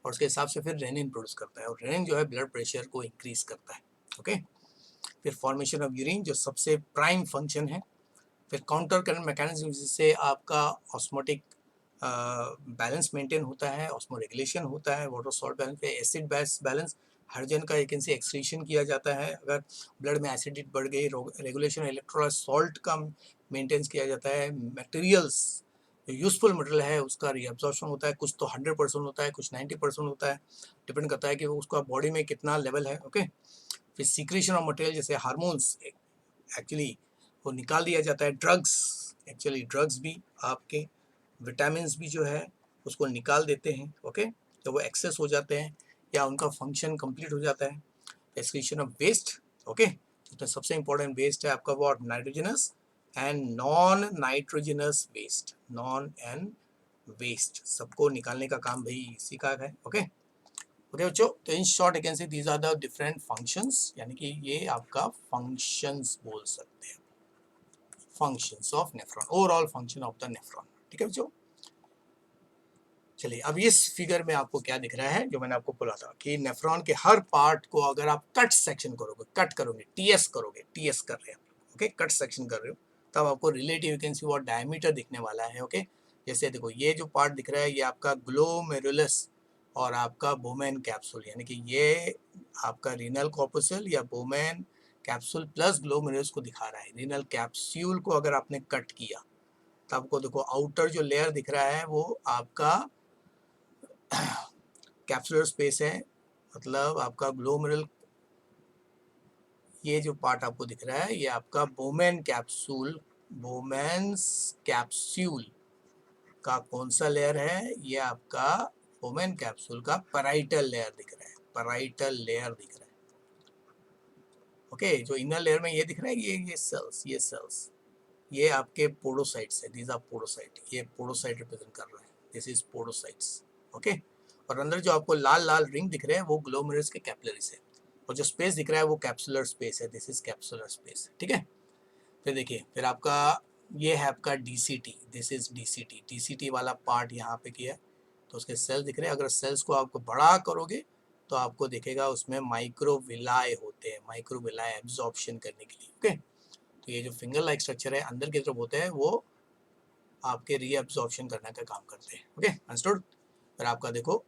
Speaker 1: और उसके हिसाब से फिर रेनिन प्रोड्यूस करता है, और रेनिन जो है ब्लड प्रेशर को इंक्रीज करता है, ओके। फिर फॉर्मेशन ऑफ यूरिन जो सबसे प्राइम फंक्शन है, फिर काउंटर करंट मैकेनिज्म जिससे आपका ऑस्मोटिक बैलेंस मेंटेन होता है, ऑस्मो रेगुलेशन होता है, water salt balance, acid base balance, hydrogen का एक से एक्सक्रीशन किया जाता है अगर ब्लड में एसिडिटी बढ़ गई, रेगुलेशन इलेक्ट्रोलाइट सॉल्ट का मेंटेन किया जाता है, मटेरियल्स जो यूजफुल मटेरियल है उसका रीअब्जॉर्प्शन होता है, कुछ तो 100% होता है, कुछ 90% होता है, डिपेंड करता है कि उसका बॉडी में कितना लेवल है, ओके। फिर सीक्रेशन ऑफ मटेरियल जैसे हार्मोन्स एक्चुअली वो निकाल दिया जाता है, ड्रग्स, एक्चुअली ड्रग्स भी आपके, विटामिन भी जो है उसको निकाल देते हैं, ओके, तो वो एक्सेस हो जाते हैं या उनका फंक्शन कंप्लीट हो जाता है। एक्सक्रीशन ऑफ वेस्ट, ओके, तो सबसे इंपॉर्टेंट वेस्ट है आपका what, nitrogenous and non nitrogenous waste, non and waste सबको निकालने का काम भाई इसी का है, ओके। ओके बच्चों, तो in short you can say these are the different functions, यानी कि ये आपका फंक्शंस बोल सकते हैं, functions of nephron, overall function of the nephron, ठीक है बच्चों। चलिए, अब इस फिगर में आपको क्या दिख रहा है, जो मैंने आपको बोला था कि नेफ्रॉन के हर पार्ट को अगर आप कट सेक्शन करोगे, कट करोगे, टीएस करोगे, टीएस कर रहे हैं, ओके, कट सेक्शन कर रहे हो, तब आपको रिलेटिव वैकेंसी और डायमीटर दिखने वाला है, ओके। जैसे देखो ये जो पार्ट दिख रहा है ये आपका ग्लोमेरुलस और आपका बोमेन कैप्सूल, यानी कि ये आपका रीनल कॉर्पस्कल या बोमेन कैप्सूल प्लस ग्लोमेरुलस को दिखा रहा है। रीनल कैप्सूल को अगर आपने कट किया तो आपको देखो आउटर जो लेयर दिख रहा है वो आपका कैप्सुलर स्पेस है, मतलब आपका ग्लोमेरुल, ये जो पार्ट आपको दिख रहा है ये आपका बोमेन कैप्सूल, बोमेन्स कैप्सूल का कौन सा लेयर है, ये आपका बोमेन कैप्सूल का पैराइटल लेयर दिख रहा है, पैराइटल लेयर दिख रहा है, ओके। जो इनर लेयर में ये दिख रहा है ये सेल्स, ये सेल्स, ये आपके पोडोसाइट्स है, दीज आर पोडोसाइट, ये पोडोसाइट रिप्रेजेंट कर रहा है, दिस इज पोडोसाइट्स, ओके। और अंदर जो आपको लाल लाल रिंग दिख रहे हैं वो ग्लोमेरुलस के कैपिलरीज है, और जो स्पेस दिख रहा है वो कैप्सुलर स्पेस है, दिस इज कैप्सुलर स्पेस, ठीक है। फिर देखिए, फिर आपका ये है आपका DCT, this is DCT, DCT वाला पार्ट यहाँ पे किया है, तो उसके सेल दिख रहे हैं। अगर सेल्स को आपको बड़ा करोगे तो आपको दिखेगा उसमें माइक्रोविलाई होते हैं, माइक्रोविलाई एब्जॉर्प्शन करने के लिए, ओके। तो ये जो फिंगर लाइक स्ट्रक्चर है अंदर की तरफ होते हैं, वो आपके रीअब्जॉर्प्शन करने का काम करते हैं, ओके, अंडरस्टूड। फिर आपका देखो,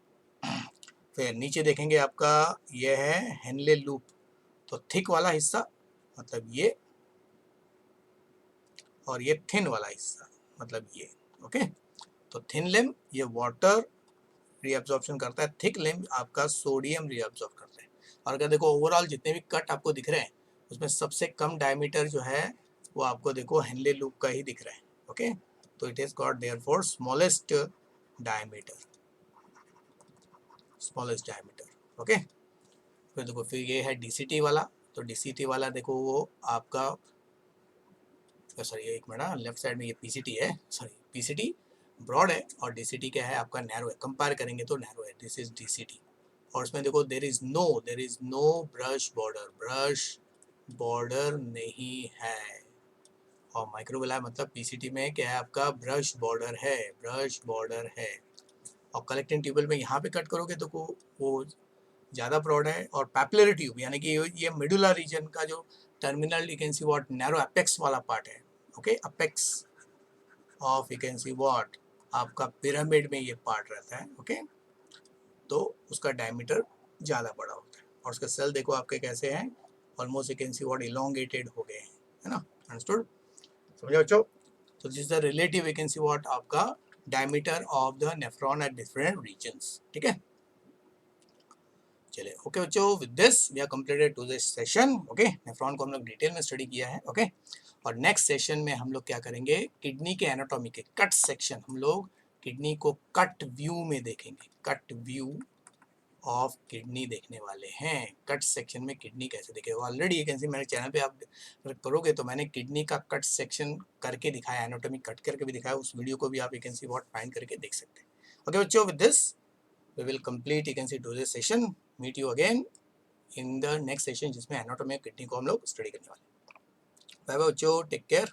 Speaker 1: फिर नीचे देखेंगे आपका ये है हेनले लूप, तो थिक वाला हिस्सा मतलब ये, और ये थिन वाला हिस्सा मतलब ये, ओके। तो थिन लिम्ब ये वाटर रीअब्जॉर्प्शन करता है, थिक लिम्ब आपका सोडियम रीअब्जॉर्ब करता है। और अगर देखो ओवरऑल जितने भी कट आपको दिख रहे हैं उसमें सबसे कम डायमीटर जो है वो आपको देखो हेनले लूप का ही दिख रहा है, ओके। तो it is got therefore smallest diameter, smallest diameter, okay. फिर देखो, फिर ये है डीसीटी वाला, तो डीसीटी वाला देखो वो आपका, सॉरी एक मिनट, लेफ्ट साइड में ये पीसीटी है, सॉरी पीसीटी ब्रॉड है और डीसीटी क्या है आपका नैरो है, कंपेयर करेंगे तो नैरो है, दिस इज डीसीटी। और इसमें देखो there is no brush border, brush border नहीं है। और माइक्रोविलाई मतलब पीसीटी में क्या है आपका ब्रश बॉर्डर है, ब्रश बॉर्डर है। और कलेक्टिंग ट्यूबल में यहाँ पे कट करोगे तो वो ज़्यादा ब्रॉड है। और पैपिलरी ट्यूब यानी कि ये मिडुलर रीजन का जो terminal you can see what narrow apex वाला पार्ट है, okay, apex of you can see what आपका पिरामिड में ये पार्ट रहता है, ओके। तो उसका डायमीटर ज़्यादा बड़ा होता है। और उसके सेल देखो आपके कैसे हैं, almost you can see what elongated हो गए हैं, है ना, अंडरस्टूड, समझो बच्चों। तो this is the relative you can see what आपका diameter of the nephron at different regions, ठीक है। चलिए ओके बच्चों, with this we are completed to this session, okay. Nephron को हम लोग डिटेल में स्टडी किया है, ओके। और नेक्स्ट सेशन में हम लोग क्या करेंगे, किडनी के एनाटॉमी के कट सेक्शन, हम लोग किडनी को कट व्यू में देखेंगे, कट व्यू ऑफ किडनी देखने वाले हैं। कट सेक्शन में किडनी कैसे देखे, ऑलरेडी ये कैसे मेरे चैनल पे आप करोगे तो मैंने किडनी का कट सेक्शन करके दिखाया, एनाटॉमी कट करके भी दिखाया, उस वीडियो को भी आप वैकेंसी व्हाट फाइंड करके देख सकते हैं। ओके बच्चों, with this we will complete you can see to this session, meet you again in the next session जिसमें एनाटॉमी ऑफ किडनी को हम लोग स्टडी करने वाले हैं। बाय बाय बच्चों, टेक केयर।